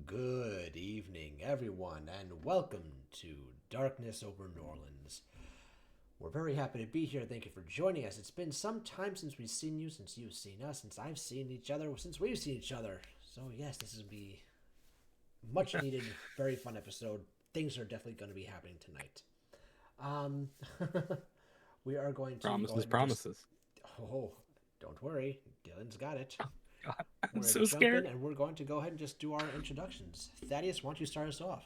Good evening, everyone, and welcome to Darkness Over New Orleans. We're very happy to be here. Thank you for joining us. It's been some time since we've seen you, since you've seen us, since I've seen each other, since we've seen each other. So, yes, this will be much needed, very fun episode. Things are definitely going to be happening tonight. Um, we are going to Promises. Oh, don't worry, Dylan's got it. God, We're I'm going so to jump in, scared. and we're going to go ahead and just do our introductions. Thaddeus, why don't you start us off?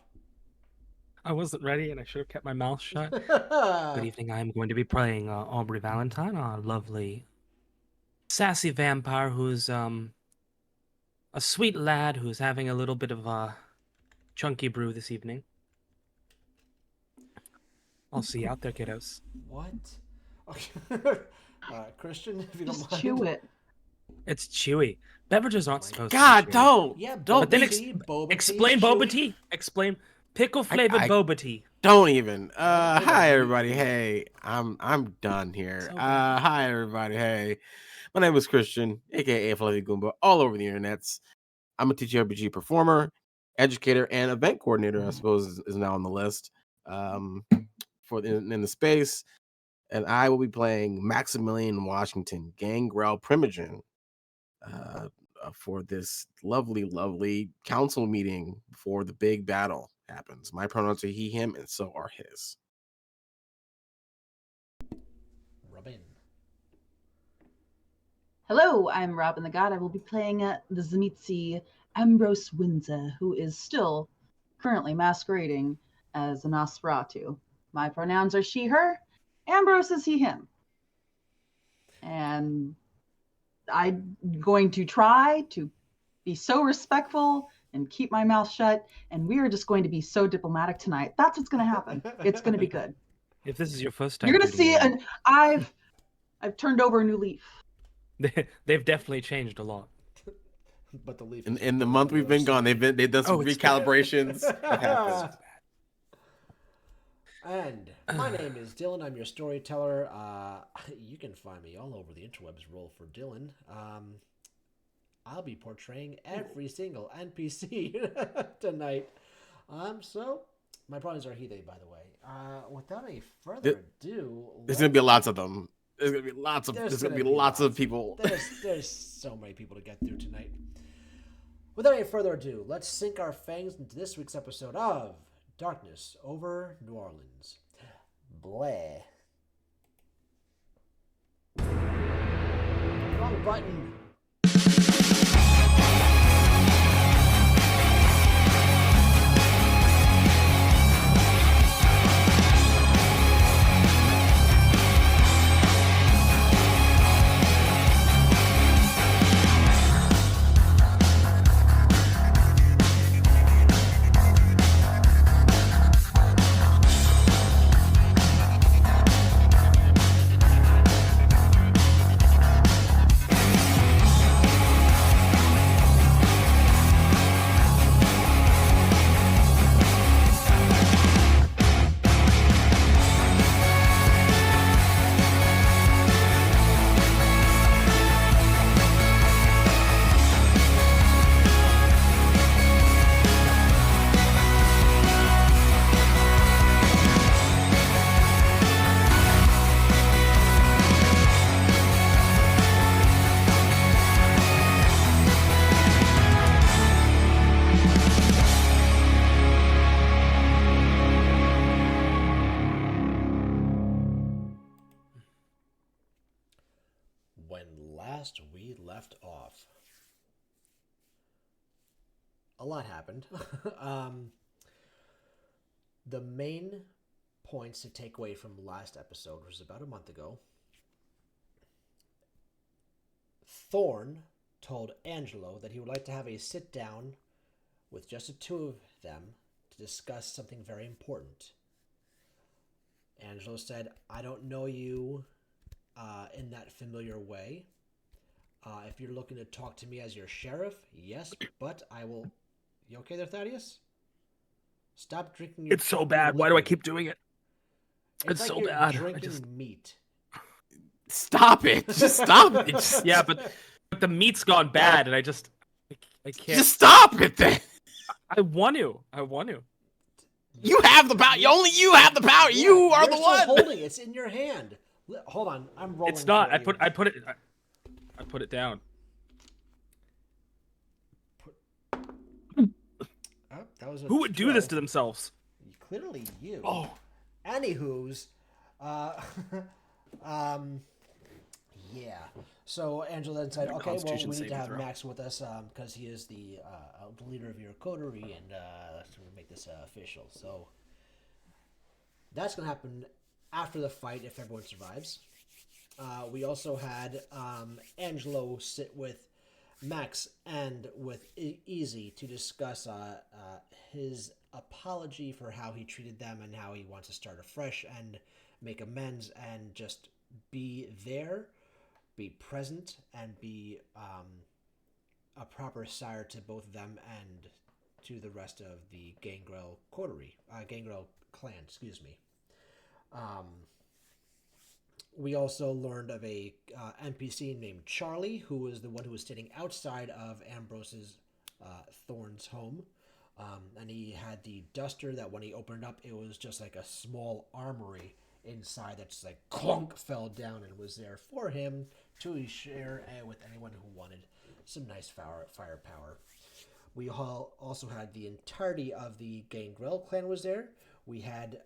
I wasn't ready, and I should have kept my mouth shut. Good evening. I'm going to be playing Aubrey Valentine, a lovely, sassy vampire who's a sweet lad who's having a little bit of a chunky brew this evening. I'll see you out there, kiddos. What? Okay. Christian, if you don't Just mind. chew it. It's chewy. Beverages aren't supposed God, to be chewy. don't. Yeah, Don't But then boba tea, explain chewy. boba tea. Explain pickle flavored I- boba tea. Don't even. Hi everybody. Hey, I'm done here. So Hi everybody. Hey, my name is Christian, aka Fluffy Goomba, all over the internets. I'm a TTRPG performer, educator, and event coordinator. I suppose is now on the list. In the space, and I will be playing Maximilian Washington, Gangrel Primogen, for this lovely council meeting before the big battle happens. My pronouns are he, him, and so are his. Robin. Hello, I'm Robin the God. I will be playing the Tzimisce Ambrose Windsor, who is still currently masquerading as a Nosferatu. My pronouns are she, her. Ambrose is he, him. And I'm going to try to be so respectful and keep my mouth shut, and we are just going to be so diplomatic tonight. That's what's going to happen. It's going to be good. If this is your first time, You're going to see, and I've turned over a new leaf. They've definitely changed a lot. But the leaf. In the month we've been gone, they've done some it's- recalibrations. That happens. And my name is Dylan. I'm your storyteller. You can find me all over the interwebs. Roll for Dylan. I'll be portraying every single NPC tonight. So my pronouns are he, they, by the way. Without any further ado, There's gonna be lots of them. There's gonna be lots of people. There's so many people to get through tonight. Without any further ado, let's sink our fangs into this week's episode of Darkness Over New Orleans. Bleh. Wrong button. When last we left off, a lot happened. The main points to take away from last episode was about a month ago. Thorn told Angelo that he would like to have a sit down with just the two of them to discuss something very important. Angelo said, I don't know you in that familiar way. If you're looking to talk to me as your sheriff, yes, but I will... You okay there, Thaddeus? Stop drinking your... It's so bad. Why do I keep doing it? It's like so you're bad. drinking meat. Stop it! Just stop it! Just, Yeah, but the meat's gone bad, and I can't. just stop it then. I want to. I want to. You have the power. Only you have the power. Yeah, You are you're the still one. holding it. It's in your hand. Hold on, I'm rolling. It's not. for I you. put it down. Oh, that was a Who would do this to 12. themselves? Clearly you. Oh, Anywho's, yeah. So Angela then said, Your "Okay, well, Constitution we need to saving have throw. Max with us because he is the leader of your coterie, and let's make this official." So that's gonna happen after the fight if everyone survives. We also had Angelo sit with Max and with Easy to discuss his apology for how he treated them and how he wants to start afresh and make amends and just be there, be present, and be a proper sire to both of them and to the rest of the Gangrel coterie, Gangrel clan, excuse me. We also learned of a NPC named Charlie, who was the one who was standing outside of Ambrose's Thorn's home. And he had the duster that when he opened it up, it was just like a small armory inside that just like clunk fell down and was there for him to share with anyone who wanted some nice firepower. We also had the entirety of the Gangrel clan was there. We had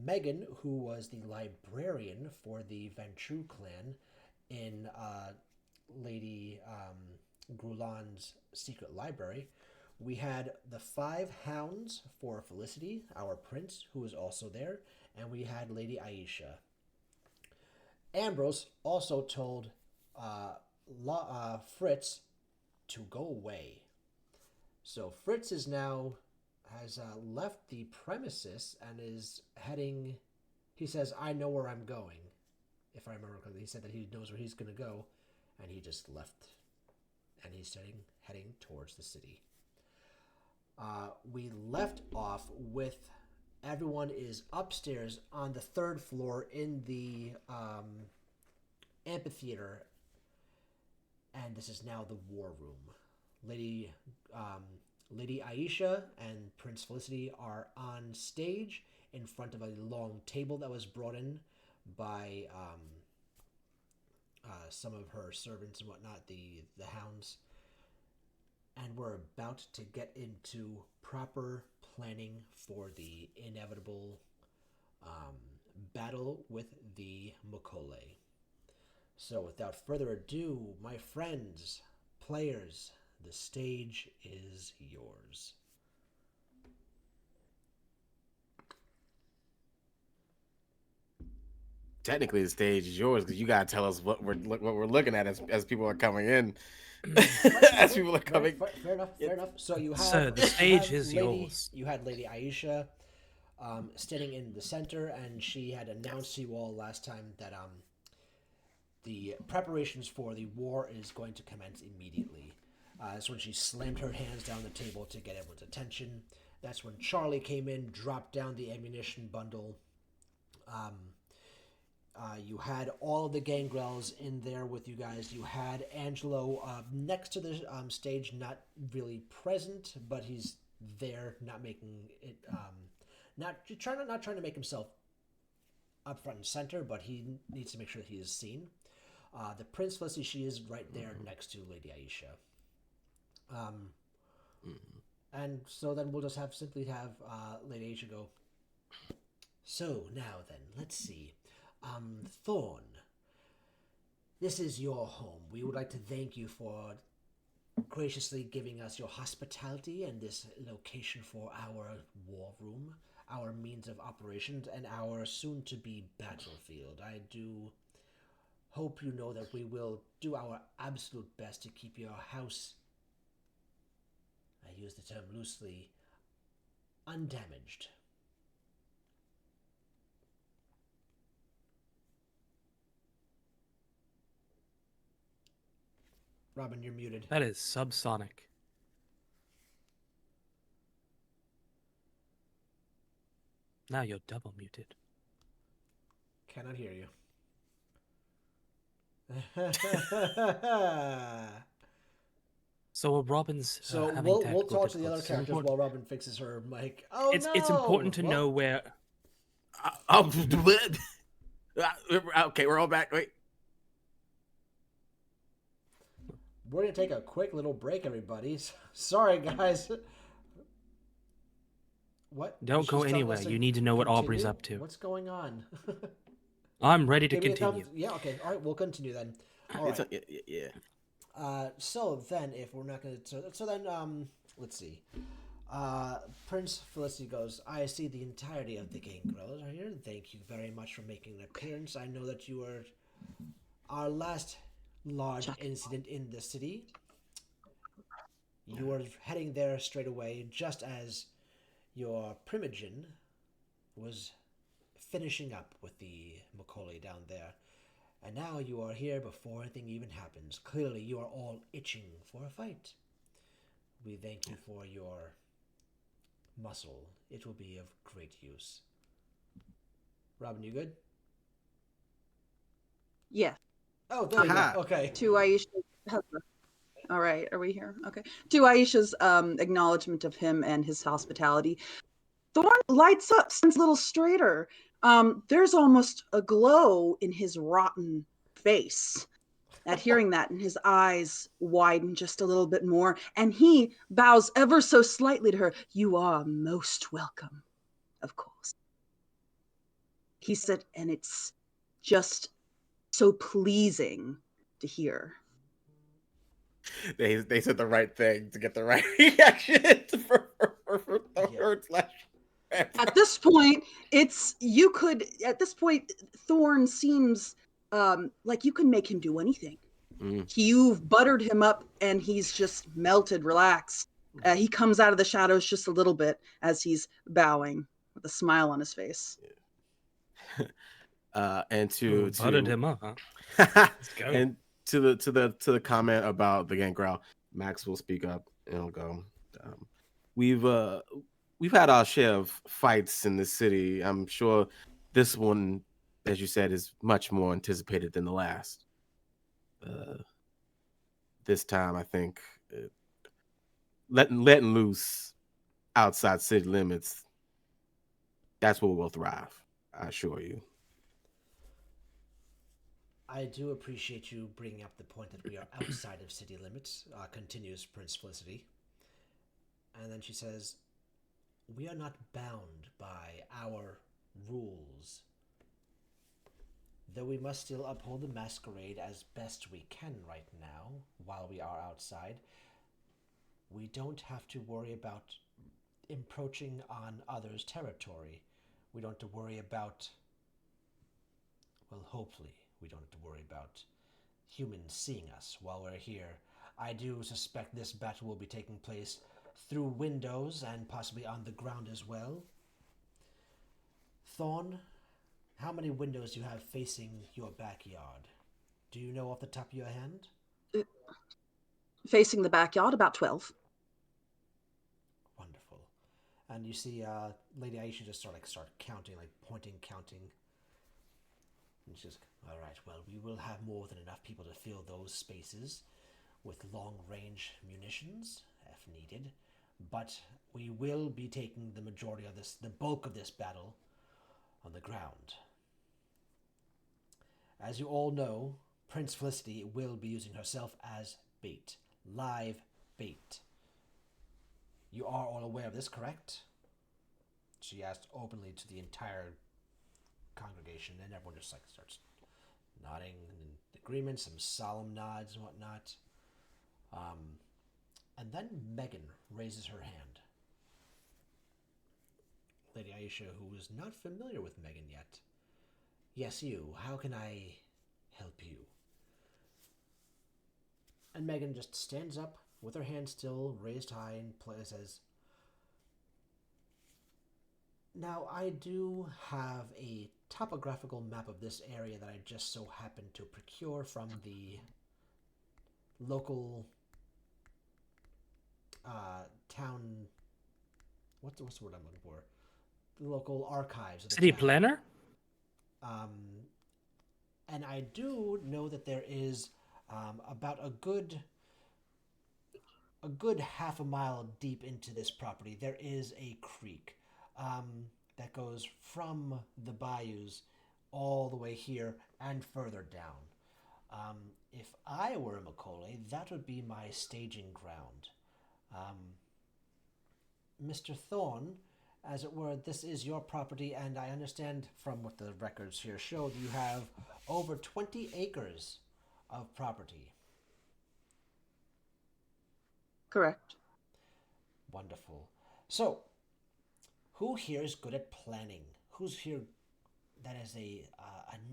Megan, who was the librarian for the Ventrue clan in Lady Grulan's secret library. We had the 5 hounds for Felicity, our prince, who was also there, and we had Lady Aisha. Ambrose also told Fritz to go away. So Fritz is now has left the premises and is heading. He says, "I know where I'm going." If I remember correctly, he said that he knows where he's going to go, and he just left, and he's heading towards the city. We left off with everyone is upstairs on the 3rd floor in the amphitheater, and this is now the war room. Lady Aisha and Prince Felicity are on stage in front of a long table that was brought in by some of her servants and whatnot, the hounds. And we're about to get into proper planning for the inevitable battle with the Mokole. So without further ado, my friends, players, the stage is yours. Technically, the stage is yours because you gotta tell us what we're looking at as people are coming in. As people are coming. Fair enough. So you have So the stage is yours. You had Lady Aisha standing in the center, and she had announced to you all last time that the preparations for the war is going to commence immediately. That's when she slammed her hands down the table to get everyone's attention. That's when Charlie came in, dropped down the ammunition bundle. You had all of the Gangrels in there with you guys. You had Angelo next to the stage, not really present, but he's there, not making it, not trying to make himself up front and center, but he needs to make sure that he is seen. The Prince Felicity, she is right there next to Lady Aisha. And so then we'll just simply have Lady Aisha go. So now then, let's see. Thorn, this is your home. We would like to thank you for graciously giving us your hospitality and this location for our war room, our means of operations, and our soon-to-be battlefield. I do hope you know that we will do our absolute best to keep your house, I use the term loosely, undamaged. Robin, you're muted. That is subsonic. Now you're double muted. Cannot hear you. So Robin's So having we'll technical talk to the other difficulties. It's characters important, while Robin fixes her mic. Oh no! it's important to know where. Okay, we're all back. Wait. We're gonna take a quick little break, everybody. Sorry, guys. What? Don't She's go telling anywhere. us to You need to know what Aubrey's continue? up to. What's going on? I'm ready to Give me a continue. thumbs. Yeah. Okay. All right. We'll continue then. All right. Yeah. So then, if we're not gonna, so then, let's see. Prince Felicity goes, I see the entirety of the Gangrels are here. Thank you very much for making an appearance. I know that you were our last large incident in the city. You were heading there straight away, just as your Primogen was finishing up with the Macaulay down there. And now you are here before anything even happens. Clearly, you are all itching for a fight. We thank you for your muscle. It will be of great use. Robin, you good? Yeah. Oh, there you Aha. go. Okay. To Aisha. All right, are we here? Okay. To Aisha's acknowledgement of him and his hospitality, Thorn lights up, stands a little straighter. There's almost a glow in his rotten face. At hearing that, and his eyes widen just a little bit more, and he bows ever so slightly to her. You are most welcome, of course. He said, and it's just so pleasing to hear. They said the right thing to get the right reaction for Thorn slash. At this point, Thorn seems like you can make him do anything. You've buttered him up and he's just melted, relaxed. He comes out of the shadows just a little bit as he's bowing with a smile on his face. And to Buttered him up, huh? Let's go. And to the comment about the Gangrel, Max will speak up and he'll go. We've had our share of fights in this city. I'm sure this one, as you said, is much more anticipated than the last. This time, I think letting loose outside city limits, that's where we'll thrive. I assure you. I do appreciate you bringing up the point that we are outside of city limits, continues Prince Felicity. And then she says, we are not bound by our rules. Though we must still uphold the masquerade as best we can right now, while we are outside, we don't have to worry about encroaching on others' territory. We don't have to worry about, well, hopefully, we don't have to worry about humans seeing us while we're here. I do suspect this battle will be taking place through windows and possibly on the ground as well. Thorn, how many windows do you have facing your backyard? Do you know off the top of your hand? Facing the backyard, about 12. Wonderful. And you see Lady Aisha just start counting, pointing, counting. And she's all right, well, we will have more than enough people to fill those spaces with long-range munitions, if needed. But we will be taking the majority of this, the bulk of this battle, on the ground. As you all know, Prince Felicity will be using herself as bait. Live bait. You are all aware of this, correct? She asked openly to the entire congregation, and everyone just starts nodding in agreement, some solemn nods and whatnot. And then Megan raises her hand. Lady Aisha, who is not familiar with Megan yet. Yes, you. How can I help you? And Megan just stands up with her hand still raised high and says, now, I do have a topographical map of this area that I just so happened to procure from the local town. What's the word I'm looking for? The local archives of the City town. planner? And I do know that there is about a good a good half a mile deep into this property, there is a creek that goes from the bayous all the way here and further down. If I were a Macaulay, that would be my staging ground. Um, Mr. Thorne, as it were, this is your property, and I understand from what the records here show that you have over 20 acres of property. Correct. Wonderful. So, who here is good at planning? Who's here that has a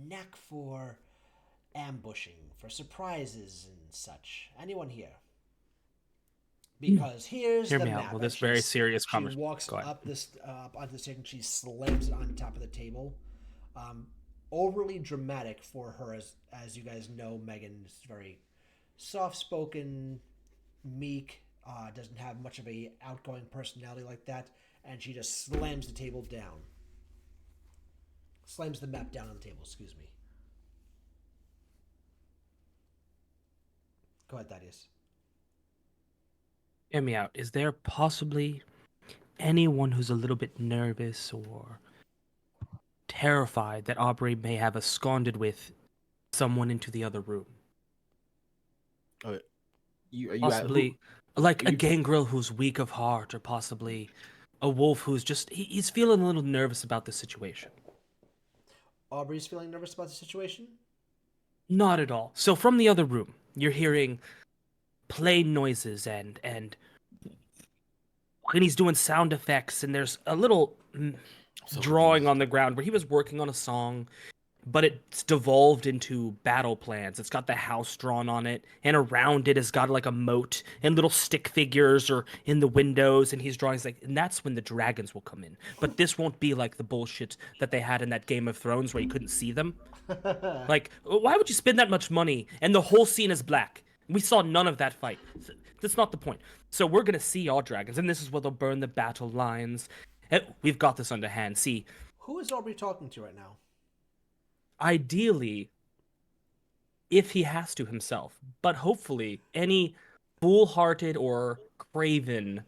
knack for ambushing, for surprises and such? Anyone here? Because here's Hear the me map. out. Well, and this very she's- serious She conversation. walks Go ahead. up this up onto the stage and she slams it on top of the table. Overly dramatic for her, as you guys know. Megan's very soft-spoken, meek. Doesn't have much of a outgoing personality like that, and she just slams the table down. Slams the map down on the table. Excuse me. Go ahead, Thaddeus. Hear me out. Is there possibly anyone who's a little bit nervous or terrified that Aubrey may have absconded with someone into the other room? Are you Possibly, like are a you- gangrel who's weak of heart, or possibly a wolf who's just he's feeling a little nervous about the situation. Aubrey's feeling nervous about the situation. Not at all. So from the other room, you're hearing plane noises and he's doing sound effects, and there's a little So drawing confused. on the ground where he was working on a song, but it's devolved into battle plans. It's got the house drawn on it, and around it has got like a moat, and little stick figures are in the windows, and he's drawing like, and that's when the dragons will come in. But this won't be like the bullshit that they had in that Game of Thrones where you couldn't see them. Like, why would you spend that much money and the whole scene is black? We saw none of that fight. That's not the point. So we're gonna see all dragons, and this is where they'll burn the battle lines. We've got this underhand. See, Who is Aubrey talking to right now? ideally, if he has to himself, but hopefully any foolhardy or craven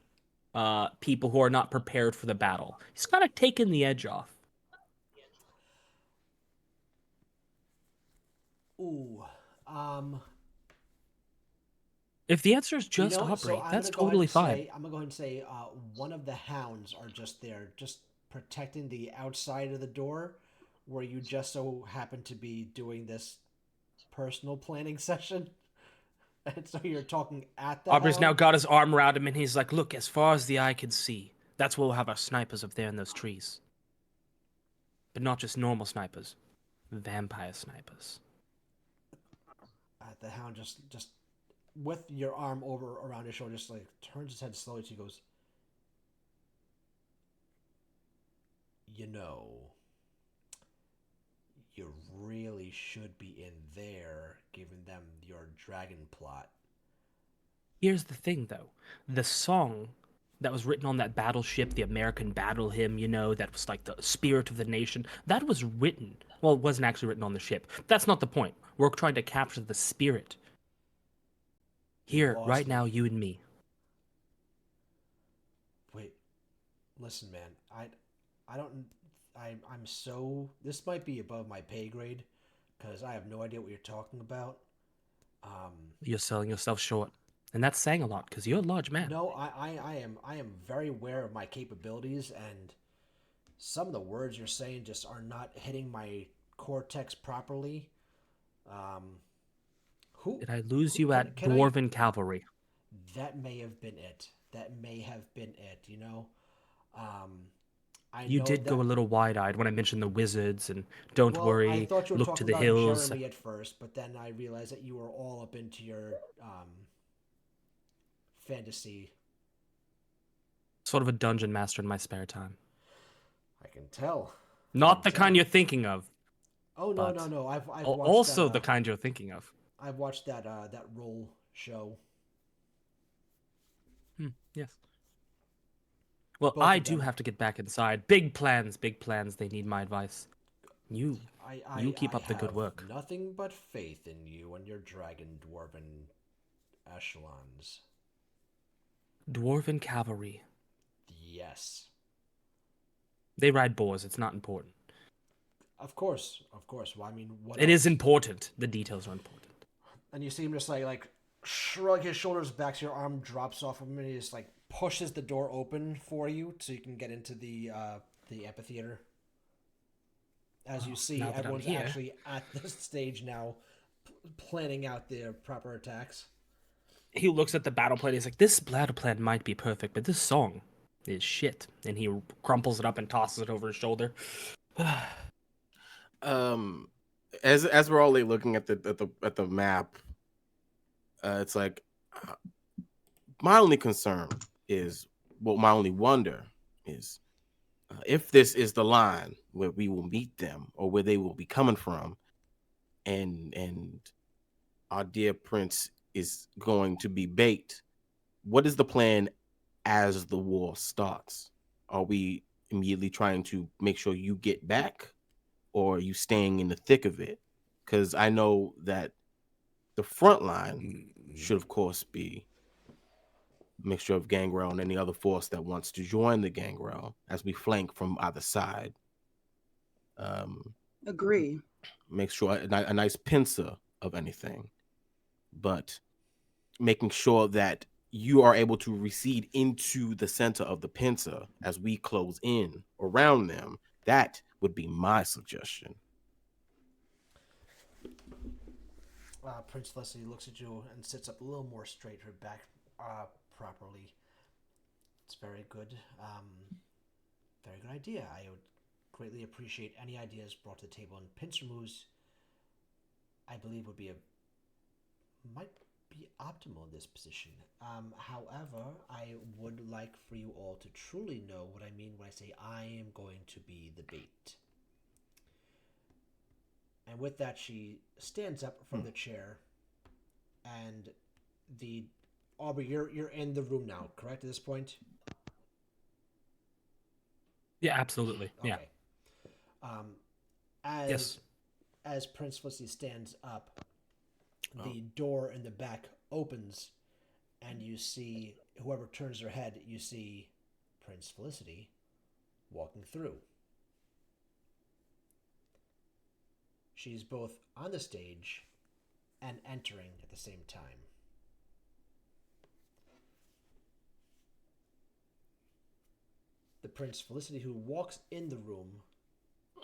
people who are not prepared for the battle. He's kind of taken the edge off. Ooh. If the answer is You just know, Aubrey, so I'm that's gonna go ahead totally and fine. say- I'm gonna go ahead and say one of the hounds are just there, just protecting the outside of the door, where you just so happen to be doing this personal planning session, and so you're talking at the Aubrey's now hound. got his arm around him, and he's like, look, as far as the eye can see, that's where we'll have our snipers up there in those trees. But not just normal snipers, vampire snipers. The hound just with your arm over around his shoulder, just like turns his head slowly. He goes, you know, you really should be in there, giving them your dragon plot. Here's the thing, though. The song that was written on that battleship, the American Battle Hymn, you know, that was like the spirit of the nation, that was written. Well, it wasn't actually written on the ship. That's not the point. We're trying to capture the spirit. Here, lost right me. now, you and me. Wait, listen, man. I'm so. This might be above my pay grade, because I have no idea what you're talking about. You're selling yourself short. And that's saying a lot, because you're a large man. No, I am very aware of my capabilities, and some of the words you're saying just are not hitting my cortex properly. Who Did I lose you can- at can I- Dwarven Cavalry? That may have been it. That may have been it. You know, I You know did that, go a little wide-eyed when I mentioned the wizards and don't well, worry, I thought you were look to talking the about hills. Jeremy at first, but then I realized that you were all up into your fantasy. Sort of a dungeon master in my spare time. I can tell. Not the Tell. kind you're thinking of. Oh no, But no! I've watched Also that, the kind you're thinking of. I've watched that that roll show. Yes. Well, Both I of do them. have to get back inside. Big plans, big plans. They need my advice. You You keep up the good have work. Nothing but faith in you and your dragon dwarven echelons. Dwarven cavalry. Yes. They ride boars. It's not important. Of course. Well, I mean, what It else? is important. The details are important. And you see him just like shrug his shoulders back, so your arm drops off of him, and he just like pushes the door open for you, so you can get into the amphitheater. As you see, now that I'm everyone's here. actually at the stage now, planning out their proper attacks. He looks at the battle plan. He's like, "This battle plan might be perfect, but this song is shit." And he crumples it up and tosses it over his shoulder. As we're all like, looking at the map, it's like my only concern is, well, my only wonder is if this is the line where we will meet them or where they will be coming from, and our dear prince is going to be bait. What is the plan as the war starts? Are we immediately trying to make sure you get back, or are you staying in the thick of it? Because I know that the front line should, of course, be a mixture of Gangrel and any other force that wants to join the Gangrel as we flank from either side. Agree. Make sure a nice pincer of anything, but making sure that you are able to recede into the center of the pincer as we close in around them. That would be my suggestion. Prince Leslie looks at you and sits up a little more straight, her back properly. It's very good. Very good idea. I would greatly appreciate any ideas brought to the table. And pincer moves, I believe, might be optimal in this position. However, I would like for you all to truly know what I mean when I say I am going to be the bait. And with that, she stands up from the chair, and Aubrey, you're in the room now, correct? At this point. Yeah, absolutely. Okay. Yeah. Yes. As Prince Felicity stands up, the door in the back opens, and you see whoever turns their head. You see Prince Felicity walking through. She's both on the stage and entering at the same time. The Prince Felicity, who walks in the room,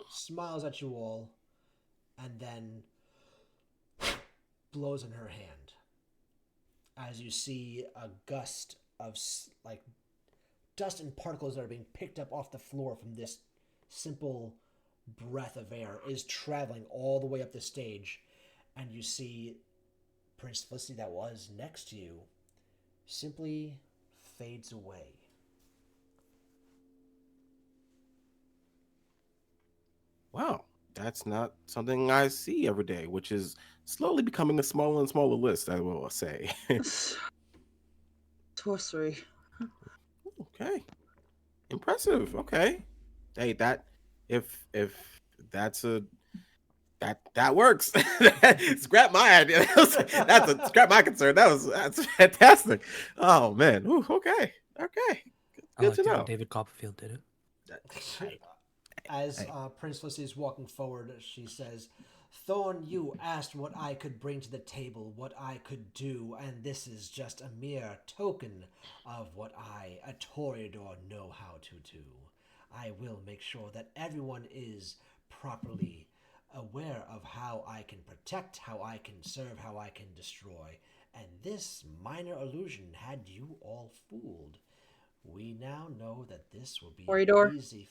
smiles at you all, and then blows in her hand. As you see a gust of like dust and particles that are being picked up off the floor from this simple breath of air is traveling all the way up the stage, and you see Prince Felicity that was next to you simply fades away. Wow, that's not something I see every day, which is slowly becoming a smaller and smaller list, I will say. Sorcery. Okay. Impressive. Okay. Hey, if that's that works. Scrap my idea. Scrap my concern. That's fantastic. Oh man. Ooh, okay. Good to know. David Copperfield did it. As Prince Felicity is walking forward, she says, "Thorn, you asked what I could bring to the table, what I could do, and this is just a mere token of what I, a Toreador, know how to do. I will make sure that everyone is properly aware of how I can protect, how I can serve, how I can destroy. And this minor illusion had you all fooled. We now know that this will be Toreador? easy."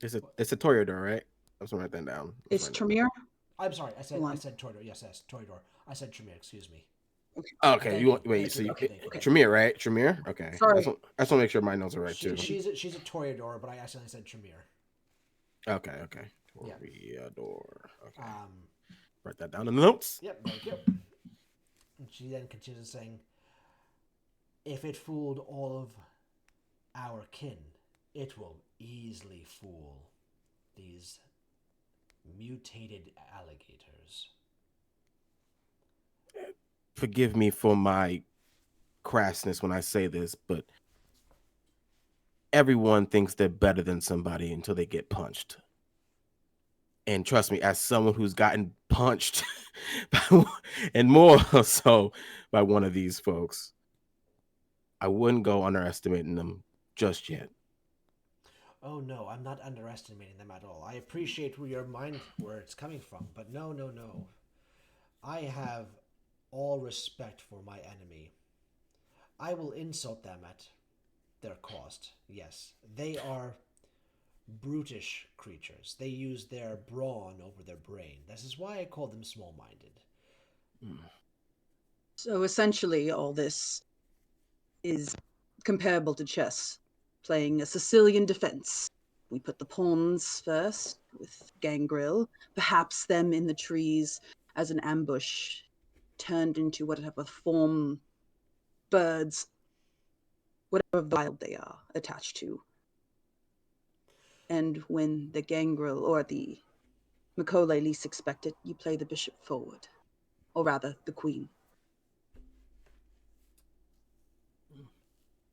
It's a Toreador, right? I'm just gonna write that down. It's Tremere? I'm sorry, I said Toreador. Yes, Toreador. I said Tremere, excuse me. Okay, you want wait? So Tremere, right? Tremere. Okay. Sorry. I just want to make sure my notes are right too. She's a Toreador, but I accidentally said Tremere. Okay. Yeah. Toreador. Okay. Write that down in the notes. Yep, thank you. And she then continues saying, "If it fooled all of our kin, it will easily fool these mutated alligators." Forgive me for my crassness when I say this, but everyone thinks they're better than somebody until they get punched. And trust me, as someone who's gotten punched and more so by one of these folks, I wouldn't go underestimating them just yet. Oh no, I'm not underestimating them at all. I appreciate where it's coming from, but no, no, no. I have all respect for my enemy. I will insult them at their cost. Yes, they are brutish creatures. They use their brawn over their brain. This is why I call them small-minded. So essentially, all this is comparable to chess, playing a Sicilian defense. We put the pawns first with Gangrel, perhaps them in the trees as an ambush, turned into whatever form birds, whatever wild they are attached to. And when the Gangrel or the Macaulay least expect it, you play the bishop forward, or rather, the queen.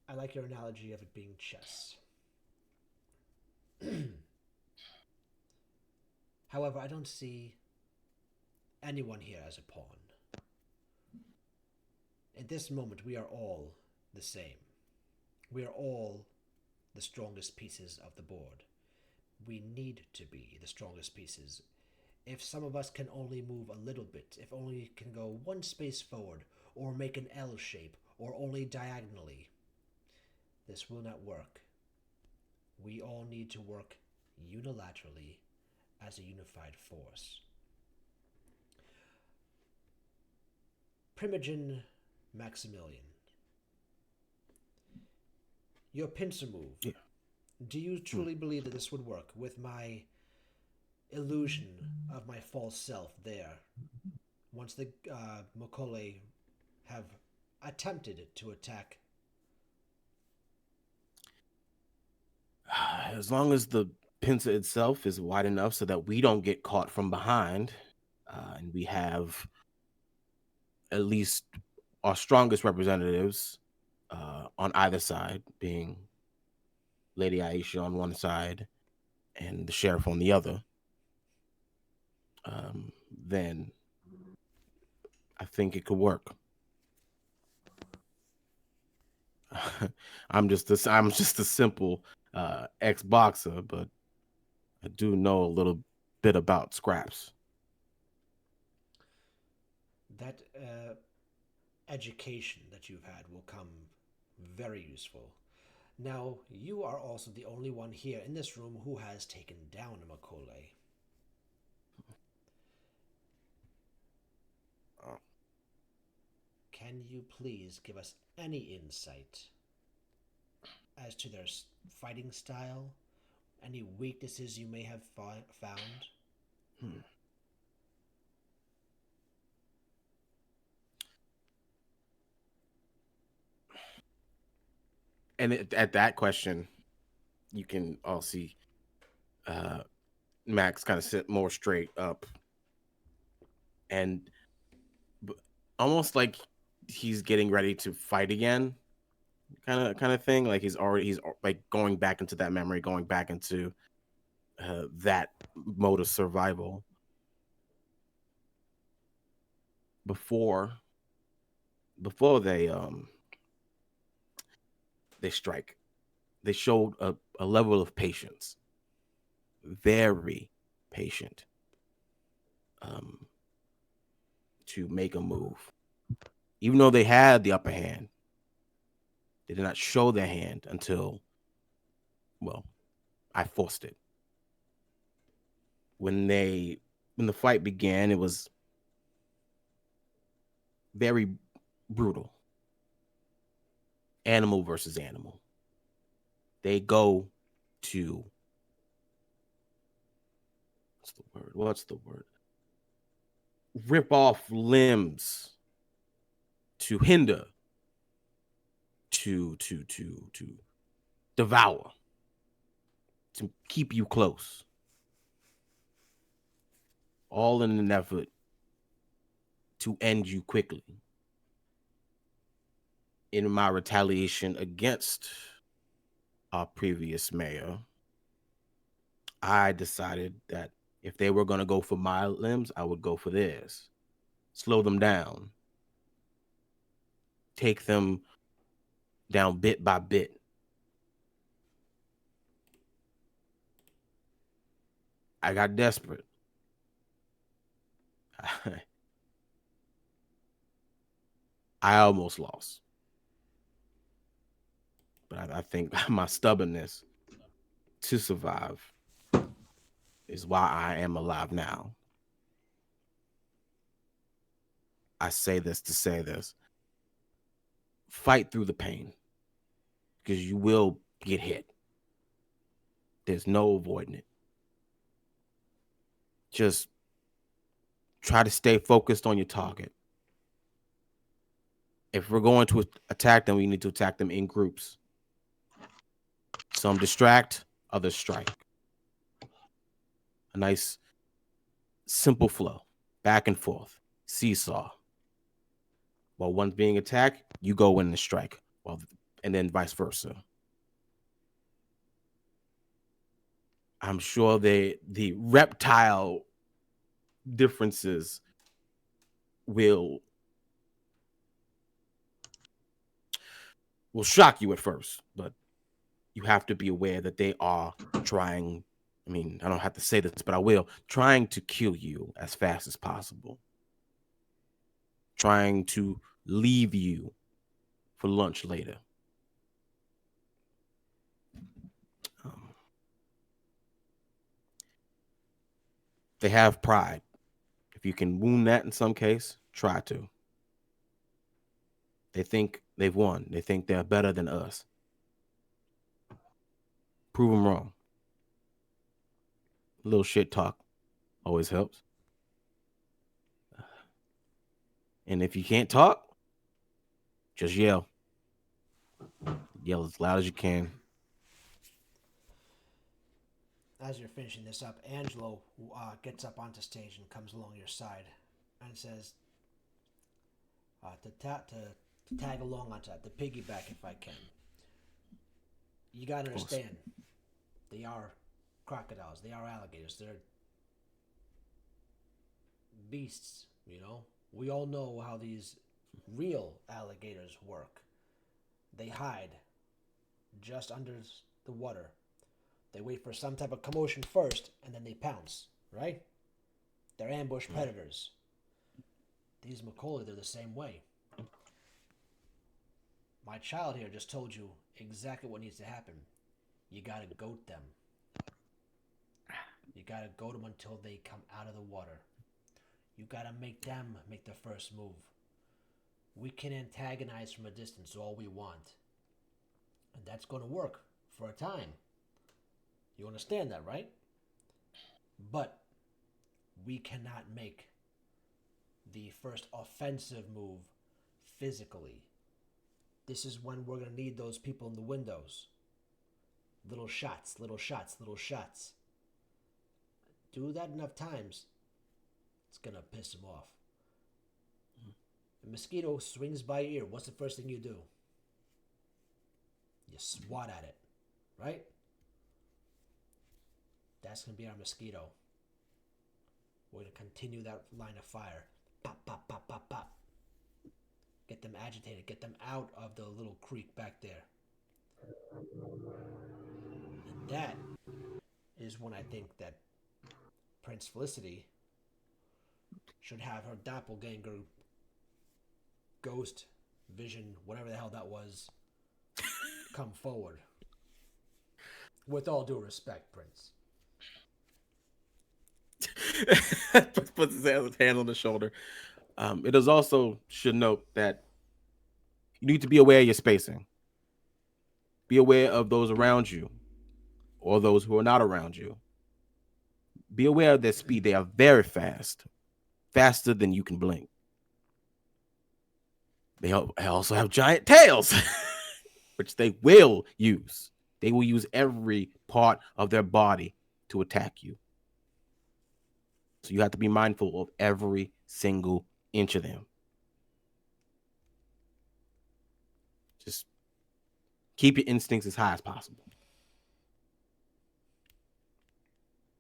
I like your analogy of it being chess. However, I don't see anyone here as a pawn. At this moment, we are all the same. We are all the strongest pieces of the board. We need to be the strongest pieces. If some of us can only move a little bit, if only can go one space forward, or make an L shape, or only diagonally, this will not work. We all need to work unilaterally as a unified force. Primogen Maximilian, your pincer move. Yeah. Do you truly believe that this would work with my illusion of my false self there? Once the Macaulay have attempted to attack. As long as the pincer itself is wide enough so that we don't get caught from behind, and we have at least our strongest representatives on either side, being Lady Aisha on one side and the sheriff on the other, then I think it could work. I'm just a simple ex-boxer, but I do know a little bit about scraps. That education that you've had will come very useful. Now, you are also the only one here in this room who has taken down a Macaulay. Can you please give us any insight as to their fighting style? Any weaknesses you may have found? And at that question, you can all see Max kind of sit more straight up, and almost like he's getting ready to fight again, kind of thing. Like he's like going back into that memory, going back into that mode of survival. Before they strike, they showed a level of patience, very patient, to make a move. Even though they had the upper hand, they did not show their hand until, well, I forced it. When the fight began, it was very brutal. Animal versus animal. They go to what's the word? Rip off limbs, to hinder, to devour, to keep you close. All in an effort to end you quickly. in my retaliation against our previous mayor, I decided that if they were going to go for my limbs, I would go for theirs. Slow them down. Take them down bit by bit. I got desperate. I almost lost. But I think my stubbornness to survive is why I am alive now. I say this to say this. Fight through the pain, because you will get hit. There's no avoiding it. Just try to stay focused on your target. If we're going to attack them, we need to attack them in groups. Some distract, others strike. A nice, simple flow, back and forth, seesaw. While one's being attacked, you go in and strike, and then vice versa. I'm sure the reptile differences will shock you at first, but you have to be aware that they are trying. I mean, I don't have to say this, but I will. Trying to kill you as fast as possible. Trying to leave you for lunch later. They have pride. If you can wound that in some case, try to. They think they've won. They think they're better than us. Prove them wrong. A little shit talk always helps. And if you can't talk, just yell. Yell as loud as you can. As you're finishing this up, Angelo gets up onto stage and comes along your side and says, to tag along onto that, to piggyback if I can. You gotta understand, they are crocodiles, they are alligators, they're beasts, you know? We all know how these real alligators work. They hide just under the water. They wait for some type of commotion first, and then they pounce, right? They're ambush predators. These Macaulay, they're the same way. My child here just told you exactly what needs to happen. You gotta goat them. You gotta goat them until they come out of the water. You gotta make them make the first move. We can antagonize from a distance all we want. And that's gonna work for a time. You understand that, right? But we cannot make the first offensive move physically. This is when we're going to need those people in the windows. Little shots, little shots, little shots. Do that enough times, it's going to piss them off. The mosquito swings by your ear. What's the first thing you do? You swat at it, right? That's going to be our mosquito. We're going to continue that line of fire. Pop, pop, pop, pop, pop. Get them agitated. Get them out of the little creek back there. And that is when I think that Prince Felicity should have her doppelganger, ghost, vision, whatever the hell that was, come forward. With all due respect, Prince. Puts his hand on the shoulder. It is also should note that you need to be aware of your spacing. Be aware of those around you or those who are not around you. Be aware of their speed. They are very fast, faster than you can blink. They also have giant tails, which they will use. They will use every part of their body to attack you. So you have to be mindful of every single inch of them. Keep your instincts as high as possible.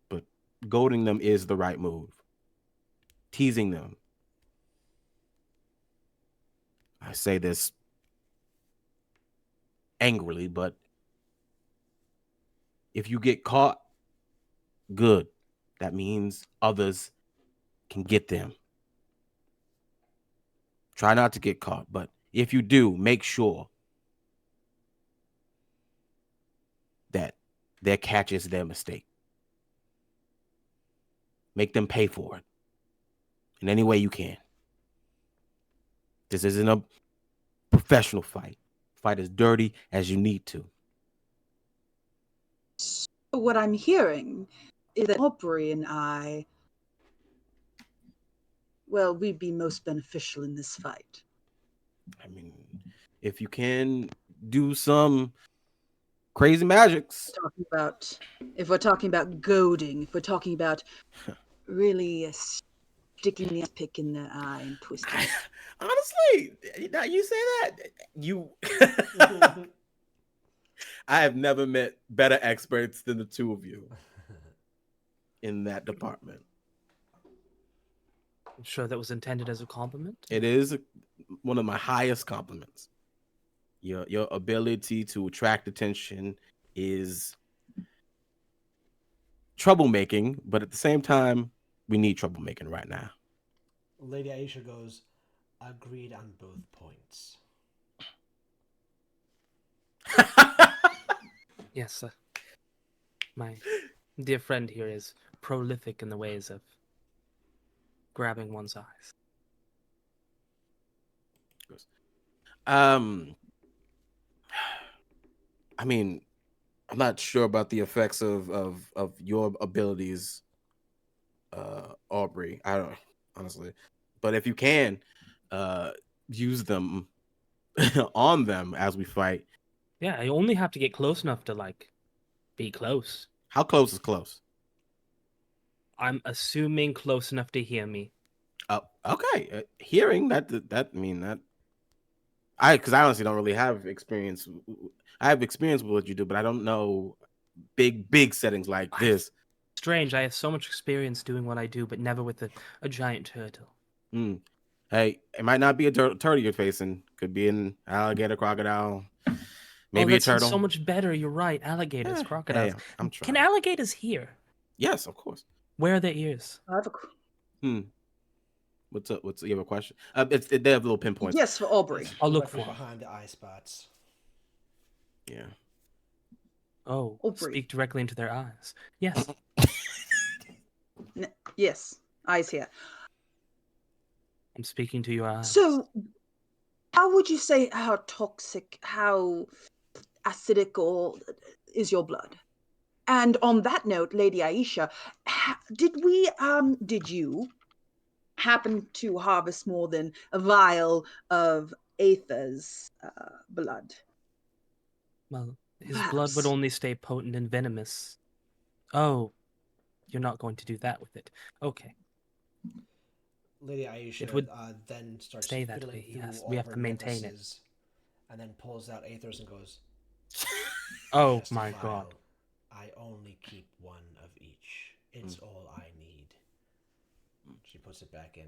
But goading them is the right move. Teasing them. I say this angrily, but if you get caught, good. That means others can get them. Try not to get caught, but if you do, make sure that their catch is their mistake. Make them pay for it in any way you can. This isn't a professional fight. Fight as dirty as you need to. What I'm hearing is that Aubrey and I, well, we'd be most beneficial in this fight. I mean, if you can do some crazy magics. If we're talking about goading, if we're talking about really sticking the pick in their eye and twisting. Honestly, now you say that, you I have never met better experts than the two of you in that department. I'm sure that was intended as a compliment. It is one of my highest compliments. Your ability to attract attention is troublemaking, but at the same time, we need troublemaking right now. Lady Aisha goes, agreed on both points. Yes, my dear friend here is prolific in the ways of grabbing one's eyes. I mean, I'm not sure about the effects of your abilities, Aubrey. I don't honestly, but if you can use them on them as we fight. Yeah, I only have to get close enough to like be close. How close is close? I'm assuming close enough to hear me. Okay. Hearing that because I honestly don't really have experience. I have experience with what you do, but I don't know big settings like this. Strange. I have so much experience doing what I do, but never with a giant turtle. Hey, it might not be a turtle you're facing. Could be an alligator, crocodile, maybe a turtle. So much better. You're right. Alligators, crocodiles. Hey, I'm trying. Can alligators hear? Yes, of course. Where are their ears? I have a What's up? You have a question? They have little pinpoints. Yes, for Aubrey. I'll look for behind the eye spots. Yeah. Oh, Aubrey. Speak directly into their eyes. Yes. Yes, eyes here. I'm speaking to your eyes. So, how would you say how toxic, how acidic or is your blood? And on that note, Lady Aisha, did you happen to harvest more than a vial of Aether's blood? Well, his Perhaps. blood would only stay potent and venomous. Oh, you're not going to do that with it. Okay. Lady Aisha It would then starts stay that fiddling way, through yes. all We of have her to maintain it. necklaces, and then pulls out Aethers and goes, Oh "Just a my vial. god. I only keep one of each. It's all I need." She puts it back in.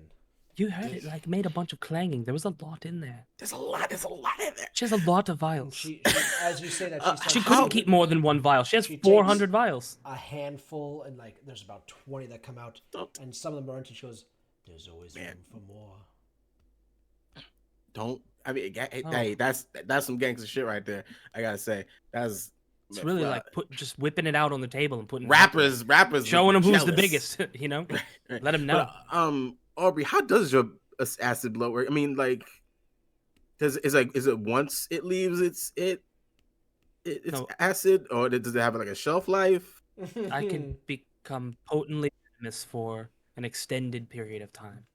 You heard it, like, made a bunch of clanging. There was a lot in there. There's a lot in there. She has a lot of vials. She as you say that, She couldn't keep more than one vial. She has She 400 takes- vials. a handful, and like there's about 20 that come out, and some of them are empty. She goes, "There's always room for more." Hey, that's some gangster shit right there. I gotta say, It's really like just whipping it out on the table and putting rappers showing them who's the jealous. biggest. You know, let them know. But, Aubrey, how does your acid blow work? I mean, like, is it once it leaves it's No. acid, or does it have like a shelf life? I can become potently venomous for an extended period of time.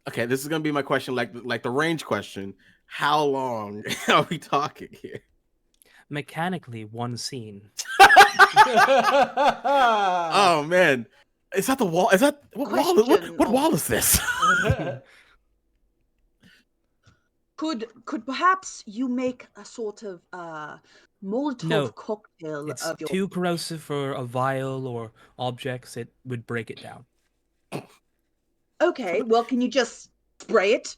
Okay, this is gonna be my question, like the range question. How long are we talking here? Mechanically, one scene. Oh man, is that the wall? Is that what wall? What wall is this? Could perhaps you make a sort of Molotov No, cocktail It's of your too corrosive for a vial or objects. It would break it down. Okay, well, can you just spray it?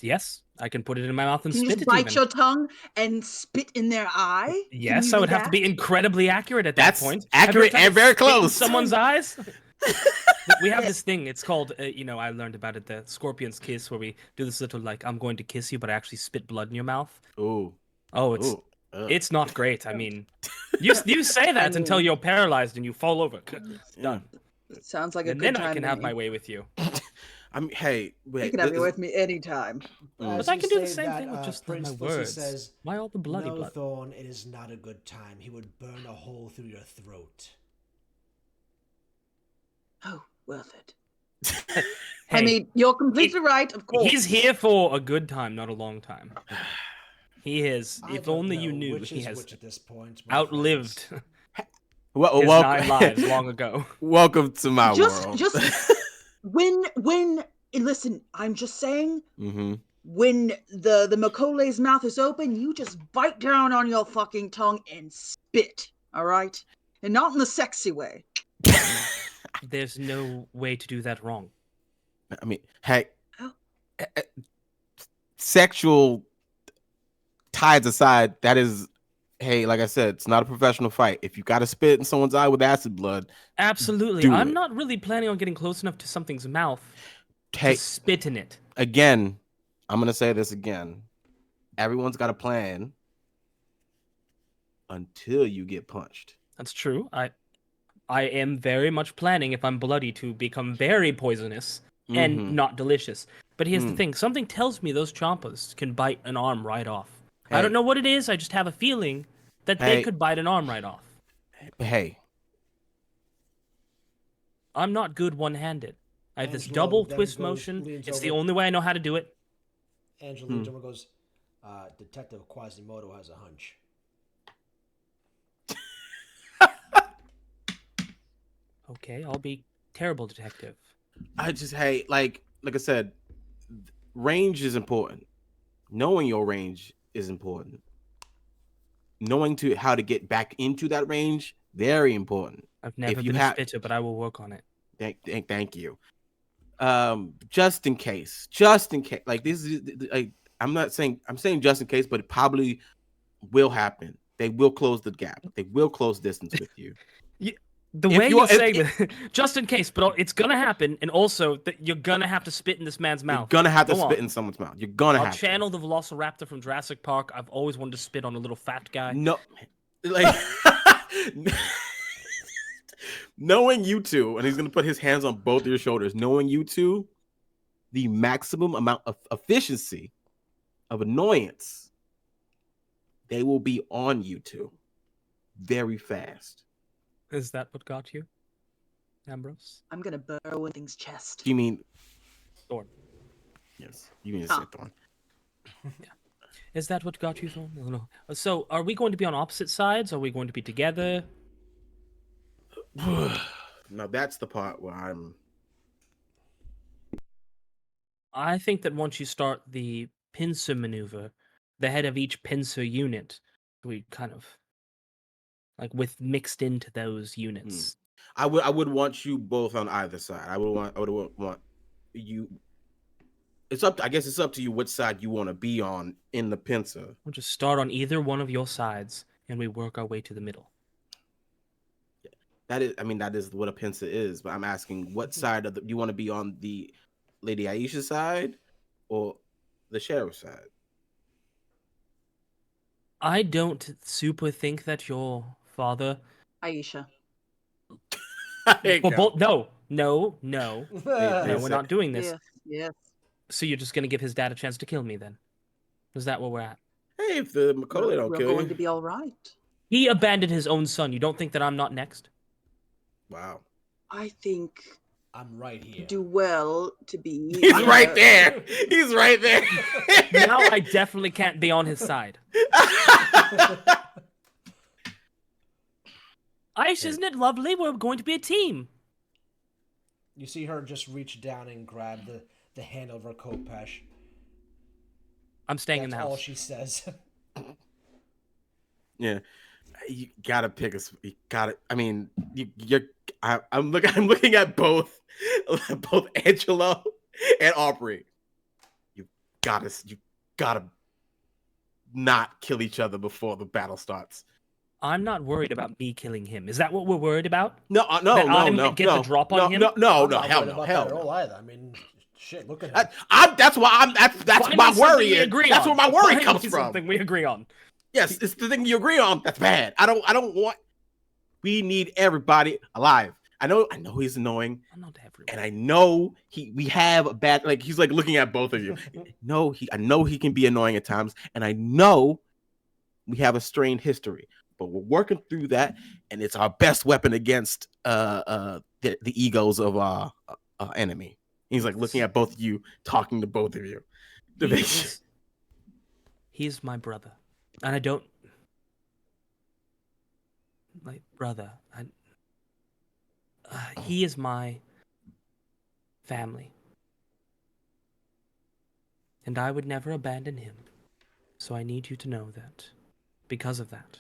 Yes, I can put it in my mouth and Can you spit just it bite even. your tongue and spit in their eye? Can Yes, you I do would have to be that? incredibly accurate at that That's point. accurate Have you and ever very tried to spit in close. someone's eyes. We have this thing. It's called, I learned about it, the Scorpion's Kiss, where we do this little like, I'm going to kiss you, but I actually spit blood in your mouth. Ooh. Oh, Ooh. it's not great. I mean, you say that until mean- you're paralyzed and you fall over. Done. Sounds like a And good then time I can to have me. my way with you. I mean, hey, wait. You can have me with me anytime. Mm. As But I you can do the say same that, thing with just Prince my Pussy words. says, Why all the bloody "No, blood? Thorn, it is not a good time. He would burn a hole through your throat." Oh, worth it. Hey, I mean, you're completely right, of course. he's here for a good time, not a long time. He is. I If don't only know you knew, which he is has which at this point. my outlived friends. Well, his 9 lives long ago. welcome to my just world. when listen, I'm just saying, Mm-hmm. when the Macaullay's mouth is open, you just bite down on your fucking tongue and spit, all right? And not in the sexy way. There's no way to do that wrong. I mean, hey, Oh. sexual ties aside, that is, hey, like I said, it's not a professional fight. If you got to spit in someone's eye with acid blood, Absolutely. Do I'm it. not really planning on getting close enough to something's mouth hey, to spit in it. again, I'm gonna say this again. Everyone's got a plan until you get punched. That's true. I am very much planning, if I'm bloody, to become very poisonous and Mhm. not delicious. But here's the Mm. thing. Something tells me those chompas can bite an arm right off. I Hey. don't know what it is. I just have a feeling that Hey. they could bite an arm right off. Hey, I'm not good one-handed. I have this Angelo double then twist goes- motion. leans It's the over- only way I know how to do it. Angela Hmm. leans over and goes, Detective Quasimodo has a hunch. Okay, I'll be terrible detective. I just like I said, range is important. Knowing your range is important. Knowing how to get back into that range, very important. I've never you been have- a spitter, but I will work on it. Thank you. Just in case, like this is like I'm saying just in case, but it probably will happen. They will close the gap. They will close distance with you. The If way you- you're if- saying that, just in case, but it's gonna happen, and also that you're gonna have to spit in this man's You're mouth. gonna have to Go spit on. in someone's mouth. You're gonna I'll have channel the Velociraptor from Jurassic Park. I've always wanted to spit on a little fat guy. to. No, like knowing you two, and he's gonna put his hands on both of your shoulders. Knowing you two, the maximum amount of efficiency of annoyance, they will be on you two very fast. Is that what got you, Ambrose? I'm gonna burrow in things chest. Do you mean Thorn. yes? You mean to say Huh. Thorn? Is that what got you, Thorn? No. So, are we going to be on opposite sides? Are we going to be together? Now that's the part where I'm. I think that once you start the pincer maneuver, the head of each pincer unit, we kind of like mixed into those units. I would want you both on either side. I would want you. I guess it's up to you which side you want to be on in the pincer. We'll just start on either one of your sides, and we work our way to the middle. That is what a pincer is. But I'm asking, what side do you want to be on? The Lady Aisha side or the sheriff side? I don't super think that your father. Aisha. There you Well, go. no, They we're said- not doing this. Yes, yes. So you're just gonna give his dad a chance to kill me then? Is that where we're at? Hey, if the Macaulay don't We're kill going you, to be all right. He abandoned his own son. You don't think that I'm not next? wow, I think I'm right here. you do well to be. he's right there. He's right there. Now I definitely can't be on his side. Ice, isn't it lovely? We're going to be a team. You see her just reach down and grab the handle of her coat patch. I'm staying in That's the all house. she says. Yeah, you gotta pick a. You gotta. I mean, I'm looking. I'm looking at both, both Angelo and Aubrey. You gotta not kill each other before the battle starts. I'm not worried about me killing him. Is that what we're worried about? No, no, That no, I no, might get no, the drop on no, him? no, no, I'm no, not hell worried no, about hell that at no. all either. I mean, shit, look at him. That's why I'm. That's Find my me something worry we is. agree That's on. where my worry Find comes me from. Something we agree on. Yes, it's the thing you agree on. That's bad. I don't want. We need everybody alive. I know he's annoying, I'm not everyone. and I know we have a bad, like, he's like looking at both of you. I know he can be annoying at times, and I know we have a strained history, but we're working through that, and it's our best weapon against the egos of our enemy. He's like looking at both of you, talking to both of you. He's my brother, and I don't like brother. He is my family, and I would never abandon him. So I need you to know that, because of that,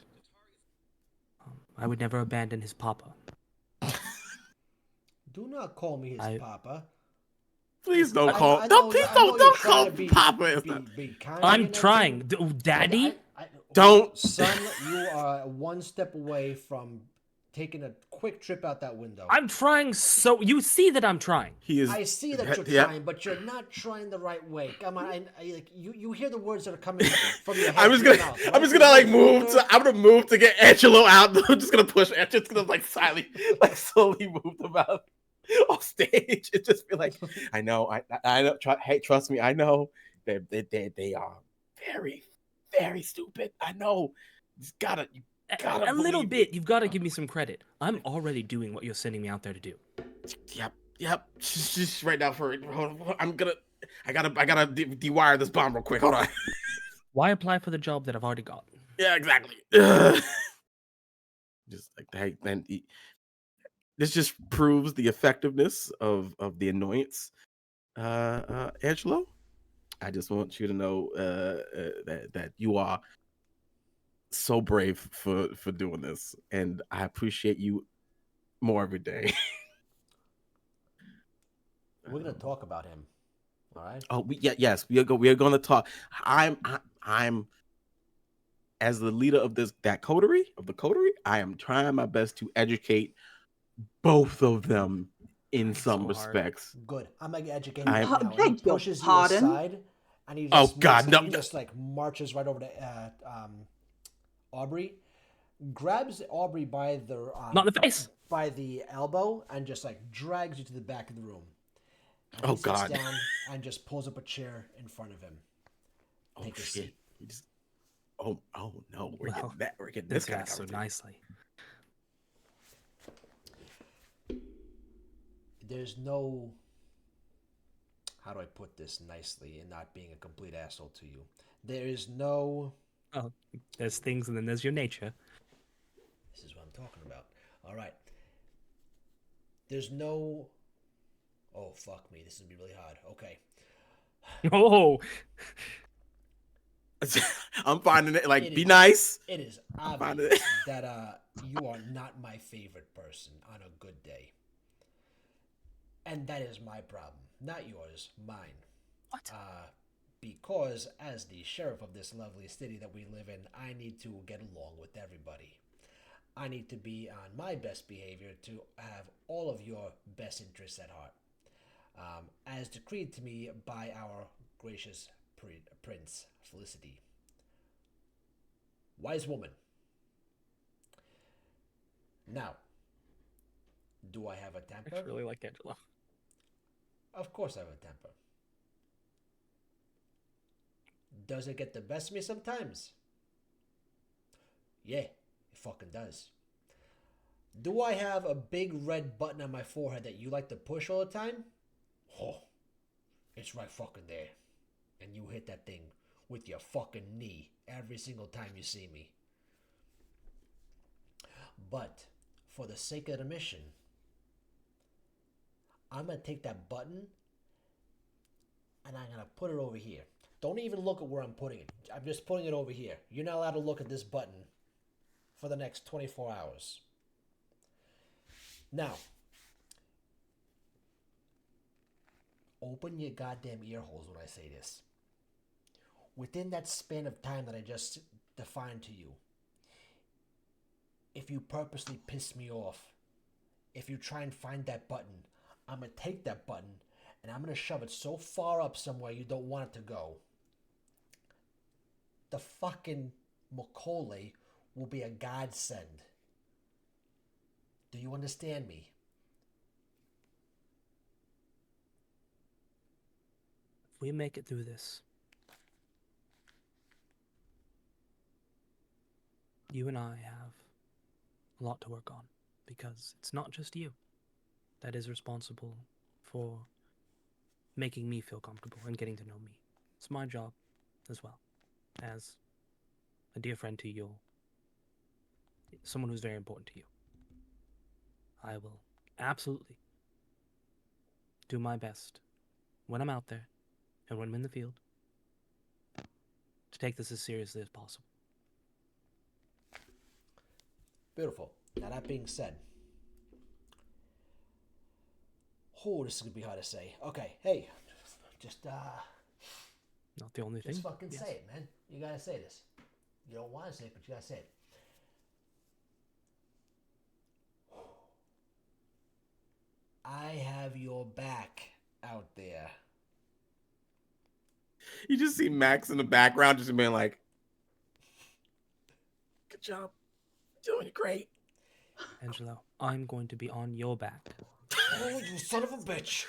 I would never abandon his papa. Do not call me his papa. Please don't I call. know Please you're don't trying call to Papa. be kind I'm and trying, everything. Daddy. Don't. Son, you are one step away from taking a quick trip out that window. I'm trying. So you see that I'm trying. He is. I see that you're Yeah. trying, but you're not trying the right way. Come on, like you hear the words that are coming from your head. I'm just to your gonna. mouth, I'm right? just gonna like move. I'm gonna move to get Angelo out. I'm just gonna push. I'm just gonna like slowly move them out off stage. And just be like, I know. I know. Hey, trust me. I know. They are very, very stupid. I know. You gotta A little believe bit. me. You've got to give me some credit. I'm already doing what you're sending me out there to do. Yep. Just right now for it. I gotta dewire this bomb real quick. Hold on. Why apply for the job that I've already got? Yeah, exactly. Just like, hey, man, this just proves the effectiveness of the annoyance. Angelo, I just want you to know that you are so brave for doing this, and I appreciate you more every day. We're gonna talk about him. All right. Oh, yes, we are going to talk. I'm as the leader of the coterie. I am trying my best to educate both of them in some so respects. Good. I'm gonna educate him I- now. And he Beg your pushes you pardon? aside, and he Oh, just God, no. he just like marches right over to Aubrey, grabs Aubrey by the Not in the face. by the elbow, and just like drags you to the back of the room. And Oh, he sits God. down and just pulls up a chair in front of him. Oh Take a shit! seat. You just, oh no, we're Well, getting that. We're getting This this kind guy of so nicely. There's no, how do I put this nicely and not being a complete asshole to you? There is no, Oh, there's things, and then there's your nature. this is what I'm talking about. All right. There's no, oh, fuck me. This is going to be really hard. Okay. Oh, I'm finding it. Like, It be is- nice. It is finding obvious it. that you are not my favorite person on a good day. And that is my problem. Not yours, mine. what? Because as the sheriff of this lovely city that we live in, I need to get along with everybody. I need to be on my best behavior to have all of your best interests at heart. As decreed to me by our gracious Prince Felicity. Wise woman. Now, do I have a I temper? actually really like Angelo. Of course I have a temper. Does it get the best of me sometimes? Yeah, it fucking does. Do I have a big red button on my forehead that you like to push all the time? Oh, it's right fucking there. And you hit that thing with your fucking knee every single time you see me. But for the sake of the mission, I'm going to take that button and I'm going to put it over here. Don't even look at where I'm putting it. I'm just putting it over here. You're not allowed to look at this button for the next 24 hours. Now, open your goddamn ear holes when I say this. Within that span of time that I just defined to you, if you purposely piss me off, if you try and find that button, I'm going to take that button and I'm going to shove it so far up somewhere you don't want it to go. The fucking Macaulay will be a godsend. Do you understand me? If we make it through this, you and I have a lot to work on, because it's not just you that is responsible for making me feel comfortable and getting to know me. It's my job as well, as a dear friend to you, someone who's very important to you. I will absolutely do my best when I'm out there and when I'm in the field to take this as seriously as possible. Beautiful. Now that being said, this is gonna be hard to say. Okay, hey, just Not the only thing. just fucking Yes. say it, man. You gotta say this. You don't want to say it, but you gotta say it. I have your back out there. You just see Max in the background just being like, good job. Doing great. Angelo, I'm going to be on your back. Oh, you son of a bitch!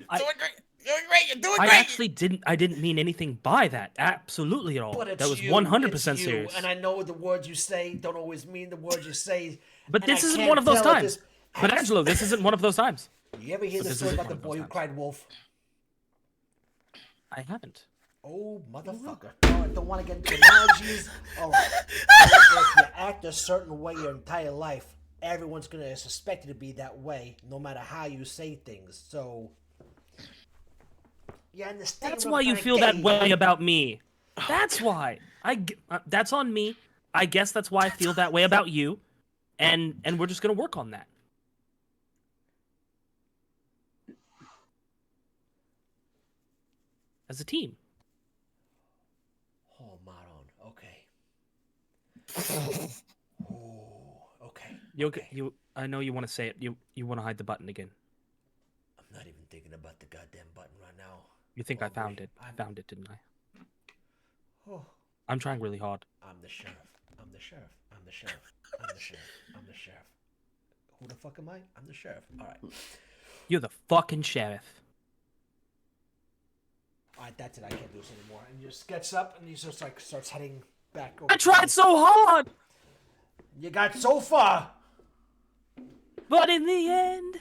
I- Doing great. Doing great. You're doing I great. actually didn't mean anything by that. Absolutely at all. But it's That was you, 100% it's you, serious. and I know the words you say don't always mean the words you say. But and this I isn't can't one of those tell if times. this- But Angelo, this isn't one of those times. You ever hear But the this story isn't about the one of boy those who times. cried wolf? I haven't. Oh, motherfucker. Oh, I don't want to get into analogies. All right. If you act a certain way your entire life, everyone's going to suspect you to be that way, no matter how you say things. So, you understand That's what I'm why you trying to feel get that at, way huh? about me. That's why. That's on me. I guess that's why I feel that way about you. And we're just going to work on that. As a team. Oh, Maron. Okay. Oh, okay. You I know you want to say it. You want to hide the button again. I'm not even thinking about the goddamn button right now. You think I Oh, boy. found it. I found it, didn't I? Oh. I'm trying really hard. I'm the sheriff. I'm the sheriff. I'm the sheriff. I'm the sheriff. I'm the sheriff. Who the fuck am I? I'm the sheriff. All right. You're the fucking sheriff. All right, that's it. I can't do this anymore. And he just gets up and he just like starts heading back over. I tried so hard, You got so far. but in the end.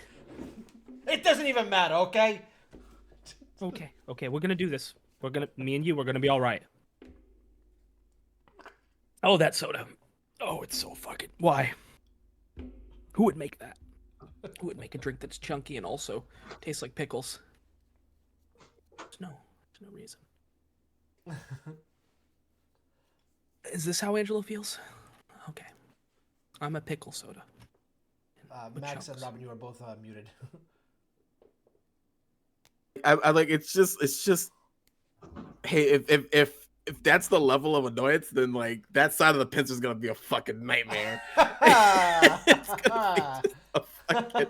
It doesn't even matter, okay? Okay, we're gonna do this. Me and you, we're gonna be all right. Oh, that soda. Oh, it's so fucking. Why? Who would make that? Who would make a drink that's chunky and also tastes like pickles? There's no reason. Is this how Angelo feels? Okay. I'm a pickle soda. With Max and chunks. Robin, you are both muted. I like it's just hey, if that's the level of annoyance, then like that side of the pencil is gonna be a fucking nightmare. It's gonna be just a fucking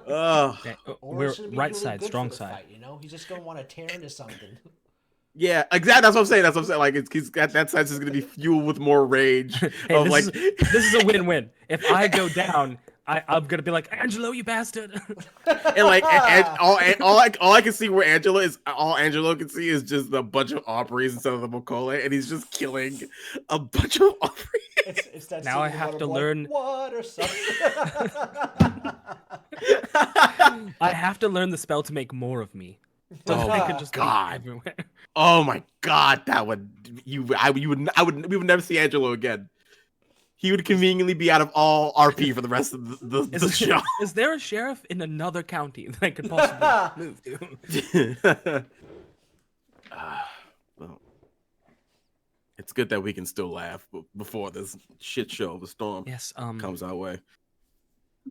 Okay, Or we're it's gonna be right really side, good strong for the side. Fight, you know, he's just gonna want to tear into something. yeah, exactly. That's what I'm saying. That's what I'm saying. Like he's got that side is gonna be fueled with more rage. Hey, of this, like this is a win-win. If I go down, I'm gonna be like, Angelo, you bastard. and like all I can see where Angelo can see is just a bunch of Aubrey's instead of the Macaulay, and he's just killing a bunch of Aubrey. It's that Now I scene in have to Waterboy, learn- water something. I have to learn the spell to make more of me. So Oh I my could just be God. everywhere. Oh my god, that would we would never see Angelo again. He would conveniently be out of all RP for the rest of the show. Is there a sheriff in another county that I could possibly move to? Well, it's good that we can still laugh before this shit show of a storm Yes. comes our way.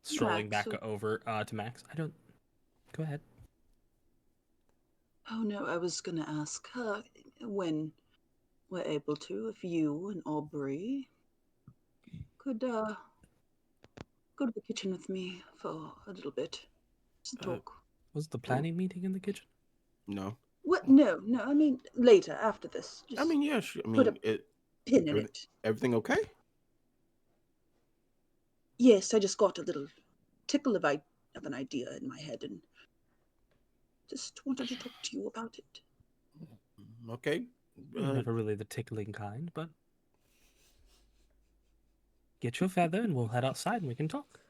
Strolling Max, back over to Max. I don't. Go ahead. Oh no, I was gonna ask when we're able to, if you and Aubrey could go to the kitchen with me for a little bit. Just talk. Was the planning meeting in the kitchen? No. What? No, I mean later, after this. Just I mean, yeah, sure. I put mean, a pin in it. everything okay? Yes, I just got a little tickle of an idea in my head and just wanted to talk to you about it. Okay. Never really the tickling kind, but get your feather and we'll head outside and we can talk.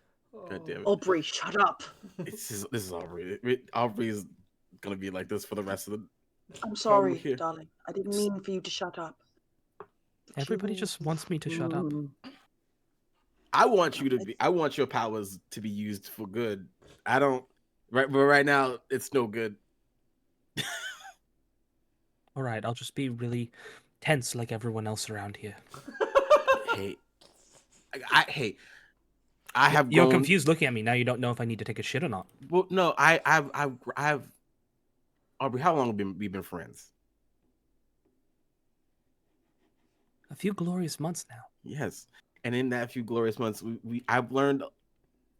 God damn it. Aubrey, shut up. This is Aubrey. Aubrey is gonna be like this for the rest of the. I'm sorry, here. darling. I didn't mean for you to shut up. Everybody just wants me to shut up. I want you to be. I want your powers to be used for good. I don't. Right, but right now it's no good. All right, I'll just be really tense like everyone else around here. Hey, I have. You're grown- confused looking at me now. You don't know if I need to take a shit or not. Well, no, I've. Aubrey, how long have we been friends? A few glorious months now. Yes, and in that few glorious months, I've learned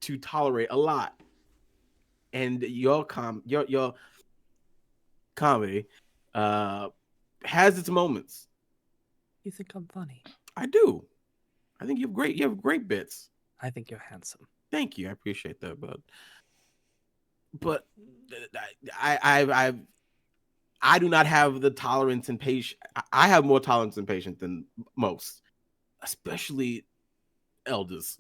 to tolerate a lot. And your comedy has its moments. You think I'm funny? I do. I think you have great bits. I think you're handsome. Thank you. I appreciate that, but I do not have the tolerance and patience. I have more tolerance and patience than most, especially elders.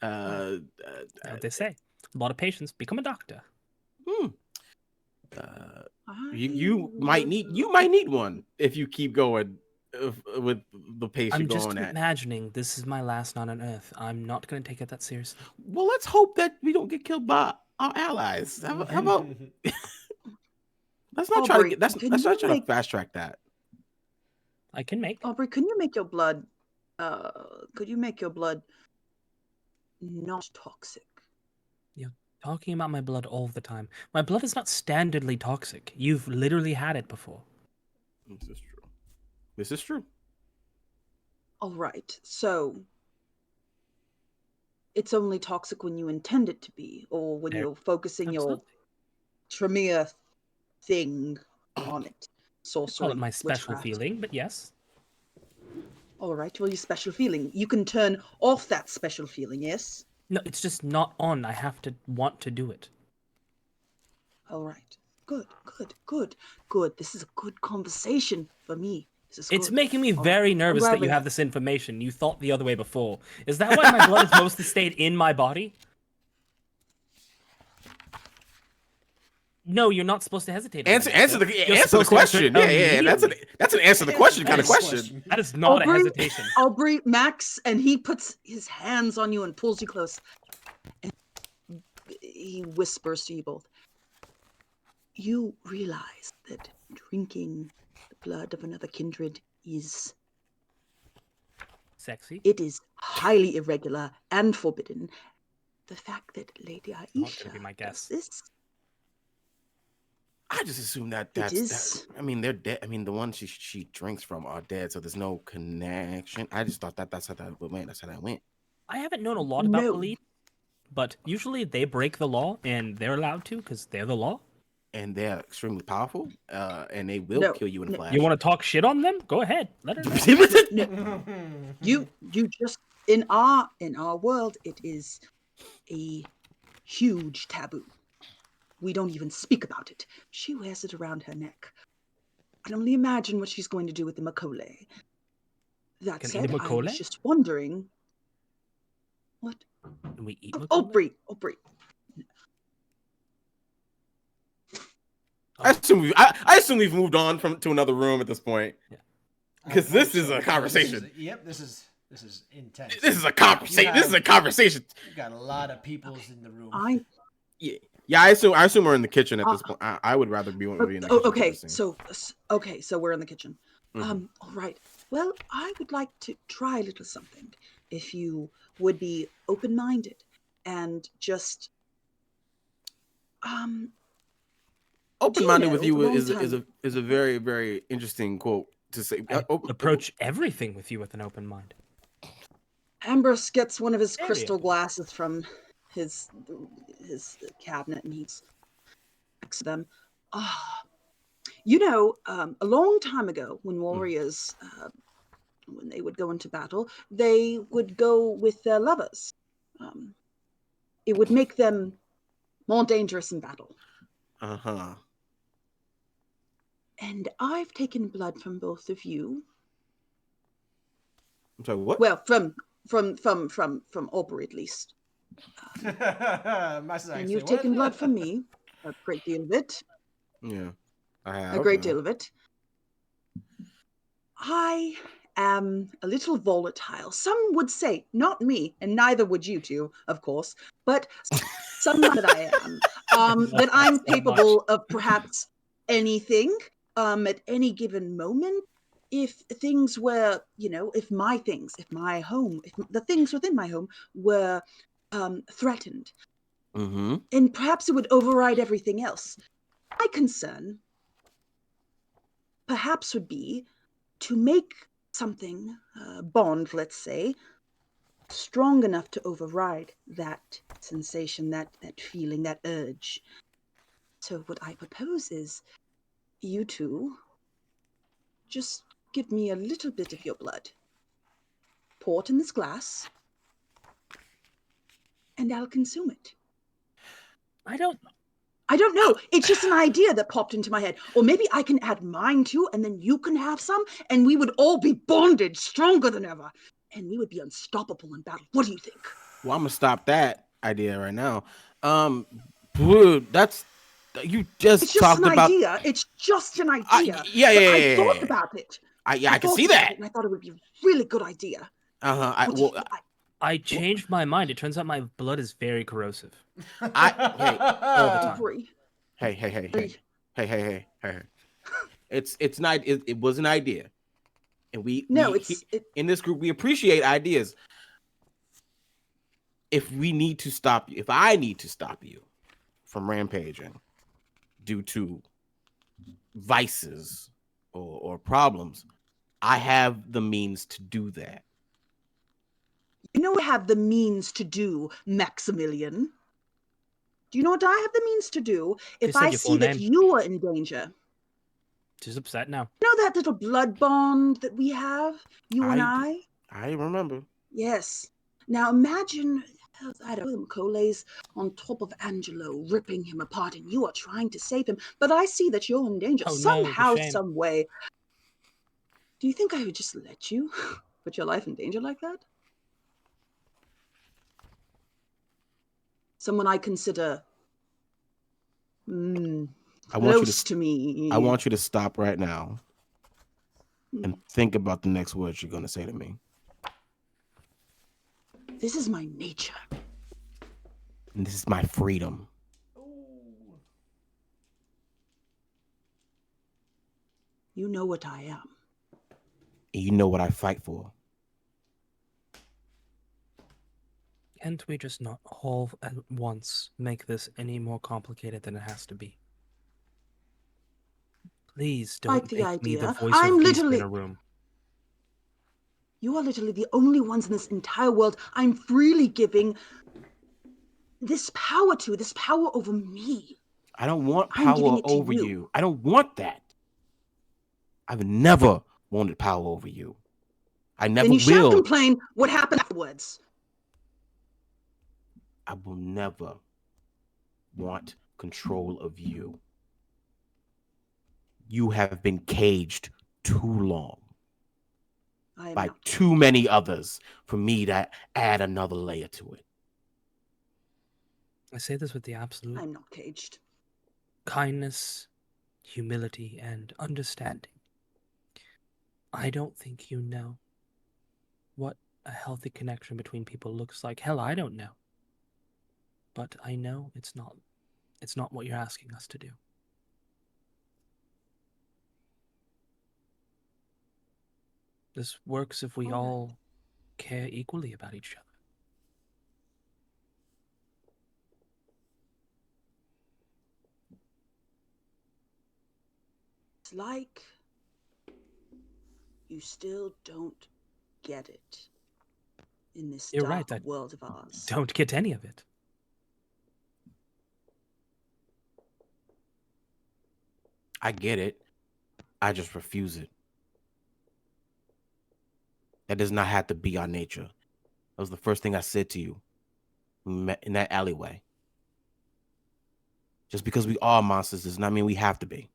What they say. A lot of patience. Become a doctor. You might need one if you keep going with the pace I'm you're just going at. imagining this is my last night on Earth. I'm not going to take it that seriously. Well, let's hope that we don't get killed by our allies. How about let's not try to Aubrey, get let's not try to fast track that. I can make. Aubrey, can you make your blood not toxic? Talking about my blood all the time. My blood is not standardly toxic. You've literally had it before. This is true. All right. So it's only toxic when you intend it to be, or when you're focusing Absolutely. your Tremere thing on it. Call Sorcery. it my special witchcraft. feeling, but yes. All right. Well, your special feeling. You can turn off that special feeling, yes? No, it's just not on. I have to want to do it. All right. Good. This is a good conversation for me. This is It's good. making me All very right. nervous I'm that glad you we- have this information. You thought the other way before. Is that why my blood has mostly stayed in my body? No, you're not supposed to hesitate. on that. Answer the You're answer the supposed to answer question. it Yeah. That's an answer the question kind of Nice question. That is not a Aubrey- hesitation. Aubrey, Max, and he puts his hands on you and pulls you close. And he whispers to you both. You realize that drinking the blood of another kindred is Sexy. it is highly irregular and forbidden. The fact that Lady Not Aisha gonna be my guess. does this, I just assume that I mean, they're dead. I mean, the ones she drinks from are dead, so there's no connection. I just thought that's how that went. That's how that went. I haven't known a lot about No. police, but usually they break the law and they're allowed to because they're the law. And they're extremely powerful, and they will No, kill you in a no. flash. You want to talk shit on them? Go ahead. Let her know. no, you just in our world, it is a huge taboo. We don't even speak about it. She wears it around her neck. I can only imagine what she's going to do with the Makole. That Can said, eat a I Makole? was just wondering. What? Can we eat Oh, Makole? Aubrey. I assume we've moved on to another room at this point. Because this is a conversation. This is intense. This is a conversation. This is a conversation. We've got a lot of peoples in the room. I Yeah. Yeah, I assume we're in the kitchen at this point. I would rather be in the kitchen. Okay, scene. so we're in the kitchen. Mhm. All right. Well, I would like to try a little something. If you would be open-minded and just Open-minded you with know, you a long is a very, very interesting quote to say. I approach everything with you with an open mind. Ambrose gets one of his Very crystal open. glasses from his cabinet, and he's next to them. You know, a long time ago, when warriors, when they would go into battle, they would go with their lovers. It would make them more dangerous in battle. Uh-huh. And I've taken blood from both of you. I'm sorry, what? Well, from Aubrey at least. And you've taken blood from me, a great deal of it. Yeah, I have. A great deal of it. I am a little volatile. Some would say, not me, and neither would you two, of course, but some that I am. That I'm capable of perhaps anything at any given moment. If things were, if my home, if the things within my home were threatened, Mm-hmm. and perhaps it would override everything else. My concern perhaps would be to make something, bond, let's say, strong enough to override that sensation, that feeling, that urge. So what I propose is you two just give me a little bit of your blood. Pour it in this glass, and I'll consume it. I don't know. It's just an idea that popped into my head. Or maybe I can add mine too, and then you can have some, and we would all be bonded, stronger than ever. And we would be unstoppable in battle. What do you think? Well, I'm gonna stop that idea right now. That's you just It's just talked an about. idea. It's just an idea. I thought about it. I can thought see about that. it, and I thought it would be a really good idea. I changed my mind. It turns out my blood is very corrosive. All the time. Agree. Hey. It's not. It was an idea, and in this group we appreciate ideas. If we need to stop you, if I need to stop you from rampaging due to vices or problems, I have the means to do that. You know what I have the means to do, Maximilian? Do you know what I have the means to do if I see that you are in danger? She's upset now. You know that little blood bond that we have, you and I? I remember. Yes. Now imagine, I don't know, Cole's on top of Angelo, ripping him apart, and you are trying to save him, but I see that you're in danger somehow, some way. Do you think I would just let you put your life in danger like that? Someone I consider close to me. I want you to stop right now and think about the next words you're going to say to me. This is my nature. And this is my freedom. You know what I am. And you know what I fight for. Can't we just not all at once make this any more complicated than it has to be? Please don't make me the voice of reason in a room. You are literally the only ones in this entire world I'm freely giving this power to, this power over me. I don't want power over you. I don't want that. I've never wanted power over you. I never will. Then you shan't complain what happened afterwards. I will never want control of you. You have been caged too long by too many others for me to add another layer to it. I say this with the absolute I'm not caged. Kindness, humility, and understanding. I don't think you know what a healthy connection between people looks like. Hell, I don't know. But I know it's not It's not what you're asking us to do. This works if we All right. all care equally about each other. It's like you still don't get it in this You're dark right, I world of ours. don't get any of it. I get it. I just refuse it. That does not have to be our nature. That was the first thing I said to you when we met in that alleyway. Just because we are monsters does not mean we have to be.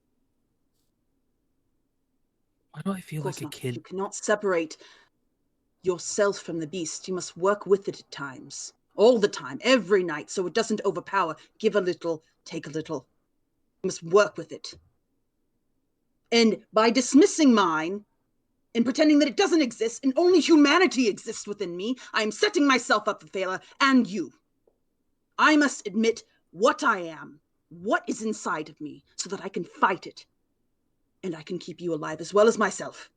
Why do I feel Of course like a not. kid? You cannot separate yourself from the beast. You must work with it at times. All the time, every night, so it doesn't overpower. Give a little, take a little. You must work with it. And by dismissing mine and pretending that it doesn't exist and only humanity exists within me, I am setting myself up for failure and you. I must admit what I am, what is inside of me, so that I can fight it. And I can keep you alive as well as myself.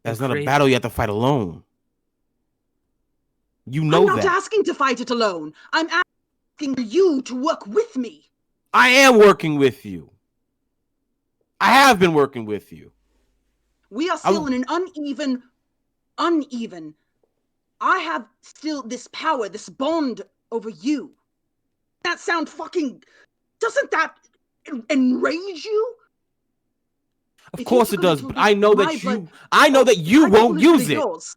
That's You're not a crazy. battle you have to fight alone. You know I'm not that. asking to fight it alone. I'm asking for you to work with me. I am working with you. I have been working with you. We are still in an uneven. I have still this power, this bond over you. That sound fucking... Doesn't that enrage you? Of If you course took it a does. little But bit I know of my that blood- you. I know Oh, that you I took a won't little use bit of it. yours.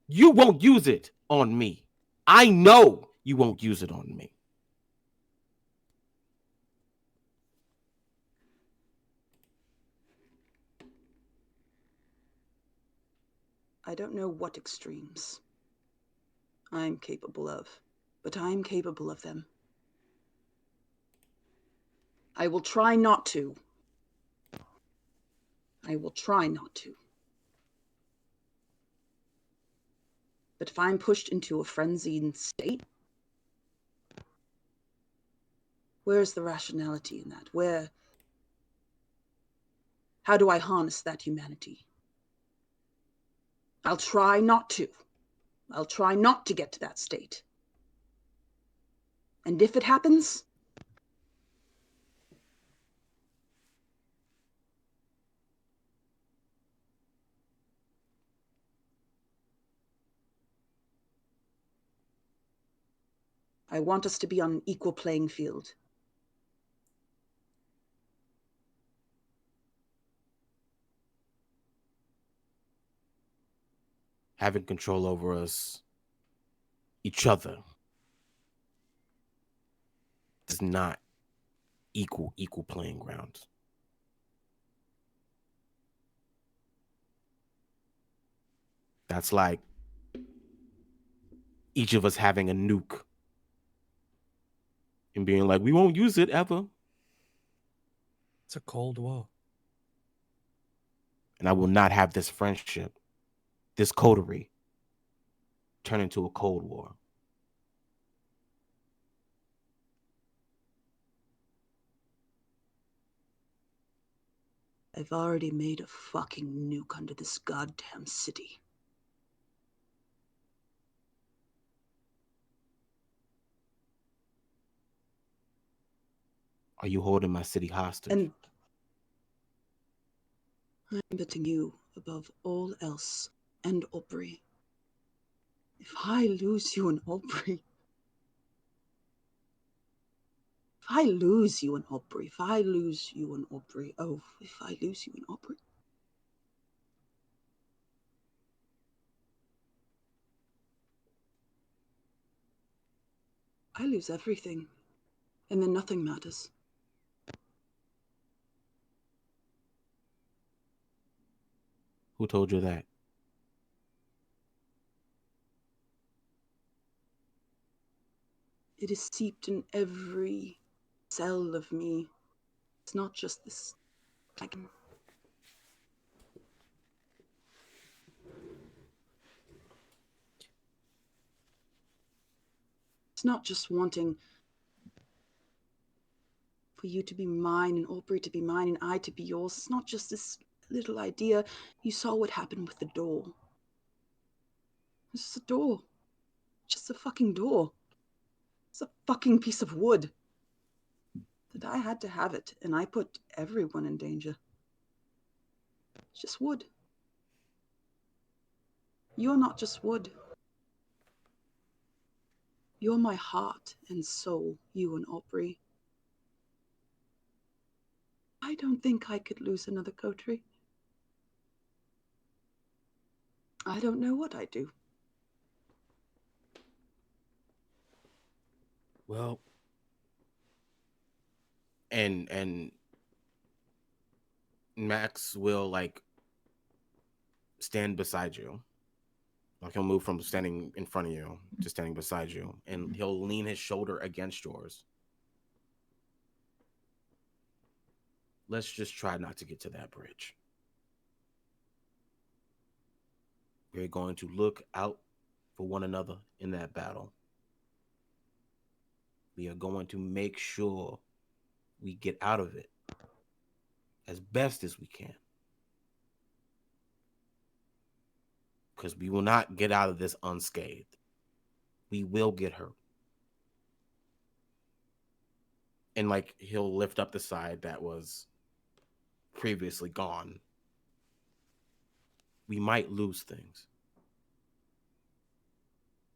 You won't use it on me. I know you won't use it on me. I don't know what extremes I'm capable of, but I'm capable of them. I will try not to. I will try not to. But if I'm pushed into a frenzied state, where's the rationality in that? How do I harness that humanity? I'll try not to. I'll try not to get to that state. And if it happens, I want us to be on an equal playing field. Having control over us, each other, is not equal playing grounds. That's like each of us having a nuke and being like, we won't use it ever. It's a Cold War. And I will not have this friendship, this coterie, turn into a Cold War. I've already made a fucking nuke under this goddamn city. Are you holding my city hostage? And I'm putting you above all else and Aubrey. If I lose you in Aubrey, oh, if I lose you in Aubrey, I lose everything, and then nothing matters. Who told you that? It is seeped in every cell of me. It's not just this. It's not just wanting for you to be mine and Aubrey to be mine and I to be yours. It's not just this little idea. You saw what happened with the door. It's just a door. Just a fucking door. It's a fucking piece of wood. That I had to have it, and I put everyone in danger. It's just wood. You're not just wood. You're my heart and soul, you and Aubrey. I don't think I could lose another Kotri. I don't know what I'd do. Well, and Max will like stand beside you. Like he'll move from standing in front of you to standing beside you, and he'll lean his shoulder against yours. Let's just try not to get to that bridge. We're going to look out for one another in that battle. We are going to make sure we get out of it as best as we can. Because we will not get out of this unscathed. We will get hurt. And like he'll lift up the side that was previously gone. We might lose things,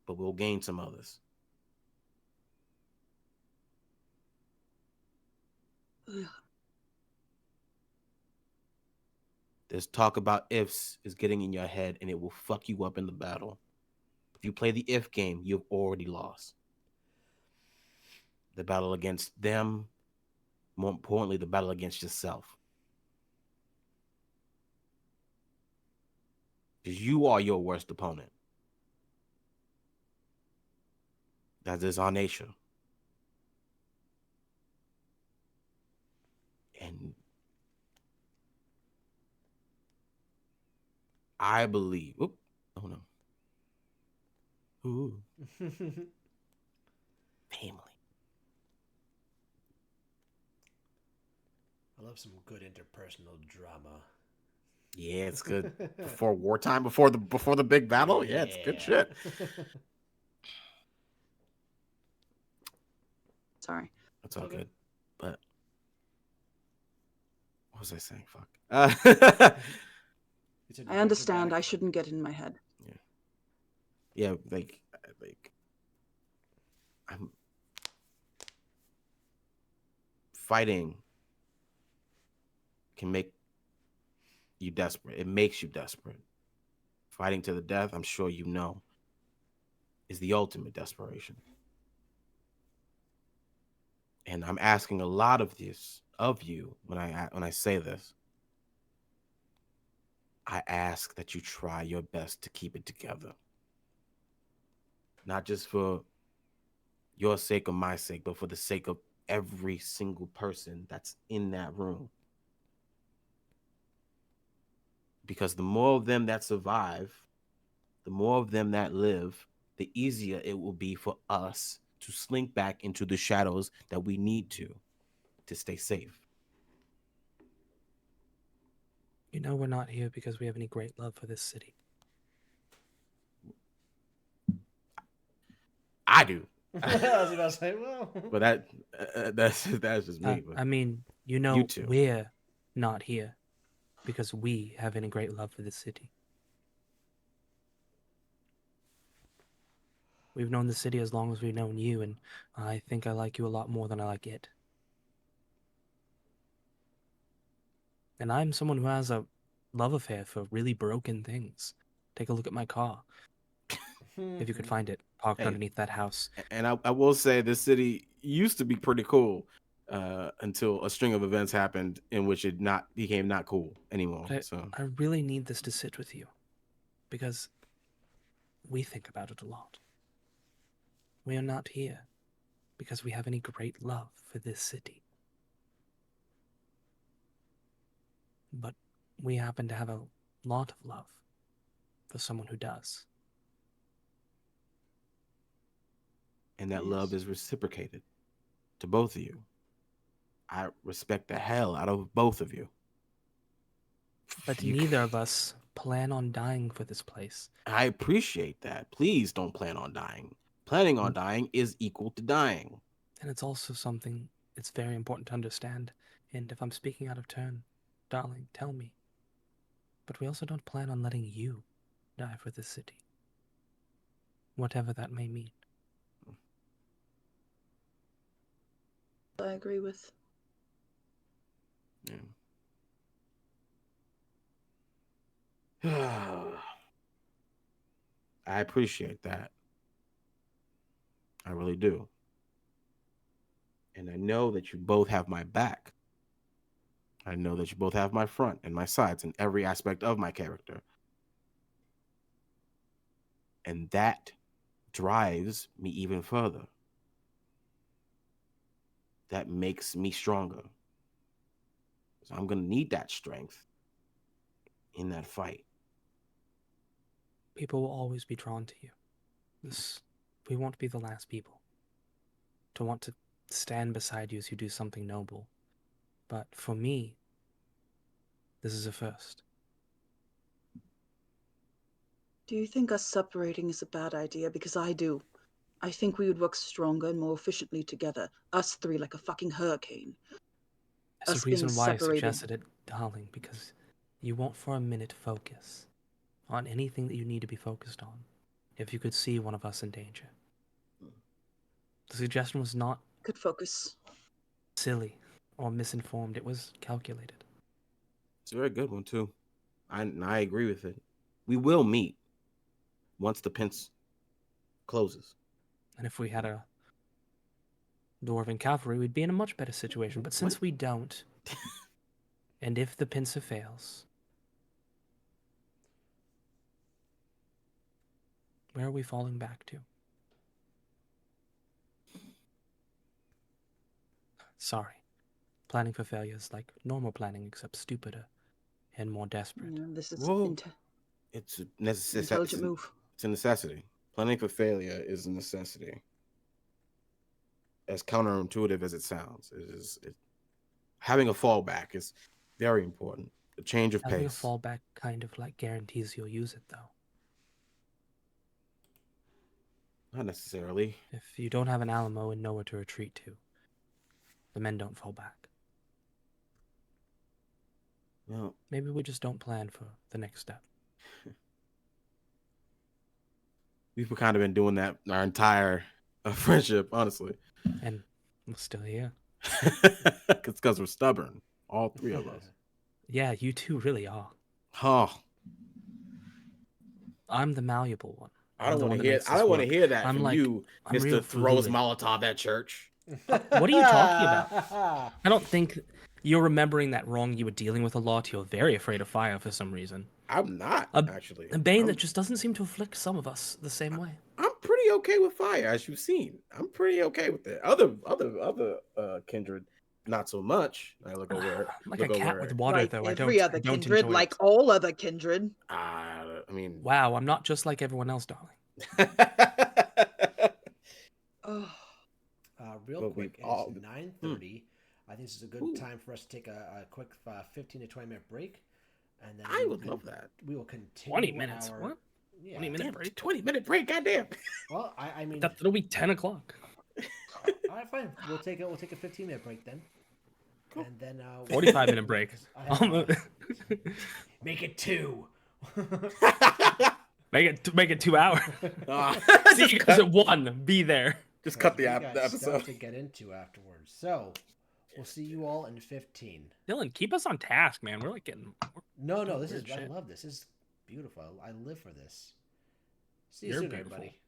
but we'll gain some others. Ugh. This talk about ifs is getting in your head and it will fuck you up in the battle. If you play the if game, you've already lost. The battle against them, more importantly, the battle against yourself. Because you are your worst opponent. That is Arnacia. And I believe. Oh no. Ooh. Family. I love some good interpersonal drama. Yeah, it's good. Before wartime, before the big battle. Yeah, it's good shit. Sorry. That's all Okay. good. But what was I saying? Fuck. I understand I shouldn't get in my head. Yeah, like I'm fighting can make you desperate. It makes you desperate. Fighting to the death, I'm sure you know, is the ultimate desperation. And I'm asking a lot of this of you when I say this. I ask that you try your best to keep it together. Not just for your sake or my sake, but for the sake of every single person that's in that room. Because the more of them that survive, the more of them that live, the easier it will be for us to slink back into the shadows that we need to stay safe. You know we're not here because we have any great love for this city. I do. I was about to say, well. But that's just me. But I mean, you know you too. we're not here because we have any great love for this city. We've known the city as long as we've known you, and I think I like you a lot more than I like it. And I'm someone who has a love affair for really broken things. Take a look at my car. If you could find it, parked Hey. underneath that house. And I will say this city used to be pretty cool until a string of events happened in which it became not cool anymore. So I really need this to sit with you because we think about it a lot. We are not here because we have any great love for this city. But we happen to have a lot of love for someone who does. and that love is reciprocated to both of you. I respect the hell out of both of you. But You- neither of us plan on dying for this place. I appreciate that. Please don't plan on dying. Planning on dying is equal to dying. And it's also something it's very important to understand. And if I'm speaking out of turn, darling, tell me. But we also don't plan on letting you die for this city. Whatever that may mean. I agree with. Yeah. I appreciate that. I really do. And I know that you both have my back. I know that you both have my front and my sides in every aspect of my character. And that drives me even further. That makes me stronger. So I'm going to need that strength in that fight. People will always be drawn to you. We won't be the last people to want to stand beside you as you do something noble. But for me, this is a first. Do you think us separating is a bad idea? Because I do. I think we would work stronger and more efficiently together. Us three like a fucking hurricane. That's Us the being reason why I separated. suggested it, darling, because you won't for a minute focus on anything that you need to be focused on if you could see one of us in danger. The suggestion was not Could focus. silly or misinformed. It was calculated. It's a very good one, too. I agree with it. We will meet once the pince closes. And if we had a dwarven cavalry, we'd be in a much better situation. But since we don't, and if the pincer fails, where are we falling back to? Sorry. Planning for failure is like normal planning, except stupider and more desperate. Yeah, this is Whoa. It's a intelligent move. It's a necessity. Planning for failure is a necessity. As counterintuitive as it sounds, having a fallback is very important. A change of Having a pace. fallback kind of like guarantees you'll use it, though. Not necessarily. If you don't have an Alamo and nowhere to retreat to, the men don't fall back. Well, Maybe we just don't plan for the next step. we've kind of been doing that our entire friendship, honestly. And we're still here. It's because we're stubborn, all three of us. Yeah, you two really are. Huh. I'm the malleable one. I don't I'm the want one to that hear. makes I this don't want to work. hear that I'm from like- you, I'm real Mister Throws fluid. Molotov at church. What are you talking about? I don't think you're remembering that wrong you were dealing with a lot. You're very afraid of fire for some reason. I'm not actually. A bane I'm, that just doesn't seem to afflict some of us the same way. I'm pretty okay with fire, as you've seen. I'm pretty okay with it. Other kindred, not so much. I look over. Like a cat with water, Like though. every I other don't kindred, enjoy like it. all other kindred. I mean, Wow, I'm not just like everyone else, darling. Oh, Real But quick, we've all- it's 9:30. I think this is a good Ooh. time for us to take a quick 15 to 20-minute break. And then I we will would love that. We will continue 20 minutes? our- What? Yeah. 20-minute break? 20-minute break, goddamn. Well, I mean, That'll be 10 o'clock. all right, fine. We'll take a 15-minute break then. Cool. And then 45-minute break. I have, make it 2. Make it 2 hours. See you guys at 1. Be there. Just cut the We got stuff episode. to get into afterwards. So we'll see you all in 15. Dylan, keep us on task, man. We're like getting. No, this is. Weird shit. I love this. This is beautiful. I live for this. See you You're soon, beautiful. everybody.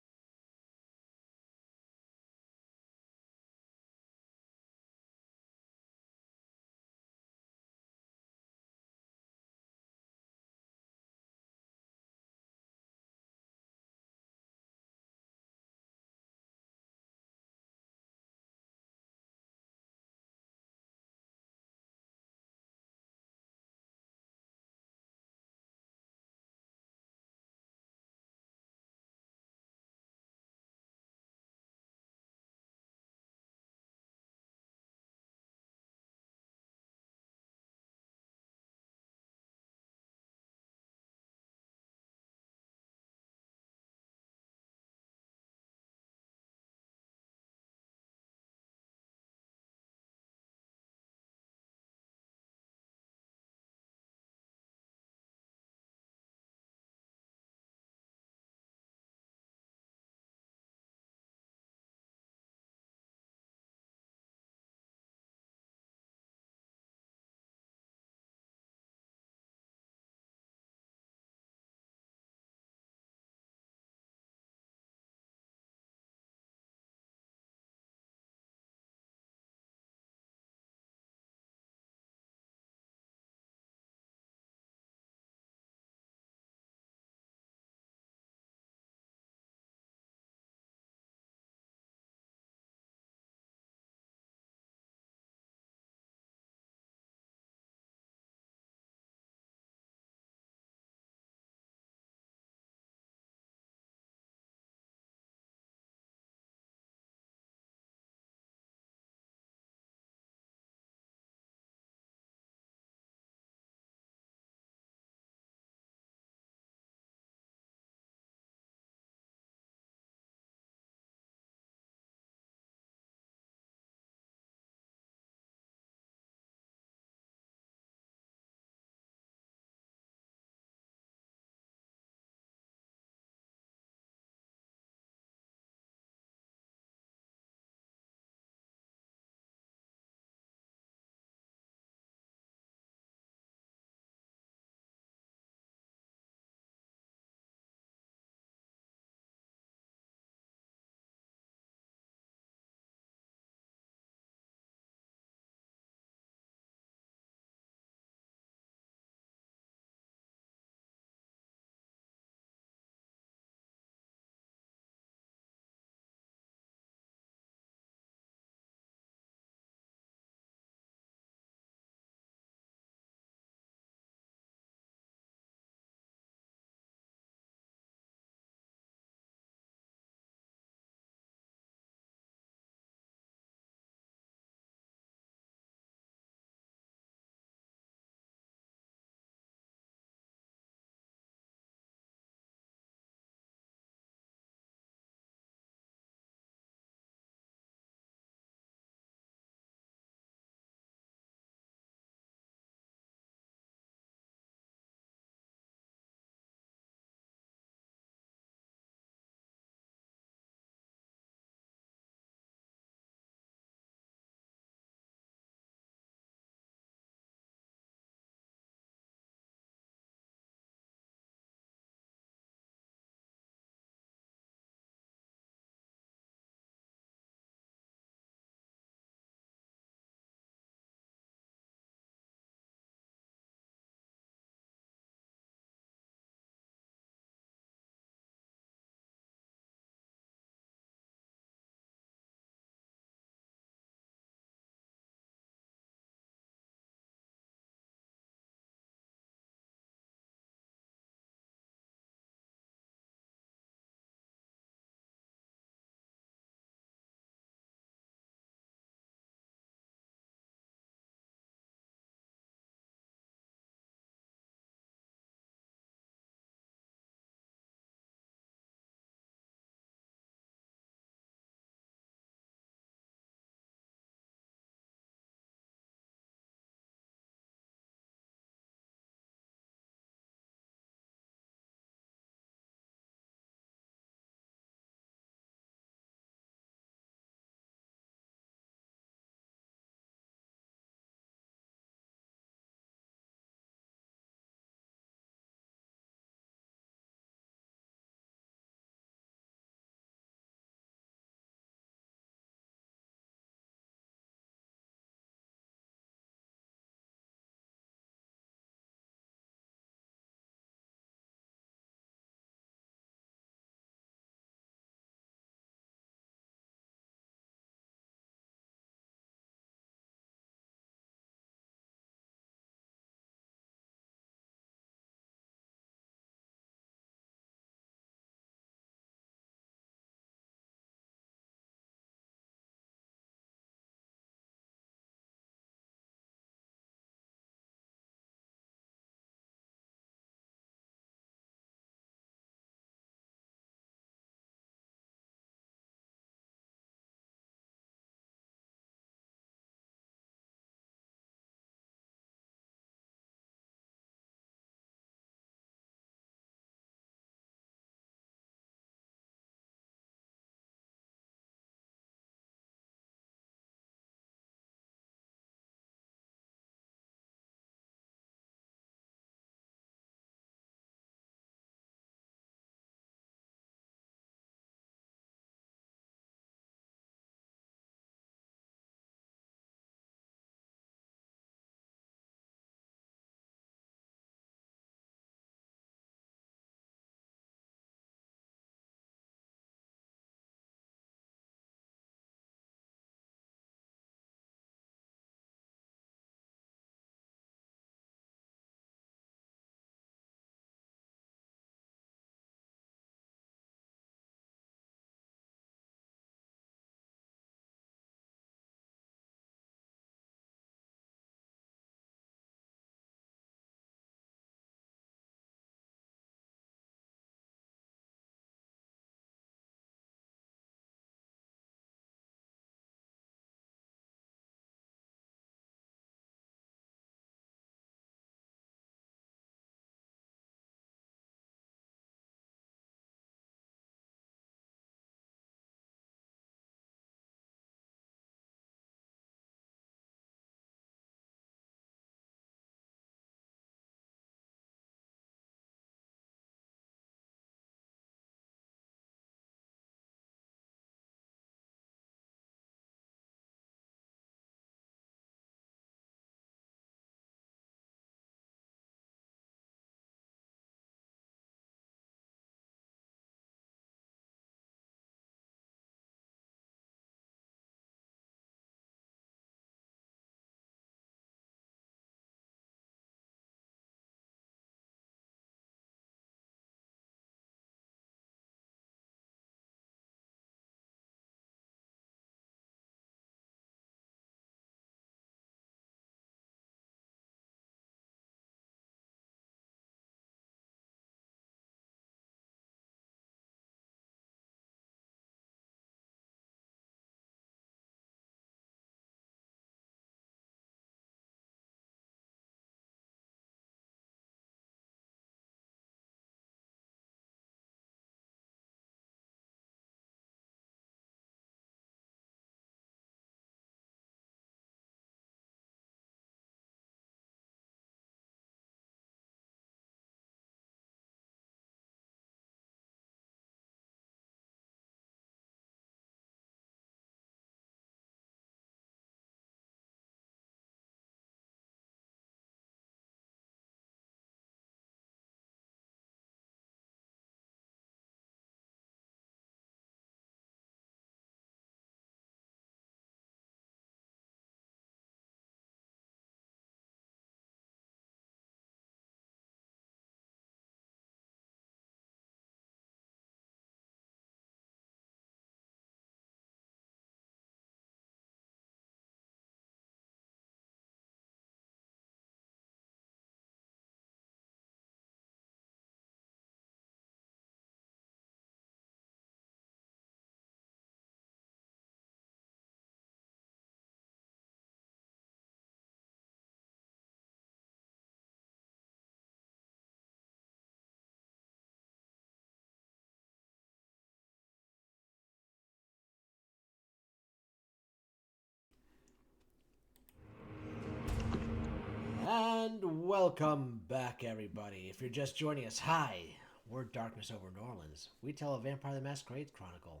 And welcome back, everybody. If you're just joining us, hi. We're Darkness Over New Orleans. We tell a Vampire the Masquerade chronicle.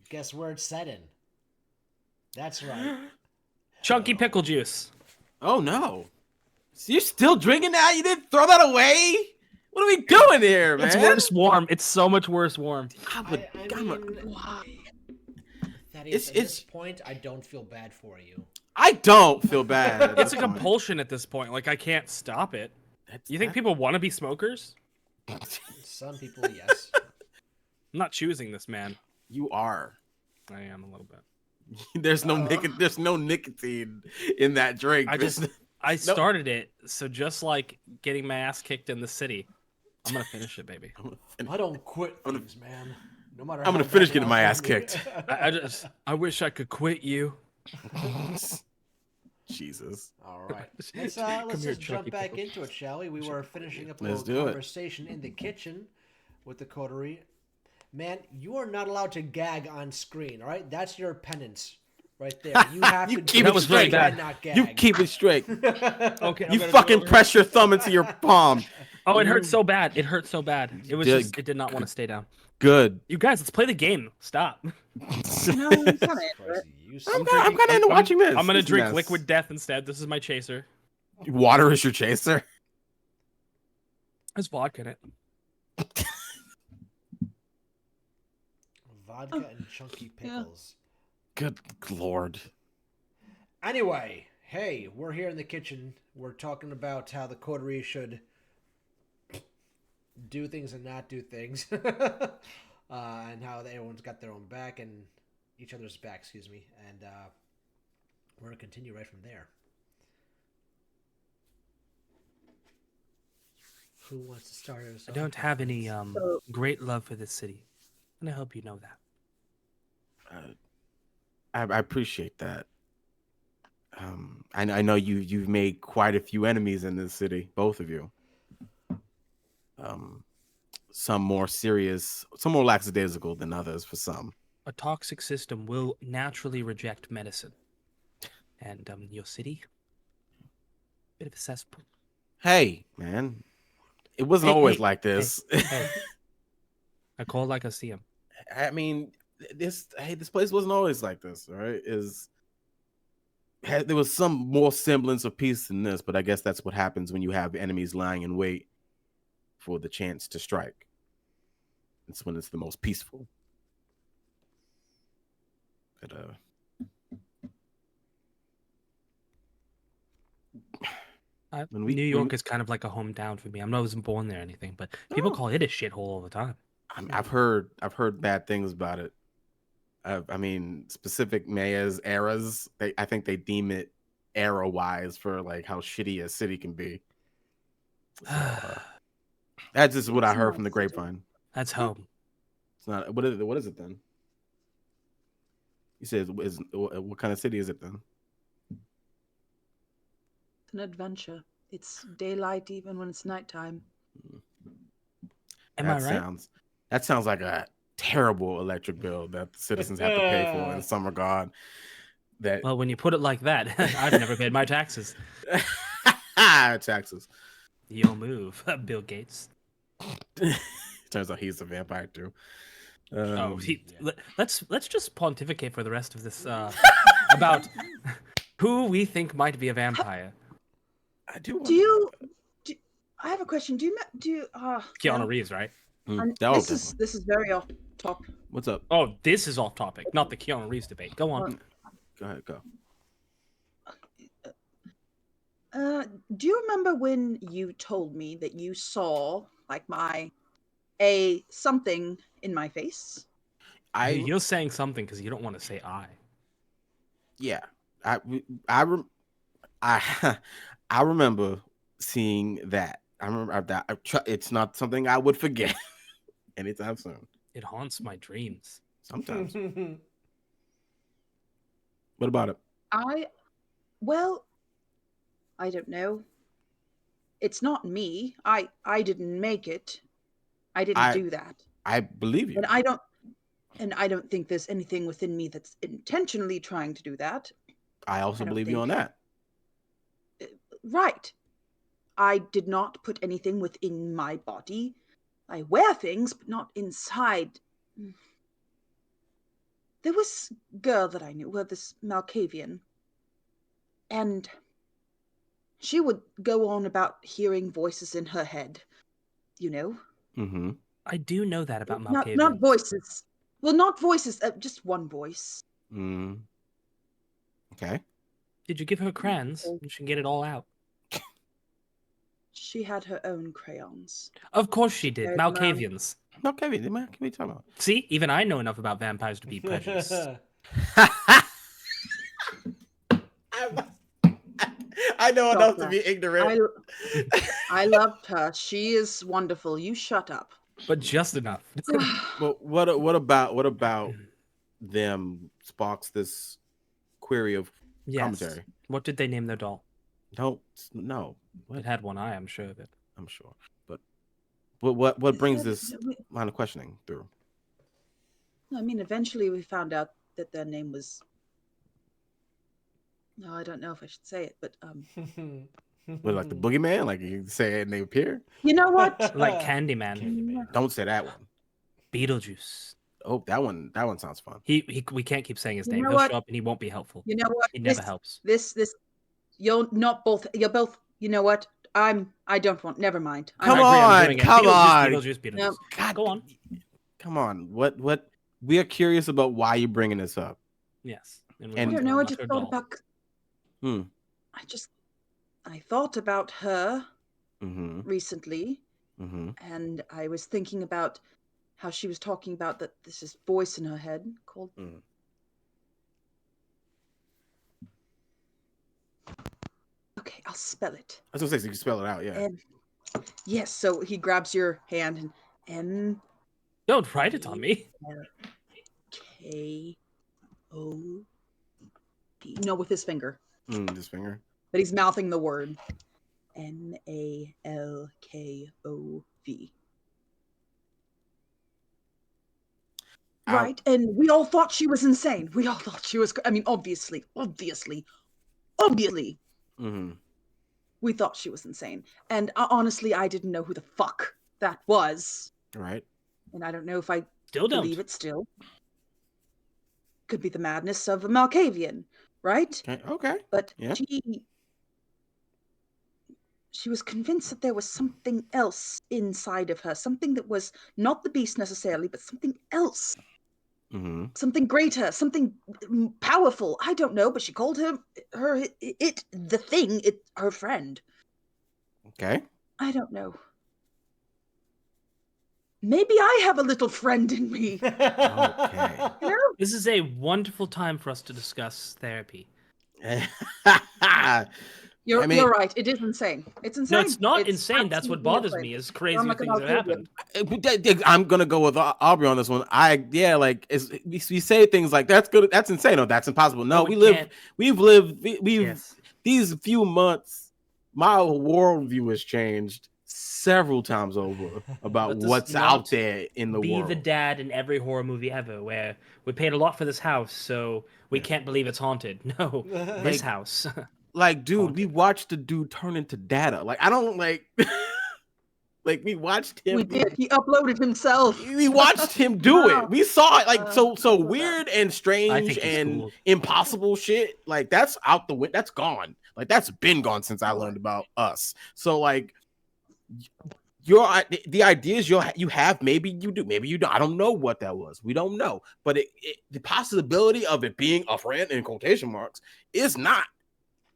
Guess where it's set in? That's right. Chunky pickle juice. Oh no. So you're still drinking that? You didn't throw that away? What are we doing here, man? It's worse warm. It's so much worse warm. I mean, Thaddeus, at this point, I don't feel bad for you. I don't feel bad. at It's this a point. compulsion at this point. Like, I can't stop it. You think people want to be smokers? Some people, yes. I'm not choosing this, man. You are. I am a little bit. There's no nicotine in that drink. I started it, so just like getting my ass kicked in the city, I'm gonna finish it, baby. I don't quit things, man. No matter. I'm gonna finish getting my ass kicked. I wish I could quit you. Jesus. All right. Let's Come here, just jump Chucky back Pickle. into it, shall we? We were finishing up a Let's little do it. conversation in the kitchen with the coterie. Man, you are not allowed to gag on screen, all right? That's your penance right there. You have You to keep do it straight. and not gag. You keep it straight. Okay, I'm You gonna fucking do it. press your thumb into your palm. Oh, it hurt so bad. It hurt so bad. It was Dig. just. It did not want to stay down. Good. You guys, let's play the game. Stop. No, it's not it. Christ, you I'm kind of into watching this. I'm gonna This drink mess. liquid death instead. This is my chaser. Water is your chaser. There's vodka in it. Vodka and chunky pickles. Good lord. Anyway, hey, we're here in the kitchen. We're talking about how the coterie should do things and not do things. And how everyone's got their own back and each other's back, excuse me. And we're going to continue right from there. Who wants to start us I off? don't have any great love for this city, and I hope you know that. I appreciate that. I know you've made quite a few enemies in this city, both of you. Some more serious, some more lackadaisical than others for some. A toxic system will naturally reject medicine, and your city, bit of a cesspool. Hey, man, it wasn't Hey, always hey, like this. Hey, I call like I see him. I mean, this place wasn't always like this, all right? There was some more semblance of peace than this, but I guess that's what happens when you have enemies lying in wait for the chance to strike. It's when it's the most peaceful. But New York is kind of like a hometown for me. I wasn't born there or anything, but people call it a shithole all the time. I've heard bad things about it. I mean, specific mayors, eras. I think they deem it era-wise for like how shitty a city can be. So, that's just what I heard from the grapevine. That's home. It's not. What is it then? You said what kind of city is it then? It's an adventure. It's daylight even when it's nighttime. Am I right? That sounds like a terrible electric bill that the citizens have to pay for in some regard. That Well, when you put it like that, I've never paid my taxes. taxes. You'll move, Bill Gates. Turns out he's a vampire too. Let's just pontificate for the rest of this about who we think might be a vampire. I do. I have a question. Keanu Reeves, right? This is very off top. What's up? Oh, this is off topic, not the Keanu Reeves debate. Go on. Go ahead. Go. Do you remember when you told me that you saw like something in my face? You're saying something because you don't want to say I. Yeah, I remember seeing that. I remember that. It's not something I would forget anytime soon. It haunts my dreams. Sometimes. What about it? I don't know. It's not me. I didn't make it. I didn't do that. I believe you. And I don't think there's anything within me that's intentionally trying to do that. I also I don't believe you on think- that. Right. I did not put anything within my body. I wear things, but not inside. There was a girl that I knew, well, this Malkavian, and she would go on about hearing voices in her head, you know? Mm-hmm. I do know that about Not Malkavians. voices. Well, not voices, just one voice. Mm. Okay. Did you give her crayons? You should get it all out. She had her own crayons. Of course she did. Carried them around. Malkavians. Okay, what are you talking about? See, even I know enough about vampires to be prejudiced. I know Stop enough to that. be ignorant. I loved her. She is wonderful. You shut up. But just enough. But what about them sparks this query of Yes. commentary? What did they name their doll? No. It had one eye, I'm sure of it. I'm sure. But what brings this line of questioning through? I mean, eventually we found out that their name was. No, I don't know if I should say it, but What, like the boogeyman? Like you say it and they appear? you know what? Like Candyman. Don't say that one. Beetlejuice. Oh, that one sounds fun. We can't keep saying his You name. know He'll what? show up and he won't be helpful. You know what? He never helps. This. You're both. You know what? I don't want. Never mind. Come I agree, I'm on, doing it. come on. Beetlejuice. No. God, Go on. Come on. What? We are curious about why you're bringing this up. Yes. I we And- want don't to know. I about just her thought doll. about. I thought about her Mm-hmm. recently, Mm-hmm. and I was thinking about how she was talking about that this is voice in her head called. Mm. Okay, I'll spell it. I was gonna say so you can spell it out, yeah. Yes. So he grabs your hand and M Don't write it on me. K O P. No, with his finger, This finger. but he's mouthing the word Malkov. Ow. Right, and we all thought she was insane. We all thought she was. I mean, obviously, Mm-hmm. we thought she was insane. And honestly, I didn't know who the fuck that was, Right. and I don't know if I Still don't. believe it still. Could be the madness of a Malkavian, right? Okay. But Yeah. she was convinced that there was something else inside of her, something that was not the beast necessarily, but something else, Mm-hmm. something greater, something powerful. I don't know, but she called her her friend. Okay. I don't know. Maybe I have a little friend in me. Okay. You know? This is a wonderful time for us to discuss therapy. You're mean- right. It is insane. It's insane. No, it's not insane. That's what absolutely bothers insane. me is crazy I'm like things that Malkavian. happen. I'm gonna go with Aubrey on this one. We say things like that's good, that's insane, or that's impossible. No, can't. we've Yes. these few months, my worldview has changed several times over about That does what's not out there in the Be world. the dad in every horror movie ever, where we paid a lot for this house, so we can't believe it's haunted. No, this Like- house. Like, dude, Haunted. we watched the dude turn into data. Like, I don't like. Like, we watched him. We did. He uploaded himself. We watched him do Wow. it. We saw it. Like, so I love weird and I strange think he's and cool. impossible shit. Like, that's out the window. That's gone. Like, that's been gone since I learned about us. So, like, the ideas you have, maybe you do, maybe you don't. I don't know what that was. We don't know. But the possibility of it being a friend in quotation marks is not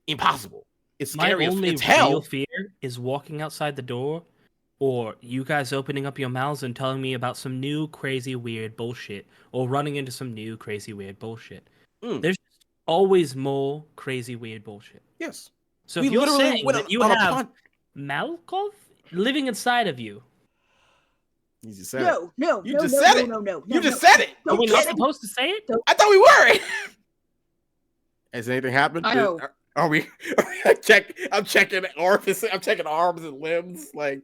impossible. It's My scary. only It's real hell. fear is walking outside the door, or you guys opening up your mouths and telling me about some new crazy weird bullshit, or running into some new crazy weird bullshit. Mm. There's always more crazy weird bullshit. Yes. So We if you're literally saying went that you on a have pod- Malkov living inside of you, You just said it. No. You no, just no, said no, it. No, no, You no, just no. said it. are we Don't not get it. supposed to say it? I thought we were. Has anything happened? I know. Are we? I'm checking orifices. I'm checking arms and limbs. Like,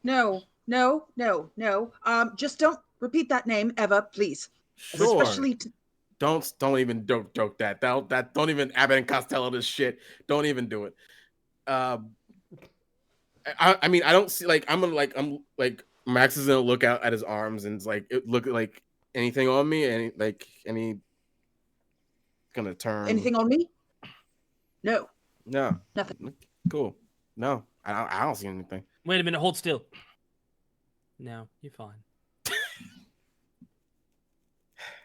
No. Just don't repeat that name ever, please. sure. Especially Don't even joke that. Don't even Abbott and Costello this shit. Don't even do it. I mean, I don't see like I'm like Max is gonna look out at his arms and it's like look like anything on me, any gonna turn. Anything on me? No, No, nothing. cool. No, I don't see anything. Wait a minute, hold still. No, you're fine.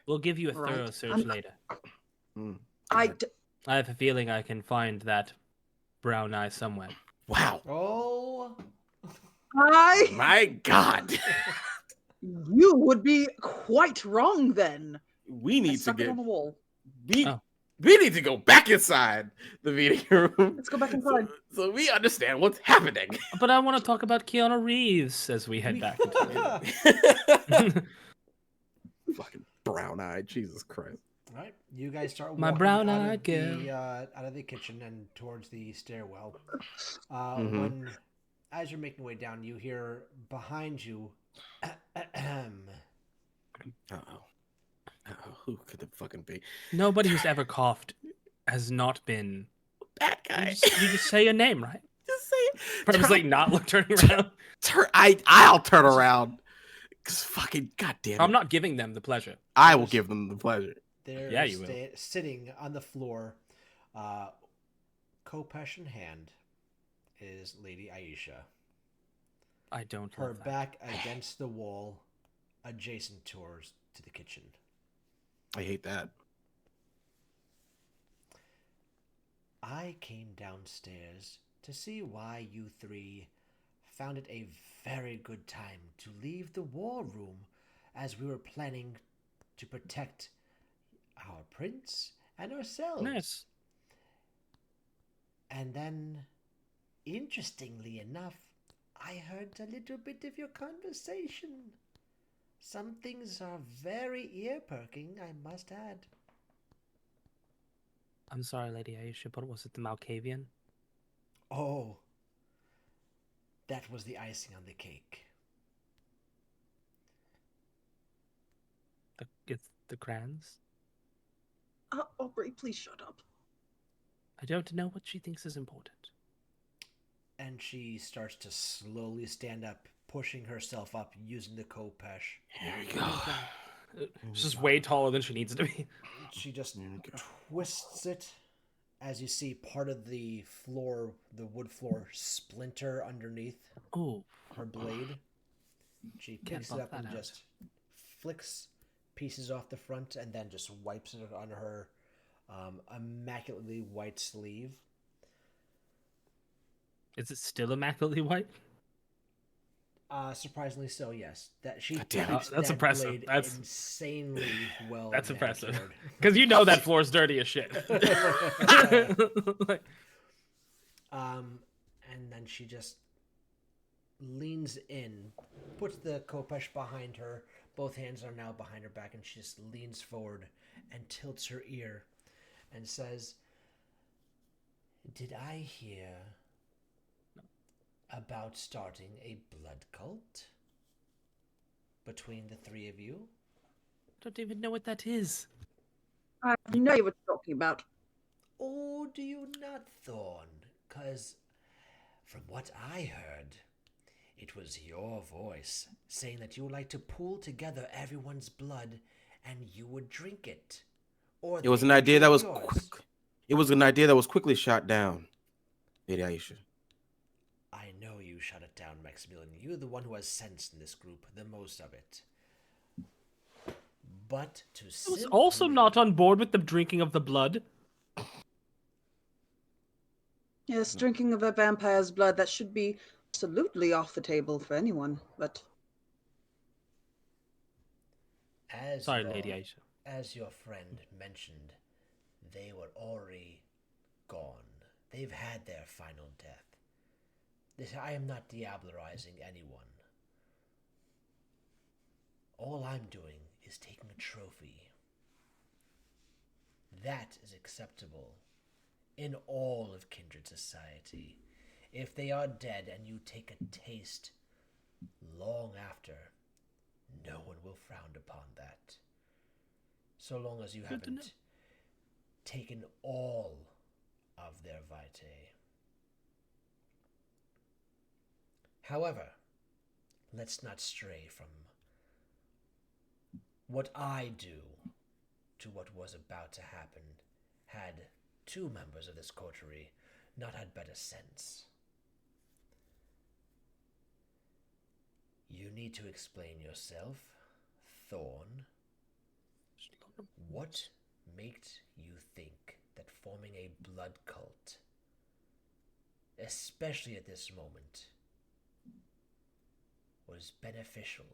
We'll give you a Right. thorough search later. Mm. I I have a feeling I can find that brown eye somewhere. Wow, Oh, my God, You would be quite wrong then. we I need to stuck it get on the wall. we Oh. we need to go back inside the meeting room. Let's go back inside. So we understand what's happening. But I want to talk about Keanu Reeves as we head back into the Fucking brown-eyed, Jesus Christ. All right, you guys start My walking brown-eyed out of the kitchen and towards the stairwell. Mhm. When, as you're making your way down, you hear behind you. Who could it fucking be? Nobody who's ever coughed has not been. That guy. You just say your name, right? Just say it. Purposely not turning around. I'll turn around. Cause fucking goddamn it. I'm not giving them the pleasure. I will give them the pleasure. They're Yeah, you will. sitting on the floor, Kopesh in hand, is Lady Aisha. I don't. Her love that. back against the wall, adjacent to the kitchen. I hate that. I came downstairs to see why you three found it a very good time to leave the war room, as we were planning to protect our prince and ourselves. Nice. And then, interestingly enough, I heard a little bit of your conversation. Some things are very ear-perking, I must add. I'm sorry, Lady Aisha, but was it the Malkavian? Oh, that was the icing on the cake. It's the Crans? Aubrey, please shut up. I don't know what she thinks is important. And she starts to slowly stand up, pushing herself up, using the Kopesh. Here we go. She's just way taller than she needs to be. She just twists it, as you see part of the floor, the wood floor, splinter underneath Oh, her blade. She picks it buff up that and out. just flicks pieces off the front and then just wipes it on her immaculately white sleeve. is it still immaculately white? Surprisingly so, yes. That she God damn it. keeps That's that impressive. blade That's- insanely well. That's impressive. manicured. Because you know that floor's dirty as shit. Like, And then she just leans in, puts the Kopesh behind her. Both hands are now behind her back, and she just leans forward and tilts her ear and says, "Did I hear about starting a blood cult between the three of you?" don't even know what that is. I know what you're talking about. Or do you not, Thorn? 'Cause from what I heard, it was your voice saying that you would like to pool together everyone's blood and you would drink it. Or It was they an would idea that drink was yours. quick. It was an idea that was quickly shot down. Lady Aisha. I know you shut it down, Maximilian. You're the one who has sense in this group, the most of it. But to I was also simply- not on board with the drinking of the blood. Yes, drinking of a vampire's blood, that should be absolutely off the table for anyone, but As Sorry, your- Lady Aisha. As your friend mentioned, they were already gone. They've had their final death. I am not diablerizing anyone. All I'm doing is taking a trophy. That is acceptable in all of kindred society. If they are dead and you take a taste long after, no one will frown upon that. So long as you Good to know. haven't taken all of their vitae. However, let's not stray from what I do to what was about to happen. Had two members of this coterie not had better sense. You need to explain yourself, Thorn. What made you think that forming a blood cult, especially at this moment, was beneficial?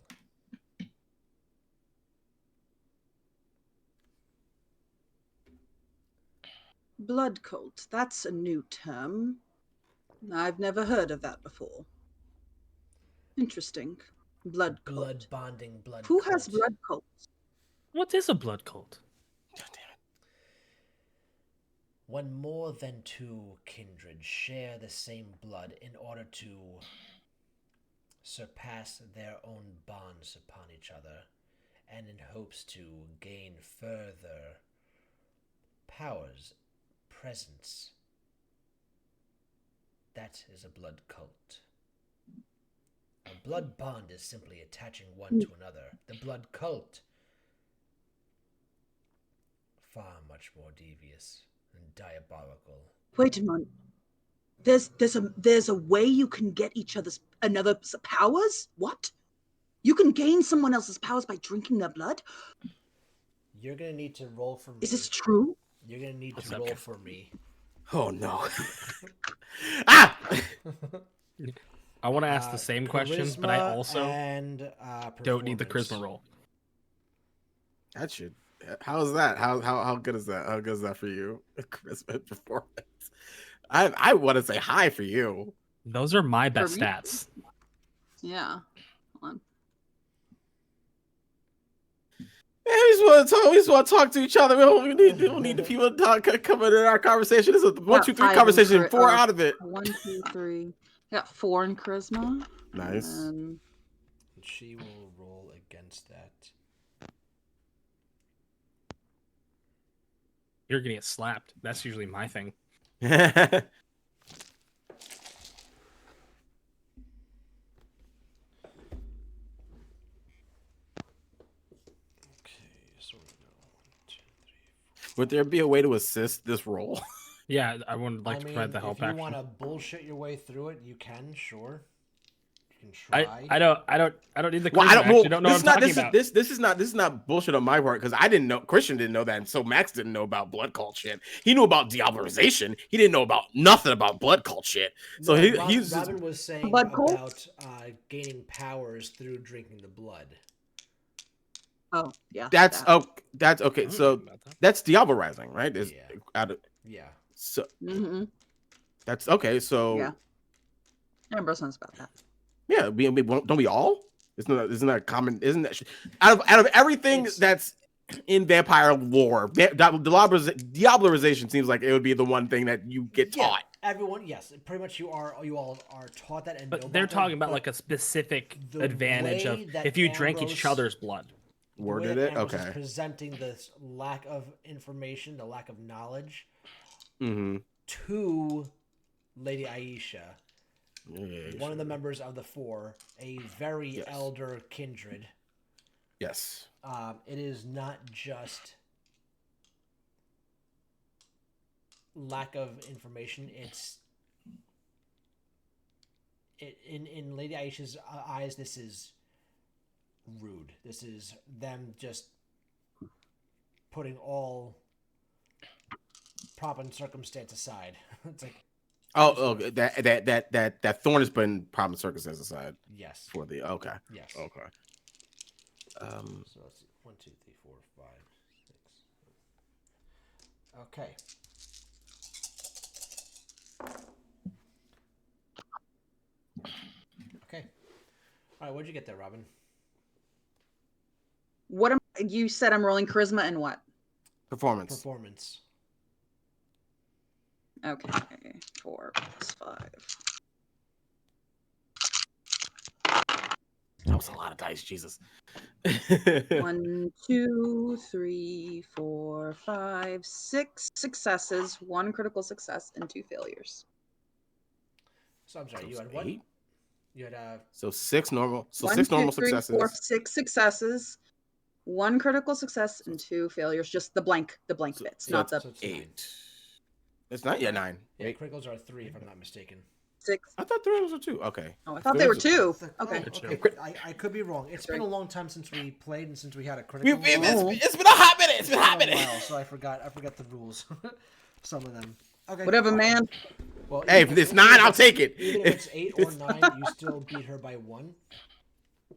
Blood cult. That's a new term. I've never heard of that before. Interesting. Blood cult. Blood bonding, blood Who cult. has blood cults? What is a blood cult? God damn it. When more than two kindred share the same blood in order to surpass their own bonds upon each other, and in hopes to gain further powers, presence, that is a blood cult. A blood bond is simply attaching one to another. The blood cult, far much more devious and diabolical. Wait a moment. There's a way you can get another's powers? What? You can gain someone else's powers by drinking their blood? You're gonna need to roll for me. Is this true? You're gonna need What's to up, roll Kev? for me. Oh no. Ah! I want to ask the same question, but I Charisma also and, don't need the performance. charisma roll. That should. How's that? How good is that? How good is that for you? Charisma performance. I want to say hi for you. Those are my best me? stats. Yeah. Hold on. Man, we just want to talk to each other. We don't need the people to talk, come into our conversation. This is a 1, 2, 3 5 in conversation. chari- 4 out of it. 1, 2, 3. I got 4 in charisma. Nice. And She will roll against that. You're gonna get slapped. That's usually my thing. Okay, so we go 1, 2, 3, Would there be a way to assist this roll? Yeah, I would like I to mean, provide the help if you action. want to bullshit your way through it, you can, sure. You can try. I don't need the charisma. Well, I don't. I actually Well, don't know this is what not. I'm talking about. This is not bullshit on my part because I didn't know. Christian didn't know that, and so Max didn't know about blood cult shit. He knew about diablerization. He didn't know about nothing about blood cult shit. So No, he's just, Robin was saying Blood cult? about gaining powers through drinking the blood. oh yeah. that's that. that's I okay. don't know So about that. that's diablerizing, right? Is Yeah. out of Yeah. so Mm-hmm. that's okay. So Yeah. Ambrose knows about that. yeah, don't we all? Isn't that common? Isn't that out of everything It's- that's in vampire lore, diablerization seems like it would be the one thing that you get Yeah, taught. everyone, yes, pretty much you all are taught that and know But they're about talking them, about but like a specific the advantage way of that if you drank each Ambrose- other's blood. the way Worded that it? Ambrose is Okay. presenting this lack of information, the lack of knowledge Mm-hmm. to Lady Aisha, Yeah, one of the members of the Four, a very Yes. elder kindred. Yes. It is not just lack of information. It's in Lady Aisha's eyes. This is rude. This is them just putting all prop and circumstance aside. It's like, Oh, that Thorn has been problem circumstances aside yes, for the okay. yes. Okay. So let's see. 1, 2, 3, 4, 5, 6. Okay. Okay. All right. What'd you get there, Robin? What am you said? I'm rolling charisma and what? Performance. Performance. Okay, 4 plus 5. That was a lot of dice, Jesus. 1, 2, 3, 4, 5, 6 successes, 1 critical success, and 2 failures. So I'm sorry. You That had was what? 8? You had So 6 normal. So One, 6 two, normal three, successes. 4, 6 successes, 1 critical success, and 2 failures. Just the blank So- bits, so not the it's so it's 8. 9. It's not yet 9. Yeah, Wait, criticals are 3 if I'm not mistaken. 6. I thought 3 was a 2. Okay. Oh, I thought they were Critical- 2. Oh, Okay. okay. I could be wrong. It's been Sorry. a long time since we played and since we had a We- critical. it's been a hot minute. It's been a hot been a minute. while, so I forgot the rules. Some of them. Okay. Whatever, man. Well, Hey, even if it's 9, I'll take it. Even if it's 8 or 9, you still beat her by 1.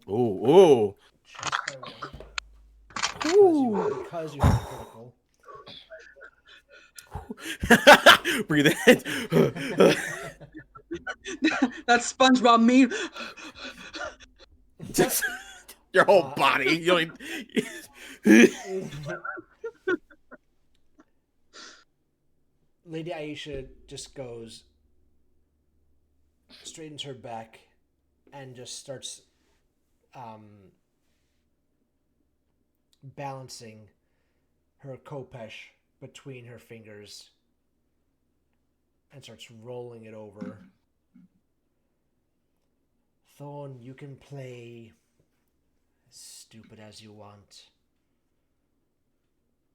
Ooh. Just by 1. Because you had a critical. Breathe in. That's SpongeBob me. Just your whole body. You don't Lady Aisha just goes, straightens her back, and just starts balancing her khopesh between her fingers and starts rolling it over. Thorn, you can play as stupid as you want.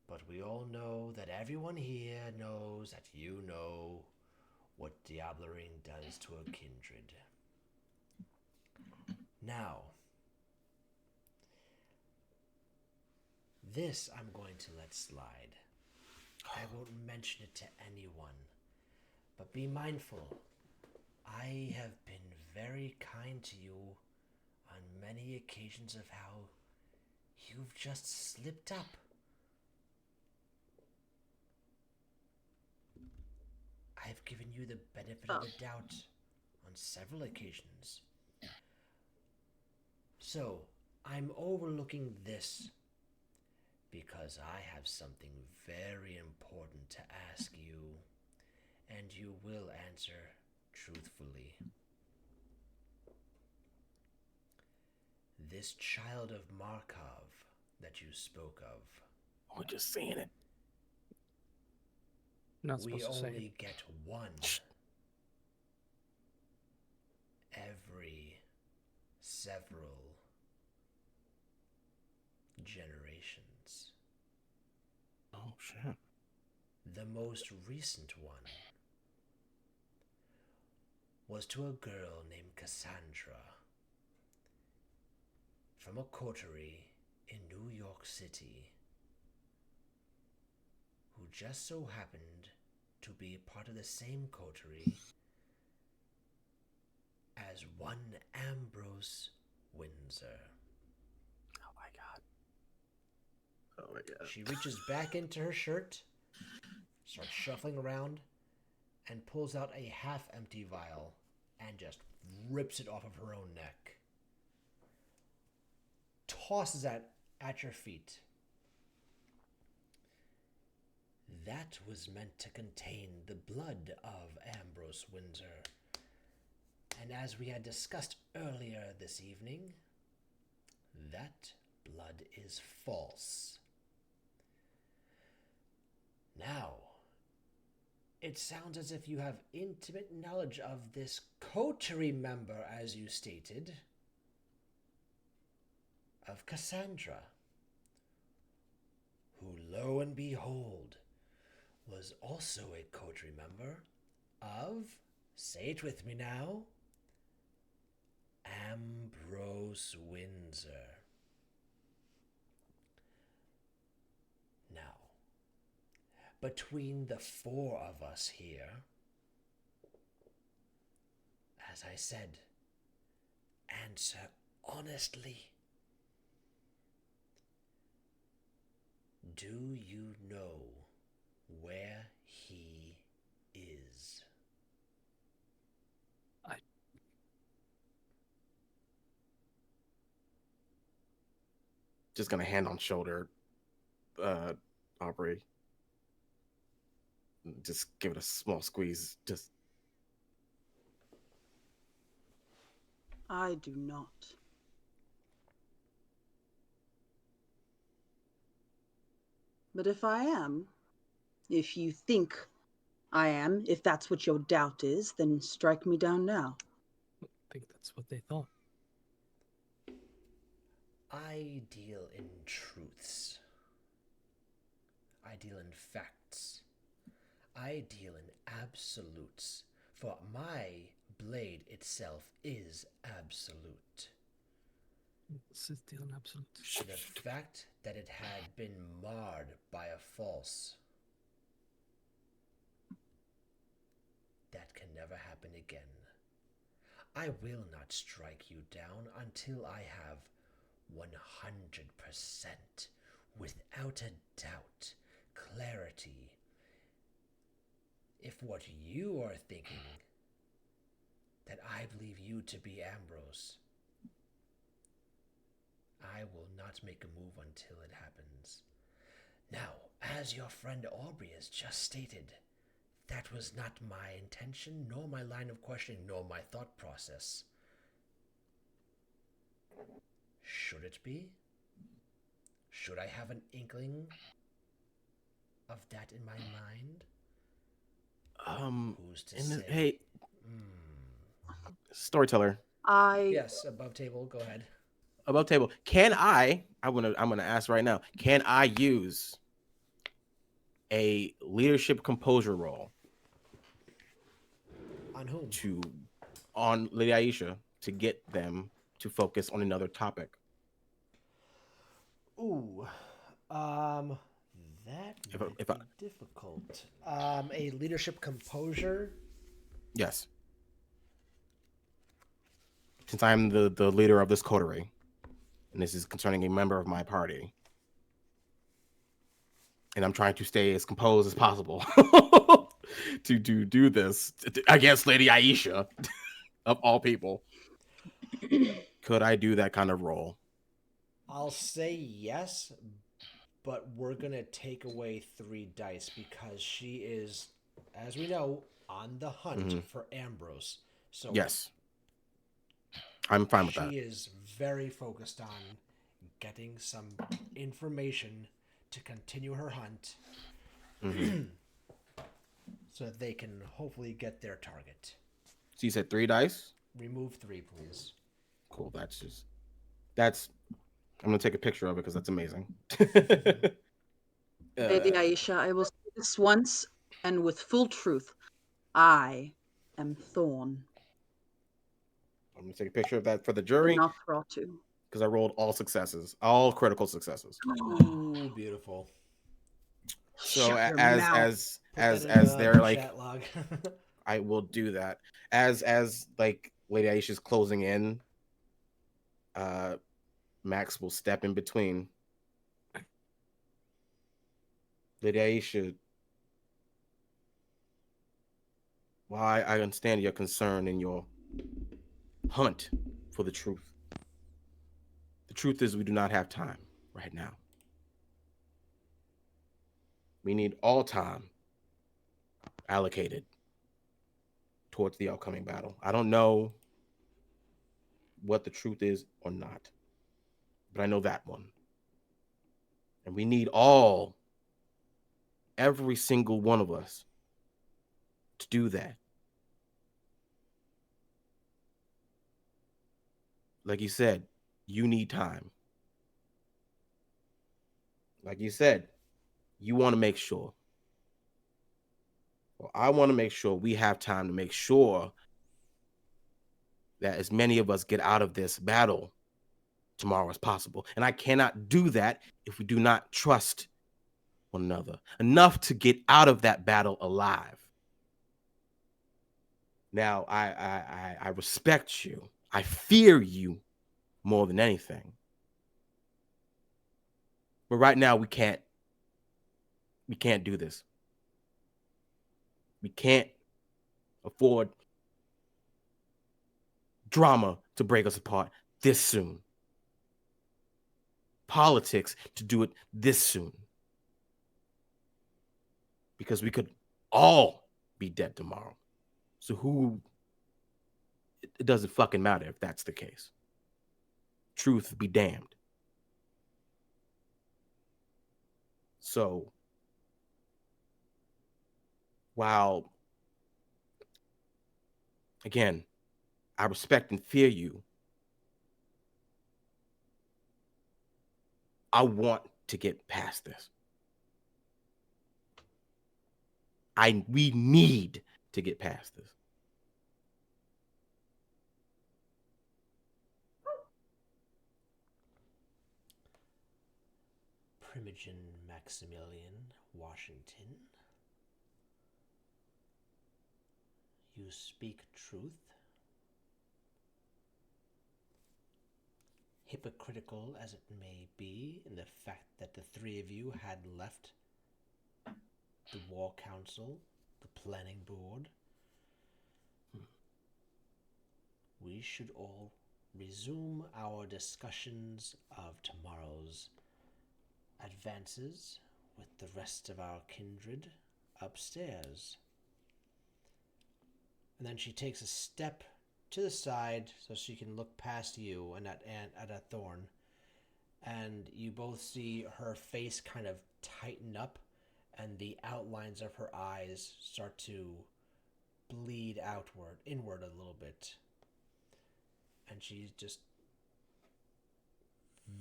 But we all know that everyone here knows that you know what Diablo-ring does to a kindred. Now, this I'm going to let slide. I won't mention it to anyone. But be mindful, I have been very kind to you on many occasions of how you've just slipped up. I've given you the benefit of the doubt on several occasions. So, I'm overlooking this because I have something very important to ask you, and you will answer truthfully. This child of Markov that you spoke of, We're just saying it. Not we supposed to say. only get one every several generations. Oh shit. The most recent one was to a girl named Cassandra from a coterie in New York City who just so happened to be part of the same coterie as one Ambrose Windsor. Oh my god. Oh my god. She reaches back into her shirt, starts shuffling around, and pulls out a half-empty vial and just rips it off of her own neck. Tosses it at your feet. That was meant to contain the blood of Ambrose Windsor. And as we had discussed earlier this evening, that blood is false. Now, it sounds as if you have intimate knowledge of this coterie member, as you stated, of Cassandra, who, lo and behold, was also a coterie member of, say it with me now, Ambrose Windsor. Now, between the 4 of us here, as I said, answer honestly. Do you know where he is? Just gonna hand on shoulder Aubrey. Just give it a small squeeze. Just I do not. But if I am, if you think I am, if that's what your doubt is, then strike me down now. think that's what they thought. I deal in truths. I deal in facts. I deal in absolutes, for my blade itself is absolute. This is deal in absolute. The fact that it had been marred by a false, that can never happen again. I will not strike you down until I have 100%, without a doubt, clarity. If what you are thinking, that I believe you to be Ambrose, I will not make a move until it happens. Now, as your friend Aubrey has just stated, that was not my intention, nor my line of questioning, nor my thought process. Should it be? Should I have an inkling of that in my mind? Who's to say? Hey, storyteller, Yes, above table, go ahead. above table. I'm gonna ask right now. Can I use a leadership composure role On whom? on Lady Aisha to get them to focus on another topic? Ooh, that might be difficult. A leadership composure. Yes. Since I'm the leader of this coterie, and this is concerning a member of my party, and I'm trying to stay as composed as possible to do this against Lady Aisha, of all people. Could I do that kind of role? I'll say yes, but we're gonna take away 3 dice because she is, as we know, on the hunt for Ambrose. So Yes. I'm fine with that. she is very focused on getting some information to continue her hunt so that they can hopefully get their target. So you said 3 dice? Remove 3, please. Cool. That's I'm gonna take a picture of it because that's amazing. Lady Aisha, I will say this once and with full truth. I am Thorn, I'm gonna take a picture of that for the jury not Nosferatu. because I rolled all successes, all critical successes. Ooh, beautiful. So Shut your as mouth. as Put as that in as the they're like, chat log. I will do that. As like Lady Aisha's closing in, Max will step in between. Lady Aisha, why I understand your concern and your hunt for the truth. The truth is we do not have time right now. We need all time allocated towards the upcoming battle. I don't know what the truth is or not, but I know that one. And we need every single one of us to do that. Like you said, you need time. Like you said, you want to make sure. Well, I want to make sure we have time to make sure that as many of us get out of this battle tomorrow as possible. And I cannot do that if we do not trust one another enough to get out of that battle alive. Now, I respect you. I fear you more than anything. But right now, we can't do this. We can't afford drama to break us apart this soon. Politics to do it this soon. Because we could all be dead tomorrow. So it doesn't fucking matter if that's the case. Truth be damned. So, while, again, I respect and fear you. I want to get past this. We need to get past this. Primogen Maximilian Washington, you speak truth. Hypocritical as it may be in the fact that the three of you had left the War Council, the Planning Board, we should all resume our discussions of tomorrow's advances with the rest of our kindred upstairs. And then she takes a step to the side so she can look past you and at Thorn. And you both see her face kind of tighten up and the outlines of her eyes start to bleed inward a little bit. And she just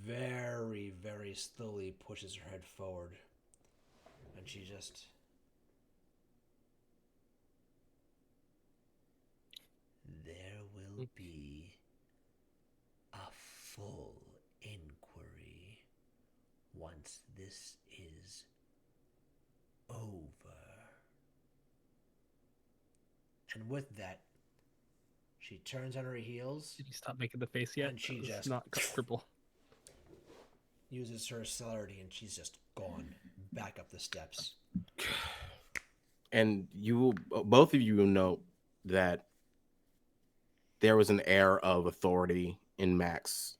very, very slowly pushes her head forward. And she just... There will be a full inquiry once this is over. And with that, she turns on her heels. Did you stop making the face yet? And she That was just not comfortable. uses her celerity, and she's just gone back up the steps. And both of you will note that there was an air of authority in Max.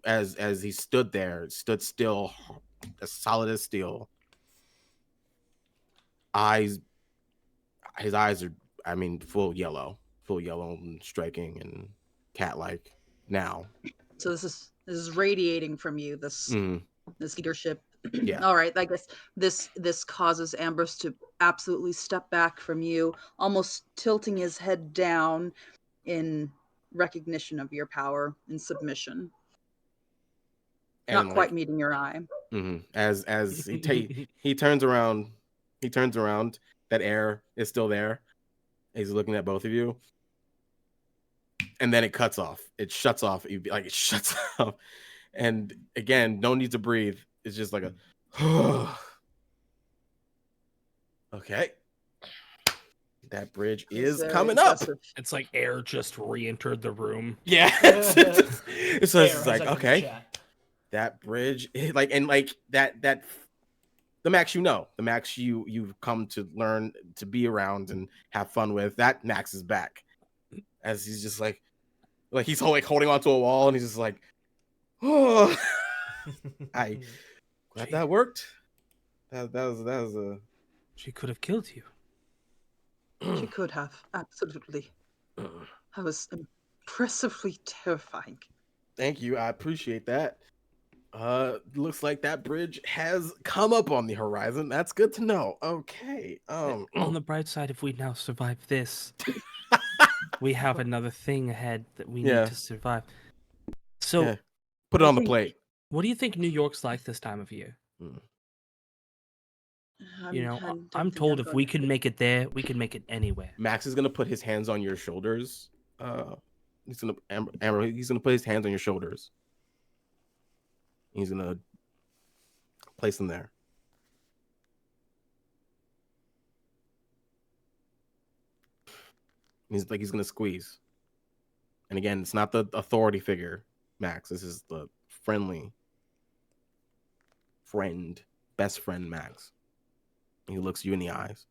As he stood stood still, as solid as steel. His eyes are, full yellow and striking and cat-like now. So this is radiating from you, this leadership. Yeah. All right, I guess this causes Ambrose to absolutely step back from you, almost tilting his head down in recognition of your power and submission. And not quite meeting your eye. As he turns around, that air is still there. He's looking at both of you. And then it cuts off. It shuts off. It shuts off. And again, no need to breathe. It's just like a okay. That bridge is coming impressive. up. It's like air just re-entered the room. Yeah. It's like, okay. That bridge, that the Max the Max you've come to learn to be around and have fun with, that Max is back. As he's just like he's holding onto a wall, and he's just like, oh, I glad that worked. That was a. She could have killed you. She could have, absolutely. That was impressively terrifying. Thank you, I appreciate that. Looks like that bridge has come up on the horizon. That's good to know. Okay. On the bright side, if we now survive this, we have another thing ahead that we need to survive. So, put it on the plate. What do you think New York's like this time of year? I'm told if we can make it there, we can make it anywhere. Max is gonna put his hands on your shoulders. He's gonna put his hands on your shoulders. He's gonna place them there. He's gonna squeeze. And again, it's not the authority figure, Max. This is the best friend Max. He looks you in the eyes.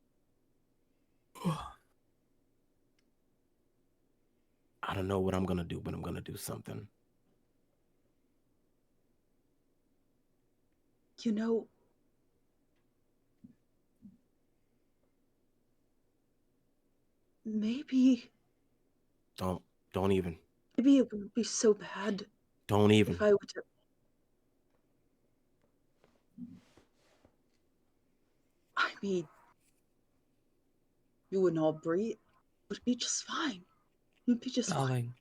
I don't know what I'm gonna do, but I'm gonna do something. Maybe. Don't even. Maybe it wouldn't be so bad. Don't even. If I were to. I mean, you and Aubrey would be just fine. You'll be just fine. Darling,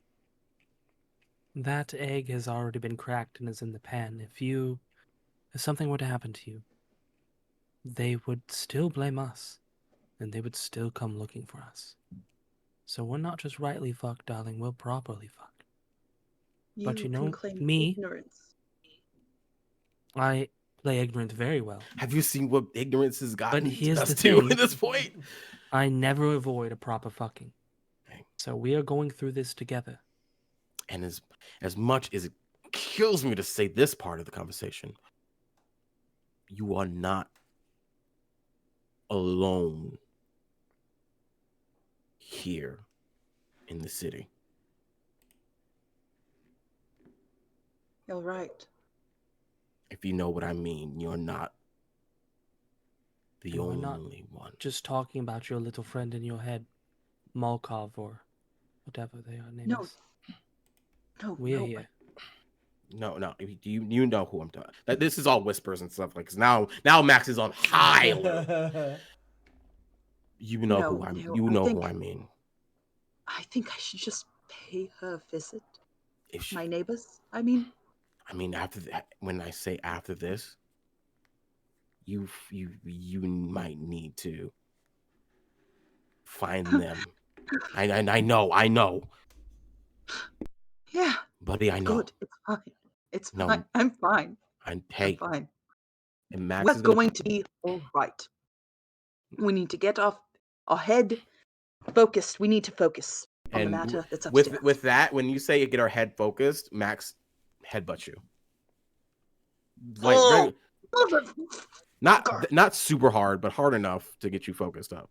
that egg has already been cracked and is in the pan. If something were to happen to you, they would still blame us, and they would still come looking for us. So we're not just rightly fucked, darling, we're properly fucked. But you can know, claim me, ignorance. I play ignorant very well. Have you seen what ignorance has gotten here's us the to thing. at this point? I never avoid a proper fucking. Okay. So we are going through this together. And as much as it kills me to say this part of the conversation, you are not alone here in the city. You're right. If you know what I mean, you're not the And we're only not one. just talking about your little friend in your head, Malkov or whatever their name No. is. No, We're no. here. No, you know who I'm talking. This is all whispers and stuff. Like, 'cause now Max is on high alert. You know No, who I'm. no, You I know think- who I mean. I think I should just pay her a visit. If she, My neighbors, I mean. after that, when I say after this, you might need to find them. I know, Yeah, buddy. I know. good. It's fine. It's No. fine. I'm fine. I'm I'm fine. and Max We're is gonna. going to be all right. We need to get off our head focused. We need to focus on the And matter that's upstairs. with that, when you say get our head focused, Max headbutts you. Like Oh, not super hard, but hard enough to get you focused up.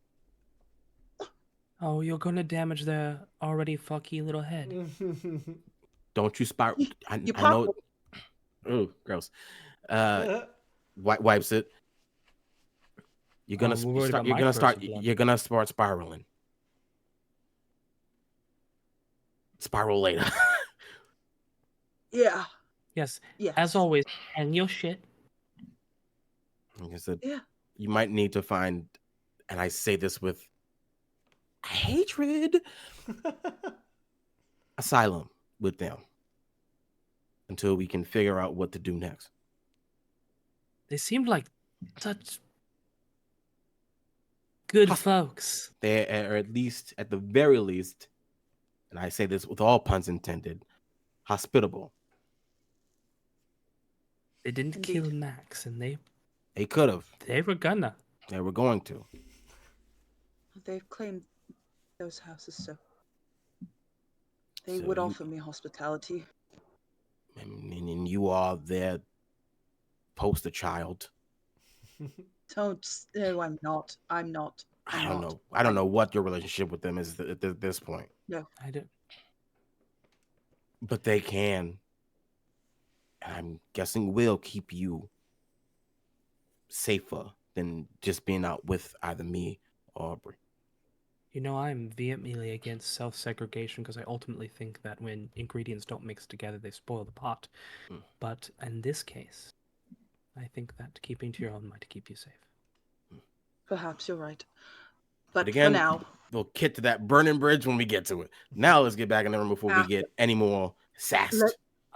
Oh, you're gonna damage their already fucky little head. Don't you spiral? I You know. pop- Oh, gross. Wipes it. You're gonna we're worried start. about my curse of blood. You're gonna start spiraling. Spiral later. Yeah. Yes, Yes. as always, hang your shit. Like I said, Yeah. you might need to find, and I say this with hatred, asylum with them until we can figure out what to do next. They seemed like such good Hus- folks. They are at the very least, and I say this with all puns intended, hospitable. They didn't Indeed. kill Max, and They could have. they were gonna. They were going to. They've claimed those houses, so they So would you- offer me hospitality. And you are their poster child. Don't. No, I'm not. I'm not. I I'm don't not. know. I don't know what your relationship with them is at this point, I did. but they can. And I'm guessing will keep you safer than just being out with either me or Aubrey. You know, I'm vehemently against self-segregation because I ultimately think that when ingredients don't mix together, they spoil the pot. Mm. But in this case, I think that keeping to your own might keep you safe. Perhaps you're right. But again, for now, we'll get to that burning bridge when we get to it. Now let's get back in the room before we get any more sassed.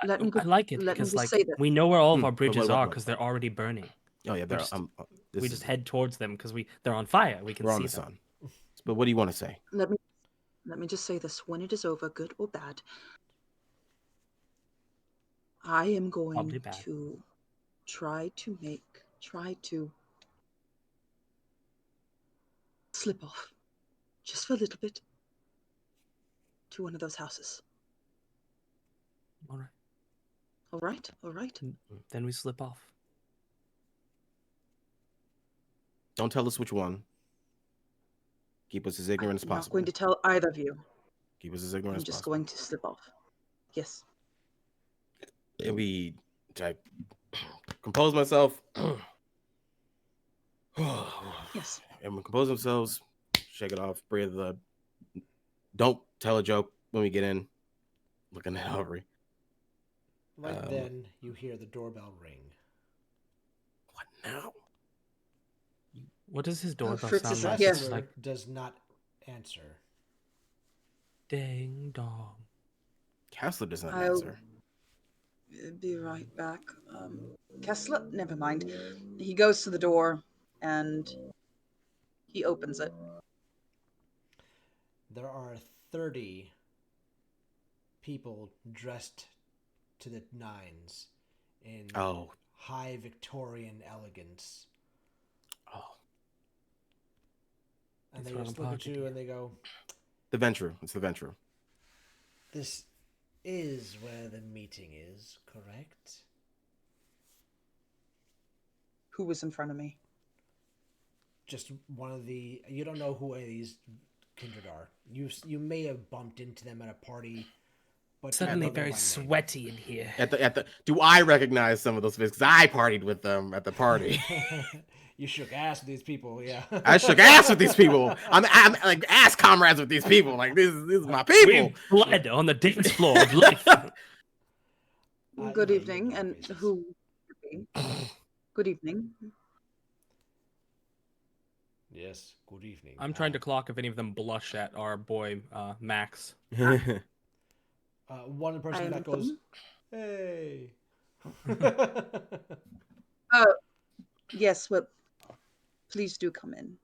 Let me I like it let me because, just like, say this. we know where all of Hmm, our bridges what? are because they're already burning. Oh yeah, they're, just- this We is- just head towards them because they're on fire. We can we're see on the them. sun. But what do you want to say? Let me just say this. When it is over, good or bad, I am going Probably bad. to try to slip off just for a little bit to one of those houses. All right. All right? All right? Then we slip off. Don't tell us which one. Keep us as ignorant as I'm not possible. going to tell either of you. Keep us as ignorant I'm as just possible. going to slip off. Yes. And I compose myself. Yes. Everyone compose themselves. Shake it off. Breathe. Don't tell a joke when we get in. Looking at Aubrey. Right then, you hear the doorbell ring. What now? What does his doorbell Fritz sound is like? here. It's Ressler like does not answer. Ding dong. Kessler does not I'll answer. be right back. Kessler, never mind. He goes to the door and he opens it. There are 30 people dressed to the nines in Oh. high Victorian elegance. Oh. And It's they just from look at you Party. and they go, The Ventru. It's the Ventru. "This is where the meeting is, correct?" Who was in front of me? Just one of the... You don't know who any of these kindred are. You may have bumped into them at a party, but you don't Suddenly know them very by name. sweaty in here. Do I recognize some of those faces? Because I partied with them at the party. You shook ass with these people, yeah. I shook ass with these people. I'm like ass comrades with these people. Like this is my people. We've bled on the dance floor of life. Good yeah, you evening, know and faces. who? Good evening. Yes, good evening. I'm trying to clock if any of them blush at our boy Max. One person I that am goes, "Hey." Yes, well, please do come in.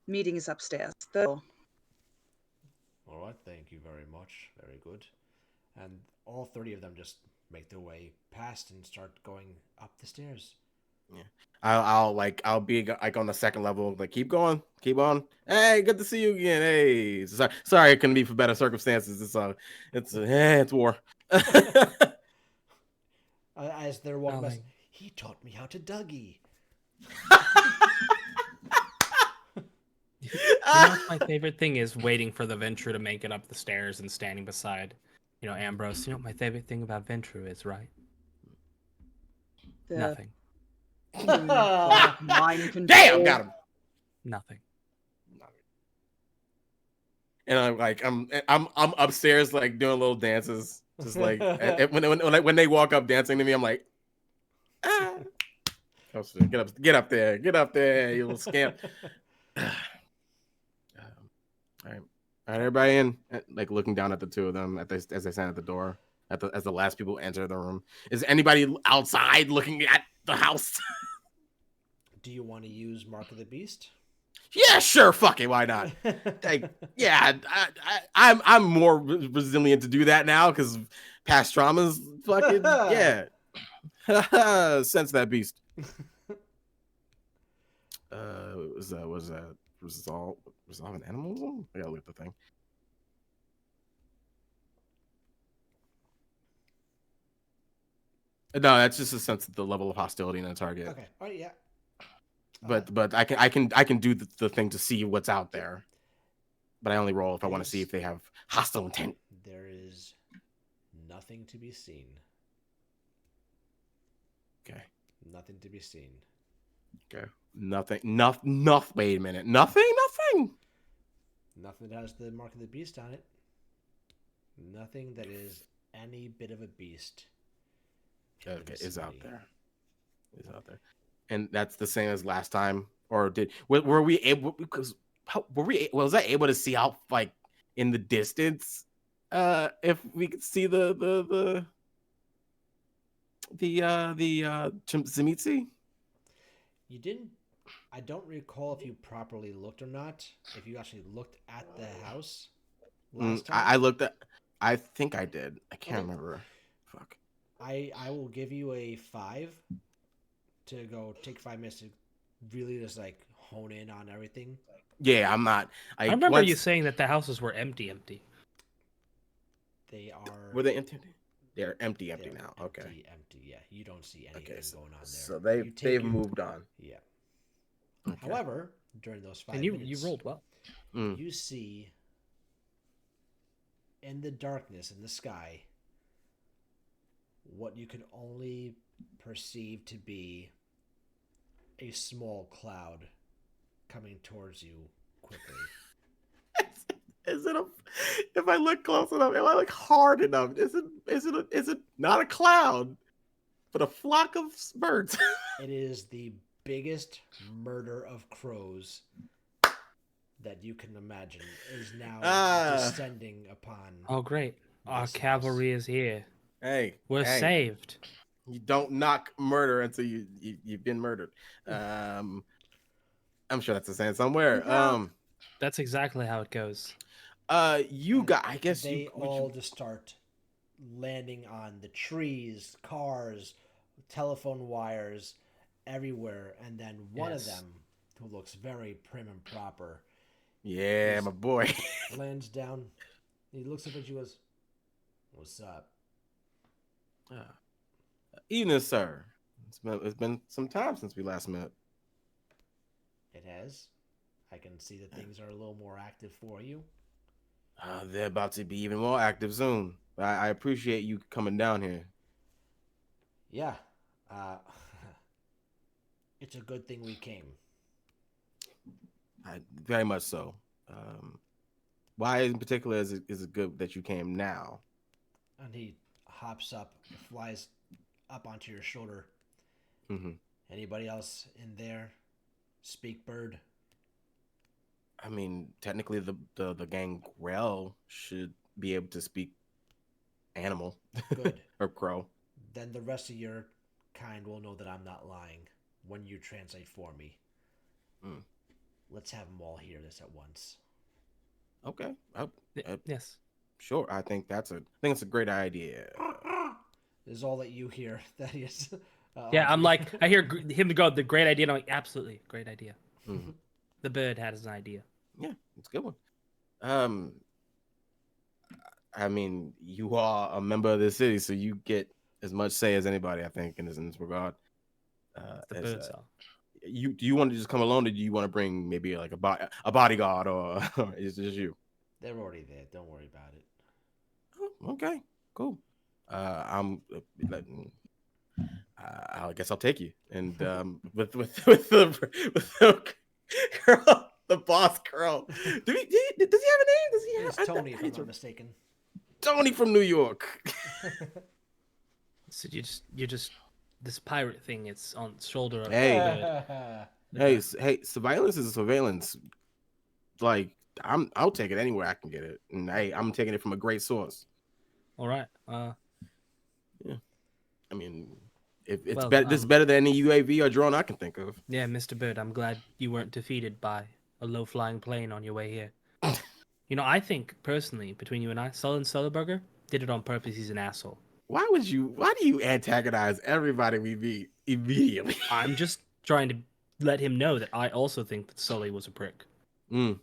Meeting is upstairs. Though. All right, thank you very much. Very good. And all 30 of them just make their way past and start going up the stairs. I'll be like on the second level. Like keep going, keep on. Hey, good to see you again. Hey, sorry, it couldn't be for better circumstances. It's war. As they're walking past, Darling. he taught me how to Dougie. You know what my favorite thing is? Waiting for the Ventru to make it up the stairs and standing beside, Ambrose. You know what my favorite thing about Ventru is, right? The Nothing. mind control. Damn, got him. Nothing. And I'm upstairs like doing little dances, just like when they walk up dancing to me, I'm like, ah. Get up there, you little scamp. All right, everybody in. Like looking down at the two of them as they stand at the door, as the last people enter the room. Is anybody outside looking at the house? Do you want to use Mark of the Beast? Yeah, sure. Fuck it. Why not? Yeah, I'm more resilient to do that now because past traumas. Fucking yeah. Sense that beast. Was that resolve an animal? I gotta look at the thing. No, that's just a sense of the level of hostility in a target. Okay. Oh yeah. But I can do the thing to see what's out there. But I only roll if I want to see if they have hostile intent. There is nothing to be seen. Okay. Nothing to be seen. Okay. Nothing. Wait a minute. Nothing. Nothing that has the Mark of the Beast on it. Nothing that is any bit of a beast. in the Okay, is out vicinity. there. Is out there. And that's the same as last time, or were we able? Because was I able to see out like in the distance? If we could see the Tzimisce? You didn't. I don't recall if you properly looked or not. If you actually looked at the house last time. I looked at. I think I did. I can't Okay. remember. Fuck. I will give you a 5 to go take 5 minutes to really just like hone in on everything. Yeah, I'm not. I remember you saying that the houses were empty. They are. Were they empty? They're empty they're now. Okay. Empty. Yeah, you don't see anything Okay. going on there. So You take they've your- moved on. Yeah. Okay. However, during those 5 And you minutes, rolled well. Mm. you see in the darkness in the sky what you can only perceive to be a small cloud coming towards you quickly. Is it if I look close enough, if I look hard enough, is it not a cloud, but a flock of birds? It is the biggest murder of crows that you can imagine is now Ah. descending upon. Oh, great. Our This house. cavalry is here. Hey, We're hey, saved. you don't knock murder until you've been murdered. I'm sure that's a saying somewhere. Yeah. That's exactly how it goes. You And got. I guess they you. all just start landing on the trees, cars, telephone wires, everywhere, and then one of Yes. them, who looks very prim and proper, Yeah, my boy. lands down. He looks up at you and goes, "What's up?" Evening, sir. It's been some time since we last met. It has. I can see that things are a little more active for you. They're about to be even more active soon. I appreciate you coming down here. Yeah. It's a good thing we came. Very much so. Why in particular is it good that you came now? And he hops up, flies up onto your shoulder. Mm-hmm. Anybody else in there speak bird? I mean, technically, the gangrel should be able to speak animal. Good. Or crow. Then the rest of your kind will know that I'm not lying when you translate for me. Mm. Let's have them all hear this at once. Okay. Yes. Sure. I think it's a great idea. This is all that you hear. That is. Yeah, I'm like, I hear him go, the great idea. And I'm like, absolutely, great idea. Mhm. The bird had an idea. Yeah, it's a good one. I mean, you are a member of the city, so you get as much say as anybody, I think, in this regard. The as, bird saw. do you want to just come alone, or do you want to bring maybe like a bodyguard, or is it just you? They're already there. Don't worry about it. Oh, okay, cool. I guess I'll take you. And with the girl, the boss girl. Does he have a name? Does he have? It's Tony, if I'm not mistaken. Tony from New York. So you're just this pirate thing. It's on the shoulder of Hey. the bird. Hey, surveillance is surveillance. Like I'll take it anywhere I can get it, and hey, I'm taking it from a great source. All right. I mean, if it's Well, better, this is better than any UAV or drone I can think of. Yeah, Mr. Bird, I'm glad you weren't defeated by a low-flying plane on your way here. You know, I think personally, between you and I, Sullen Sullerberger did it on purpose. He's an asshole. Why do you antagonize everybody we meet immediately? I'm just trying to let him know that I also think that Sully was a prick. Mm.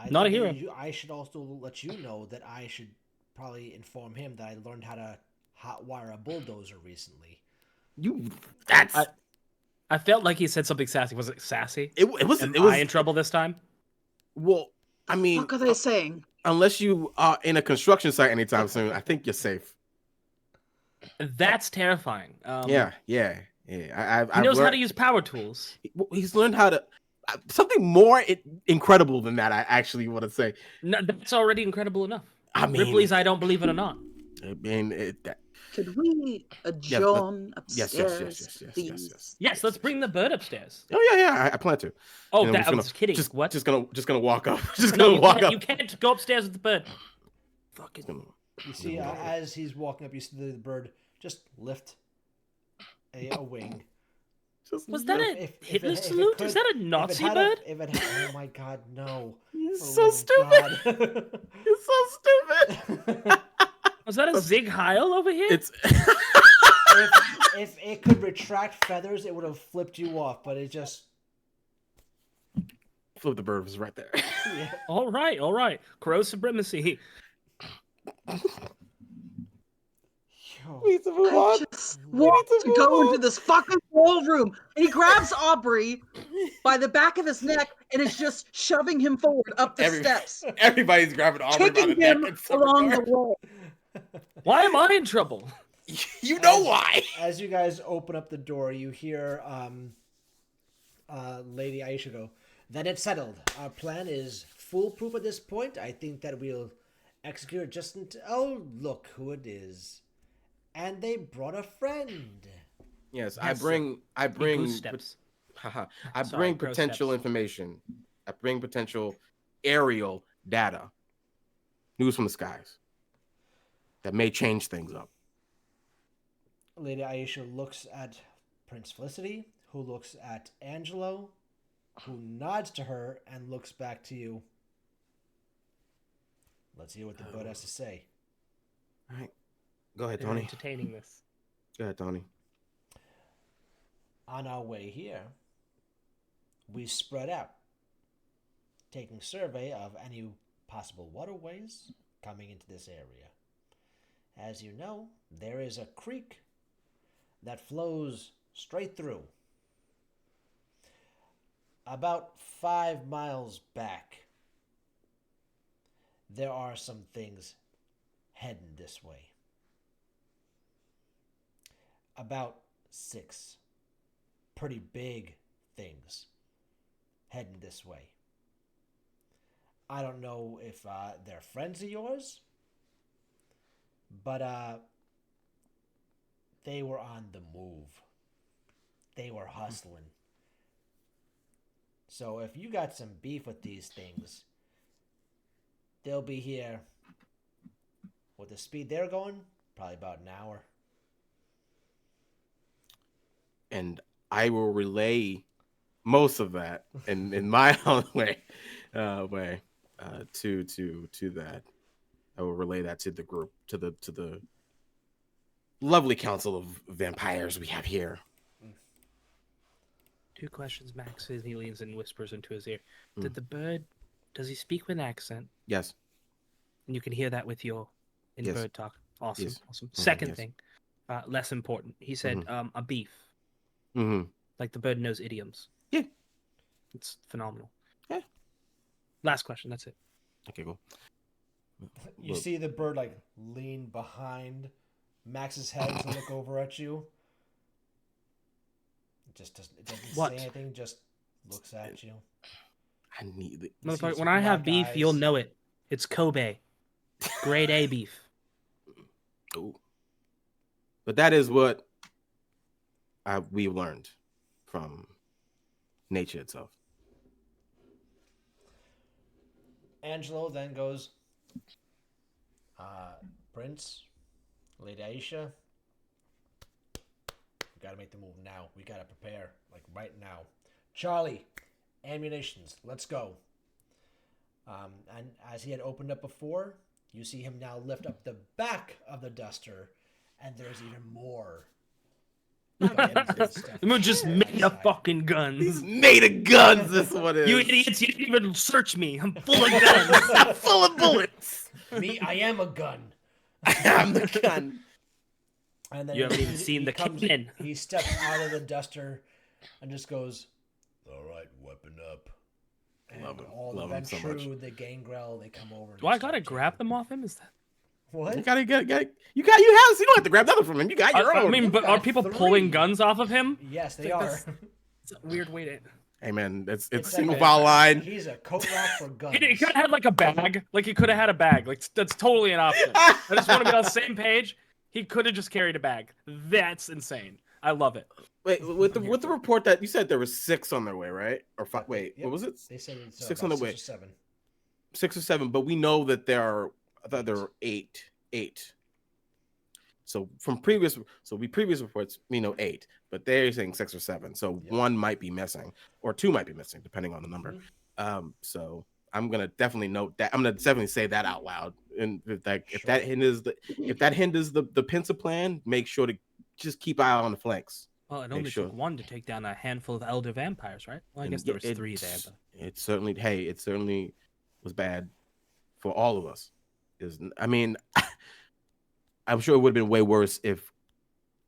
Not a think hero. that I should also let you know that I should probably inform him that I learned how to hotwire a bulldozer recently. I felt like he said something sassy. Was it sassy? It was. Am It was I in trouble this time? Well, I mean, What are they saying? unless you are in a construction site anytime soon, I think you're safe. That's terrifying. Yeah. He I've knows how learned- to use power tools. He's learned how to something more incredible than that. I actually want to say. No, that's already incredible enough. I mean, Ripley's I don't believe it or not. I mean, Could we adjourn yes, upstairs, please? yes. Yes, let's bring the bird upstairs. Oh yeah. I plan to. Oh, You know, I was kidding. Just, What? Just gonna walk up. Just No, gonna walk up. you can't go upstairs with the bird. Fucking. Gonna... You see, as he's walking up, you see the bird just lift a wing. Was that a If Hitler it salute? could- Is that a if it Nazi had bird? oh my god, no! You're Oh so my stupid. God. You're so stupid. Was that a Zig Heil over here? It's. if it could retract feathers, it would have flipped you off, but it just. Flip the bird was right there. Yeah. All right. Crow supremacy. Yo. We need to move I on. just We want need to to move go on. into this fucking ballroom. And he grabs Aubrey by the back of his neck and is just shoving him forward up the steps, Everybody's grabbing Aubrey by the kicking neck him in some along the regard. wall. Why am I in trouble? You know why? As you guys open up the door, you hear Lady Aisha go, "Then it's settled. Our plan is foolproof at this point. I think that we'll execute it just until... Oh, look who it is. And they brought a friend." Yes, Yes, I bring Goose steps. I Sorry, bring crow potential steps. information. I bring potential aerial data, news from the skies, that may change things up. Lady Aisha looks at Prince Felicity, who looks at Angelo, who nods to her and looks back to you. Let's hear what the bird has to say. All right. Go ahead, They're Tony. entertaining this. Go ahead, Tony. On our way here, we spread out, taking survey of any possible waterways coming into this area. As you know, there is a creek that flows straight through. About 5 miles back, there are some things heading this way. About 6 pretty big things heading this way. I don't know if they're friends of yours, but they were on the move. They were hustling. So if you got some beef with these things, they'll be here with the speed they're going, probably about an hour. And I will relay most of that in my own way to that. I will relay that to the group, to the lovely council of vampires we have here. 2 questions, Max, as he leans and whispers into his ear. Did the bird, does he speak with an accent? Yes. And you can hear that with your Yes. bird talk. Awesome, Yes. awesome. Mhm, Second yes. thing, less important. He said a beef. Mm-hmm. Like the bird knows idioms. Yeah. It's phenomenal. Yeah. Last question, that's it. Okay, cool. You see the bird like lean behind Max's head to look over at you. It doesn't What? say anything, just looks at you. I need it. You see Motherfucker, its when I have black beef, you'll eyes. know it. It's Kobe. Grade A beef. Ooh. But that is what we learned from nature itself. Angelo then goes, Prince, Lady Aisha, we gotta make the move now. We gotta prepare, like right now. Charlie, ammunitions, let's go. And as he had opened up before, you see him now lift up the back of the duster, and there's even more. We're just made of fucking He's guns. made of guns. This one is. You idiots, you didn't even search me. I'm full of guns. I'm full of bullets. Me, I am a gun. I'm the gun. And then You haven't even seen the cannon. He steps out of the duster and just goes, "All right, weapon up." And Love him. all Love the him so much. Ventru, the Gangrel, they come over. and Do I start gotta grab taking- them off him? Is that? What? You gotta get. You don't have to grab nothing from him. You got your I own. mean, but got are people 3. pulling guns off of him? Yes, they think are. that's- It's a weird way to. Hey man, it's like single a- file line. He's a coat rack for guns. He could have had like a bag. Like he could have had a bag. Like that's totally an option. I just want to be on the same page. He could have just carried a bag. That's insane. I love it. Wait, with the report that you said there were 6 on their way, right? Or 5? Wait, Yep. what was it? They said it's 6 about on the 6 way. or 7. 6 or 7, but we know that there are. I thought there were 8. So from previous reports, we know 8, but they're saying 6 or 7. So Yep. 1 might be missing, or 2 might be missing, depending on the number. So I'm gonna definitely note that. I'm gonna definitely say that out loud. And if that hinders the Pincer plan, make sure to just keep eye on the flanks. Well, it Make only sure. took 1 to take down a handful of elder vampires, right? Well, I And guess there was it- 3 there. But... It certainly was bad for all of us. I mean, I'm sure it would have been way worse if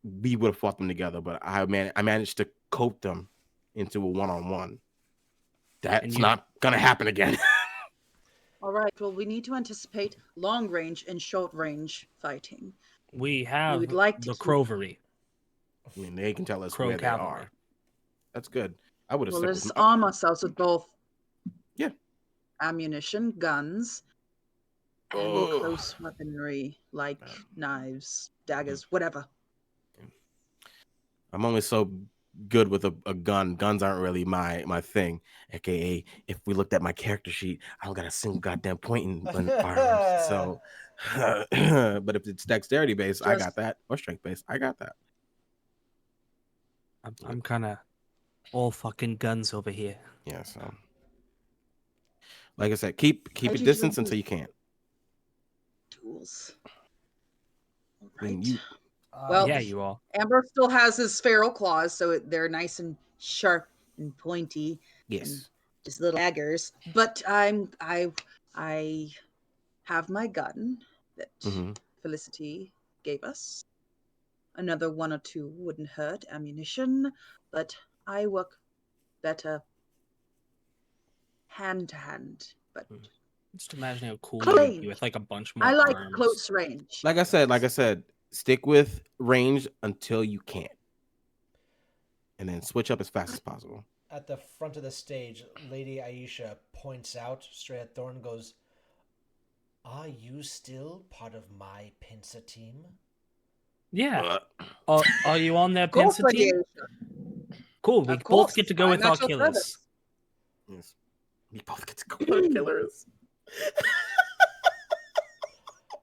we would have fought them together, but I managed to cope them into a one-on-one. That's not gonna happen again. All right. Well, we need to anticipate long range and short range fighting. We have would like to the keep- Crovery. I mean, they can tell us Crow where Cavalry. they are. That's good. I would have Well, stuck let's with arm ourselves with both. Yeah. Ammunition, guns, and Ugh. close weaponry like knives, daggers, whatever. I'm only so good with a gun. Guns aren't really my thing. AKA, if we looked at my character sheet, I don't got a single goddamn point in firearms. So, but if it's dexterity based, I got that, or strength based, I got that. I'm kind of all fucking guns over here. Yeah. So, like I said, keep I a do distance drink until you can't. Tools. All I mean, right. you- Well, Yeah, you all. Ambrose still has his feral claws, so they're nice and sharp and pointy, Yes. just little daggers. But I have my gun that Mhm. Felicity gave us. Another one or two wouldn't hurt. Ammunition, but I work better hand to hand. But Just imagine how cool Close you'd be with like a bunch more I like arms. close range. Like I said, stick with range until you can't, and then switch up as fast as possible. At the front of the stage, Lady Aisha points out straight at Thorn and goes, "Are you still part of my pincer team?" Yeah. Are you on their Of course, pincer team? Cool. We Of both course, get to go I'm with our at your killers. service. Yes. We both get to go with our killers.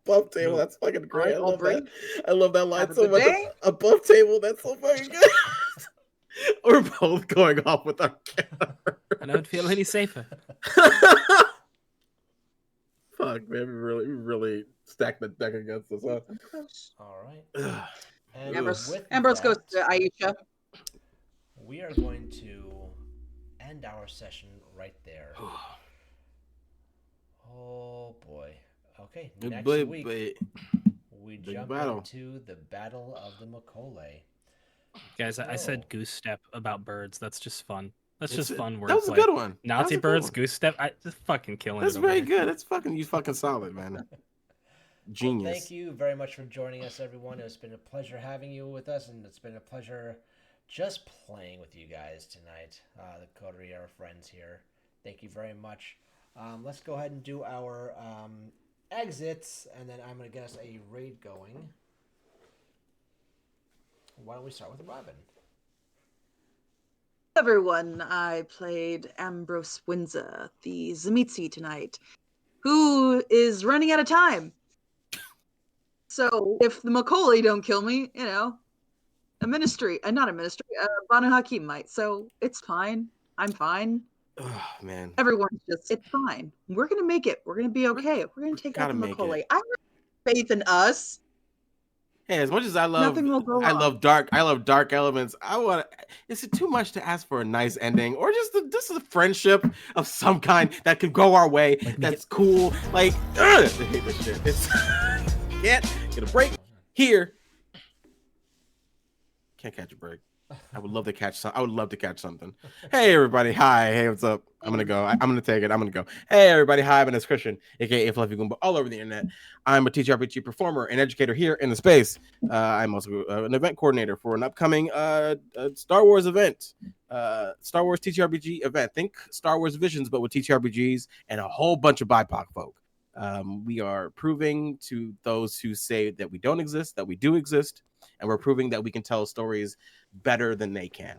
Above table, that's fucking great. I love that. I love that line Have a so good much. day. Above table, that's so fucking good. We're both going off with our killer. I don't feel any safer. Fuck, man, we really stacked the deck against us, huh? All right. And Ambrose with goes that, to Aisha. we are going to end our session right there. Oh boy. Okay, next week we jump battle. into the Battle of the Macaulay. Guys, I Oh. said goose step about birds. That's just fun. That's It's- just fun That was a wordplay. good one. That was Nazi a good birds, one. goose step. I just fucking killing That's it. over very here. good. That's fucking solid, man. Well, Genius. thank you very much for joining us, everyone. It's been a pleasure having you with us, and it's been a pleasure just playing with you guys tonight. The Coterie, our friends here. Thank you very much. Let's go ahead and do our exits, and then I'm going to get us a raid going. Why don't we start with Robin? Everyone, I played Ambrose Windsor, the Zamitsi tonight, who is running out of time. So if the Macaulay don't kill me, not a ministry, Banu Hakim might. So it's fine. I'm fine. Oh, man. Everyone's it's fine. We're gonna make it. We're gonna be okay. We're gonna take out Gotta the make Macaulay. it. I have faith in us. Hey, as much as I love, Nothing will go I wrong. love dark elements. Is it too much to ask for a nice ending, or just a friendship of some kind that could go our way? That's cool. Like, I hate this shit. It's can't get a break here. Can't catch a break. I would love to catch something. Hey everybody, hi. Hey, what's up? I'm gonna go. I'm gonna take it. I'm gonna go. Hey everybody, hi. My name is Christian, aka Fluffy Goomba, all over the internet. I'm a TTRPG performer and educator here in the space. I'm also an event coordinator for an upcoming Star Wars event, Star Wars TTRPG event. Think Star Wars Visions, but with TTRPGs and a whole bunch of BIPOC folk. We are proving to those who say that we don't exist that we do exist, and we're proving that we can tell stories better than they can.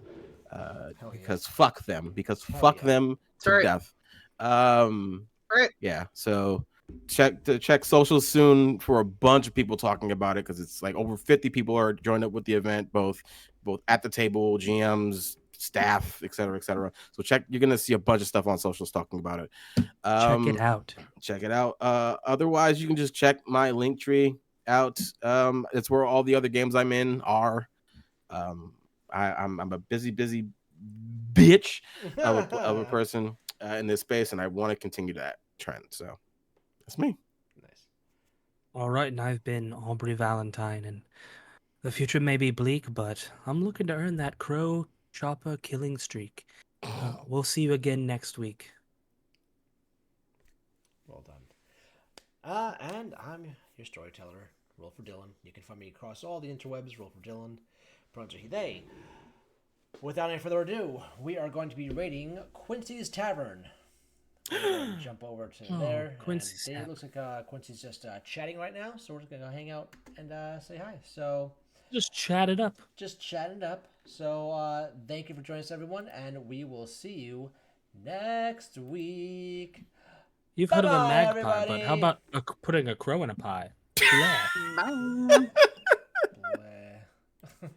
Because fuck them. Because fuck them to Right. death. Right. Yeah. So check socials soon for a bunch of people talking about it, because it's like over 50 people are joined up with the event, both at the table, GMs, staff, etc. So you're gonna see a bunch of stuff on socials talking about it. Check it out. Otherwise, you can just check my link tree out. It's where all the other games I'm in are. I'm a busy bitch of a person in this space, and I want to continue that trend. So that's me. Nice. All right, and I've been Aubrey Valentine, and the future may be bleak, but I'm looking to earn that crow chopper killing streak. We'll see you again next week. Well done. And I'm your storyteller, Roll for Dylan. You can find me across all the interwebs, Roll for Dylan, pronouns are he, they. Without any further ado, we are going to be raiding Quincy's Tavern. We're going to jump over to there. Quincy's and it looks like Quincy's just chatting right now, so we're just going to go hang out and say hi. So just chat it up. Just chat it up. So thank you for joining us, everyone, and we will see you next week. You've heard of a Bye-bye, magpie, but how everybody. about putting a crow in a pie? Bleh. Bye. Bleh.